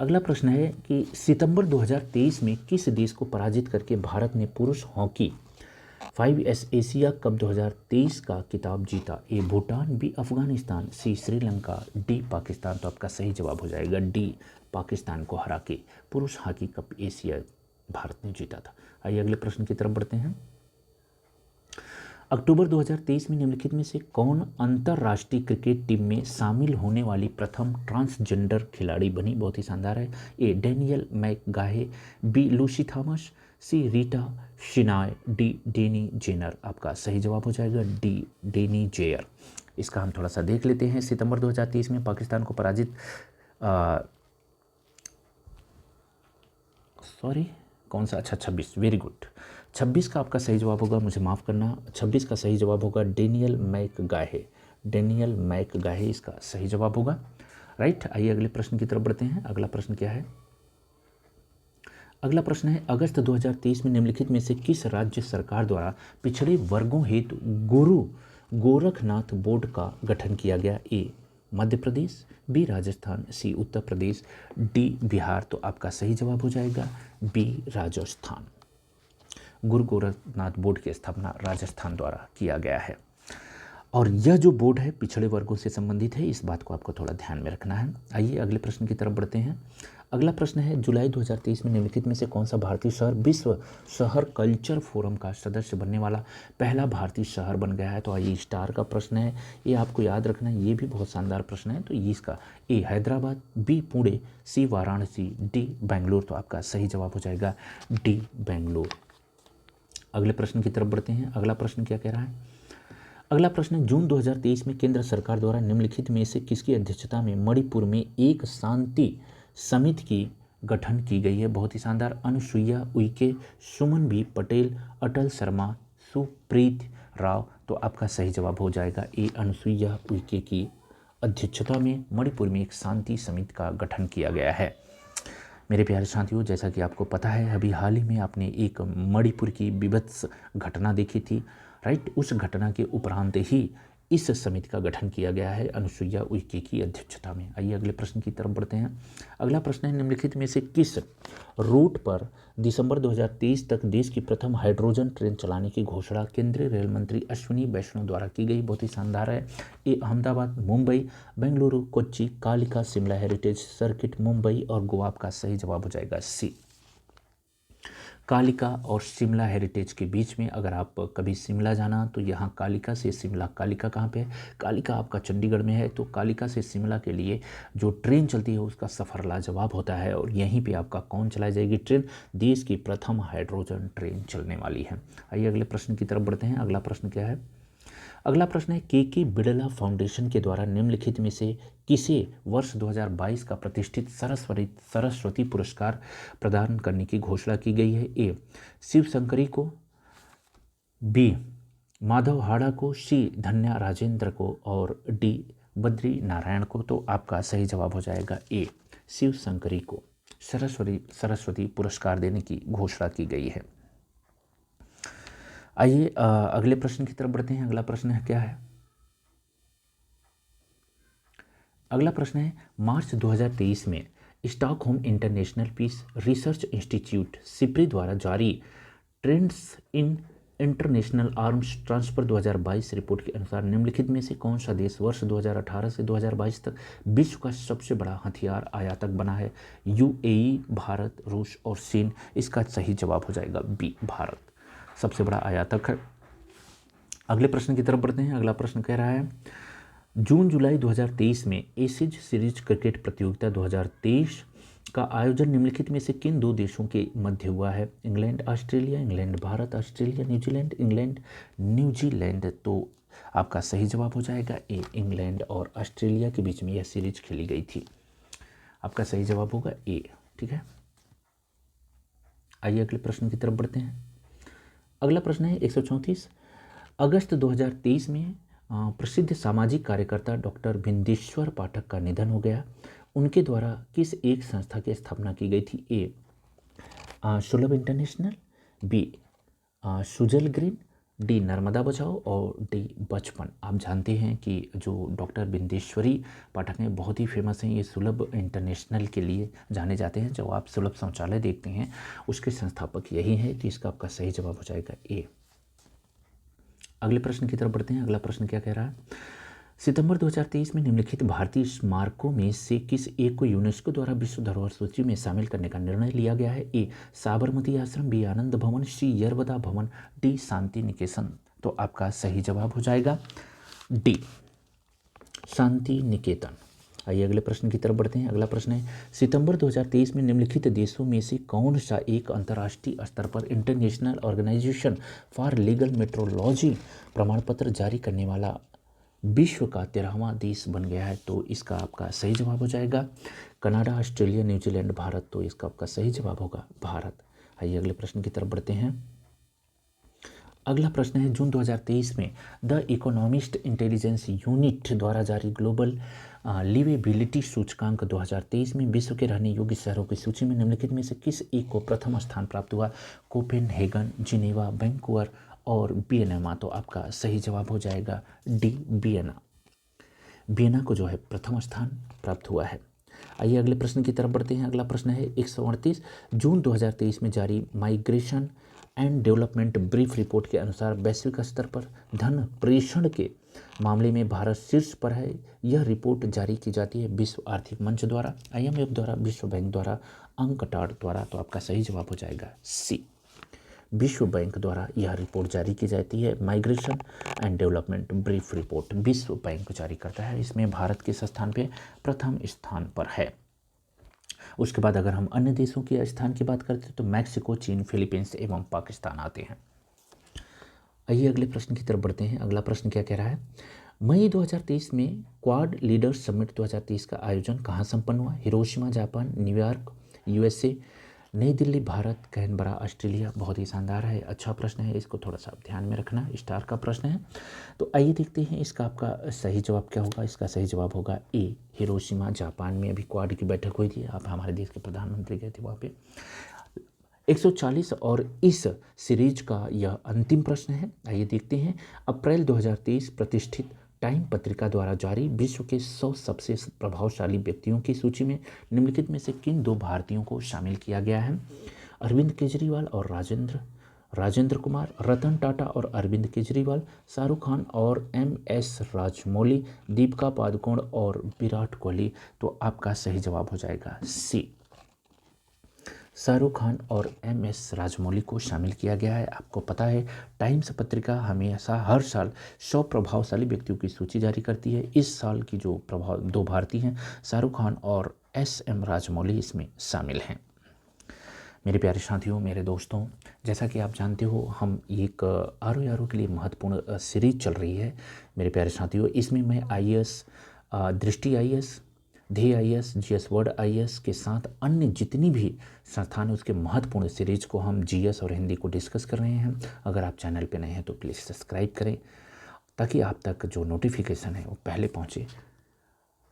अगला प्रश्न है कि सितंबर 2023 में किस देश को पराजित करके भारत ने पुरुष हॉकी 5S एशिया कप 2023 का खिताब जीता? ए भूटान, बी अफगानिस्तान, सी श्रीलंका, डी पाकिस्तान। तो आपका सही जवाब हो जाएगा डी, पाकिस्तान को हरा के पुरुष हॉकी कप एशिया भारत ने जीता था। आइए अगले प्रश्न की तरफ बढ़ते हैं। अक्टूबर 2023 में निम्नलिखित में से कौन अंतर्राष्ट्रीय क्रिकेट टीम में शामिल होने वाली प्रथम ट्रांसजेंडर खिलाड़ी बनी? बहुत ही शानदार है। ए डेनियल मैकगाहे, बी लूसी थॉमस, सी रीटा शिनाय, डी डेनी जेनर। आपका सही जवाब हो जाएगा डी, डेनी जेयर। इसका हम थोड़ा सा देख लेते हैं। सितंबर 2023 में पाकिस्तान को पराजित कौन सा, अच्छा 26, वेरी गुड, 26 का आपका सही जवाब होगा, मुझे माफ़ करना, 26 का सही जवाब होगा डेनियल मैकगाहे, डेनियल मैकगाहे इसका सही जवाब होगा। राइट, आइए अगले प्रश्न की तरफ बढ़ते हैं। अगला प्रश्न क्या है? अगला प्रश्न है, अगस्त 2023 में निम्नलिखित में से किस राज्य सरकार द्वारा पिछड़े वर्गों हेतु गुरु गोरखनाथ बोर्ड का गठन किया गया? ए मध्य प्रदेश, बी राजस्थान, सी उत्तर प्रदेश, डी बिहार। तो आपका सही जवाब हो जाएगा बी, राजस्थान। गुरु गोरखनाथ बोर्ड की स्थापना राजस्थान द्वारा किया गया है और यह जो बोर्ड है पिछड़े वर्गों से संबंधित है, इस बात को आपको थोड़ा ध्यान में रखना है। आइए अगले प्रश्न की तरफ बढ़ते हैं। अगला प्रश्न है, जुलाई 2023 में निम्नलिखित में से कौन सा भारतीय शहर विश्व शहर कल्चर फोरम का सदस्य बनने वाला पहला भारतीय शहर बन गया है? तो आइए स्टार का प्रश्न है, ये आपको याद रखना है, ये भी बहुत शानदार प्रश्न है। तो ये इसका ए हैदराबाद, बी पुणे, सी वाराणसी, डी बेंगलुरु। तो आपका सही जवाब हो जाएगा डी, बेंगलुरु। अगले प्रश्न की तरफ बढ़ते हैं। अगला प्रश्न क्या कह रहा है? अगला प्रश्न है, जून 2023 में केंद्र सरकार द्वारा निम्नलिखित में से किसकी अध्यक्षता में मणिपुर में एक शांति समिति की गठन की गई है? बहुत ही शानदार, अनुसुईया उइके, सुमन बी पटेल, अटल शर्मा, सुप्रीत राव। तो आपका सही जवाब हो जाएगा ए, अनुसुईया उइके की अध्यक्षता में मणिपुर में एक शांति समिति का गठन किया गया है। मेरे प्यारे साथियों, जैसा कि आपको पता है, अभी हाल ही में आपने एक मणिपुर की विभत्स घटना देखी थी। राइट, उस घटना के उपरांत ही इस समिति का गठन किया गया है अनुसुईया उइके की अध्यक्षता में। आइए अगले प्रश्न की तरफ बढ़ते हैं। अगला प्रश्न है, निम्नलिखित में से किस रूट पर दिसंबर 2023 तक देश की प्रथम हाइड्रोजन ट्रेन चलाने की घोषणा केंद्रीय रेल मंत्री अश्विनी वैष्णव द्वारा की गई? बहुत ही शानदार है। ए अहमदाबाद, मुंबई, बेंगलुरु, कोच्चि, कालिका, शिमला हेरिटेज सर्किट, मुंबई और गोवा। आपका सही जवाब हो जाएगा सी, कालिका और शिमला हेरिटेज के बीच में। अगर आप कभी शिमला जाना तो यहाँ कालिका से शिमला, कालिका कहाँ पे है? कालिका आपका चंडीगढ़ में है। तो कालिका से शिमला के लिए जो ट्रेन चलती है उसका सफ़र लाजवाब होता है और यहीं पे आपका कौन चलाई जाएगी ट्रेन? देश की प्रथम हाइड्रोजन ट्रेन चलने वाली है। आइए अगले प्रश्न की तरफ बढ़ते हैं। अगला प्रश्न क्या है? अगला प्रश्न है, के बिड़ला फाउंडेशन के द्वारा निम्नलिखित में से किसे वर्ष 2022 का प्रतिष्ठित सरस्वती पुरस्कार प्रदान करने की घोषणा की गई है? ए शिव शंकरी को, बी माधव हाड़ा को, सी धन्या राजेंद्र को और डी बद्री नारायण को। तो आपका सही जवाब हो जाएगा ए, शिव शंकरी को सरस्वती पुरस्कार देने की घोषणा की गई है। आइए अगले प्रश्न की तरफ बढ़ते हैं। अगला प्रश्न है क्या है? अगला प्रश्न है, मार्च 2023 में Stockholm international peace research institute SIPRI द्वारा जारी trends in international arms transfer 2022 report के अनुसार निम्नलिखित में से कौन सा देश वर्ष 2018 से 2022 तक विश्व का सबसे बड़ा हथियार आयातक बना है? यूएई, भारत, रूस और चीन। इसका सही जवाब हो जाएगा बी, भारत सबसे बड़ा आयातक है। अगले प्रश्न की तरफ बढ़ते हैं। अगला प्रश्न कह रहा है, जून जुलाई 2023 में एशिज सीरीज क्रिकेट प्रतियोगिता 2023 का आयोजन निम्नलिखित में से किन दो देशों के मध्य हुआ है? England Australia, England Bharat, Australia New Zealand, England New Zealand. तो आपका सही जवाब हो जाएगा ए, इंग्लैंड और ऑस्ट्रेलिया के बीच में यह सीरीज खेली गई थी। आपका सही जवाब होगा ए। ठीक है, आइए अगले प्रश्न की तरफ बढ़ते हैं। अगला प्रश्न है 134। अगस्त 2023 में प्रसिद्ध सामाजिक कार्यकर्ता डॉक्टर बिंदेश्वर पाठक का निधन हो गया। उनके द्वारा किस एक संस्था की स्थापना की गई थी? A Sulabh international, B Sujal green, D Narmada Bachao और डी बचपन। आप जानते हैं कि जो डॉक्टर बिंदेश्वरी पाठक हैं बहुत ही फेमस हैं, ये सुलभ इंटरनेशनल के लिए जाने जाते हैं। जब आप सुलभ शौचालय देखते हैं उसके संस्थापक यही हैं, तो इसका आपका सही जवाब हो जाएगा ए। अगले प्रश्न की तरफ बढ़ते हैं। अगला प्रश्न क्या कह रहा है? सितंबर 2023 में निम्नलिखित भारतीय स्मारकों में से किस एक को यूनेस्को द्वारा विश्व धरोहर सूची में शामिल करने का निर्णय लिया गया है? ए साबरमती आश्रम, बी आनंद भवन, सी यरवदा भवन, डी शांति निकेतन। तो आपका सही जवाब हो जाएगा डी शांति निकेतन। आइए अगले प्रश्न की तरफ बढ़ते हैं। अगला प्रश्न है सितंबर 2023 में निम्नलिखित देशों में से कौन सा एक अंतर्राष्ट्रीय स्तर पर international organisation for legal metrology प्रमाण पत्र जारी करने वाला विश्व का 13वां देश बन गया है? तो इसका आपका सही जवाब हो जाएगा कनाडा, ऑस्ट्रेलिया, न्यूजीलैंड, भारत। तो इसका आपका सही जवाब होगा भारत। आइए अगले प्रश्न की तरफ बढ़ते हैं। अगला प्रश्न है जून 2023 में द इकोनॉमिस्ट इंटेलिजेंस यूनिट द्वारा जारी ग्लोबल लिवेबिलिटी सूचकांक 2023 में विश्व के रहने योग्य शहरों की सूची में निम्नलिखित में से किस एक को प्रथम स्थान प्राप्त हुआ? कोपेनहेगन, जिनेवा, वैंकूवर और वियना। तो आपका सही जवाब हो जाएगा डी वियना। वियना को जो है प्रथम स्थान प्राप्त हुआ है। आइए अगले प्रश्न की तरफ बढ़ते हैं। अगला प्रश्न है 138। जून 2023 में जारी migration and development brief report के अनुसार वैश्विक स्तर पर धन प्रेषण के मामले में भारत शीर्ष पर है। यह रिपोर्ट जारी की जाती है विश्व आर्थिक मंच द्वारा, IMF द्वारा, विश्व बैंक द्वारा, अंकटाड द्वारा। तो आपका सही जवाब हो जाएगा सी, विश्व बैंक द्वारा यह रिपोर्ट जारी की जाती है। Migration and development brief report विश्व बैंक जारी करता है। इसमें भारत किस स्थान पे? प्रथम स्थान पर है। उसके बाद अगर हम अन्य देशों के स्थान की बात करते हैं तो मैक्सिको, चीन, फिलीपींस एवं पाकिस्तान आते हैं। आइए अगले प्रश्न की तरफ बढ़ते हैं। अगला प्रश्न क्या कह रहा है? मई 2023 में क्वाड लीडर्स समिट 2023 का आयोजन कहाँ संपन्न हुआ? हिरोशिमा जापान, न्यूयॉर्क USA, नई दिल्ली भारत, कैनबरा ऑस्ट्रेलिया। बहुत ही शानदार है, अच्छा प्रश्न है, इसको थोड़ा सा ध्यान में रखना, स्टार का प्रश्न है। तो आइए देखते हैं इसका आपका सही जवाब क्या होगा। इसका सही जवाब होगा ए, हिरोशिमा जापान में अभी क्वाड की बैठक हुई थी। आप हमारे देश के प्रधानमंत्री गए थे वहाँ पे। 140 और इस सीरीज का यह अंतिम प्रश्न है। आइए देखते हैं। अप्रैल 2023 प्रतिष्ठित टाइम पत्रिका द्वारा जारी विश्व के 100 सबसे प्रभावशाली व्यक्तियों की सूची में निम्नलिखित में से किन दो भारतीयों को शामिल किया गया है? अरविंद केजरीवाल और राजेंद्र कुमार, रतन टाटा और अरविंद केजरीवाल, शाहरुख खान और MS राजमौली, दीपिका पादुकोण और विराट कोहली। तो आपका सही जवाब हो जाएगा सी, शाहरुख खान और MS राजमौली को शामिल किया गया है। आपको पता है टाइम्स पत्रिका हमेशा हर साल 100 प्रभावशाली व्यक्तियों की सूची जारी करती है। इस साल की जो दो भारतीय हैं, शाहरुख खान और SM राजमौली, इसमें शामिल हैं। मेरे प्यारे साथियों, मेरे दोस्तों, जैसा कि आप जानते हो हम एक RO के लिए महत्वपूर्ण सीरीज चल रही है। मेरे प्यारे साथियों, इसमें मैं IAS, दृष्टि IAS, ध्येय IAS, GS वर्ड IAS के साथ अन्य जितनी भी संस्थान है उसके महत्वपूर्ण सीरीज को हम GS और हिंदी को डिस्कस कर रहे हैं। अगर आप चैनल पे नए हैं तो प्लीज़ सब्सक्राइब करें ताकि आप तक जो नोटिफिकेशन है वो पहले पहुंचे।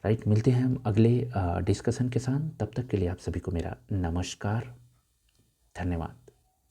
राइट, मिलते हैं हम अगले डिस्कशन के साथ। तब तक के लिए आप सभी को मेरा नमस्कार, धन्यवाद।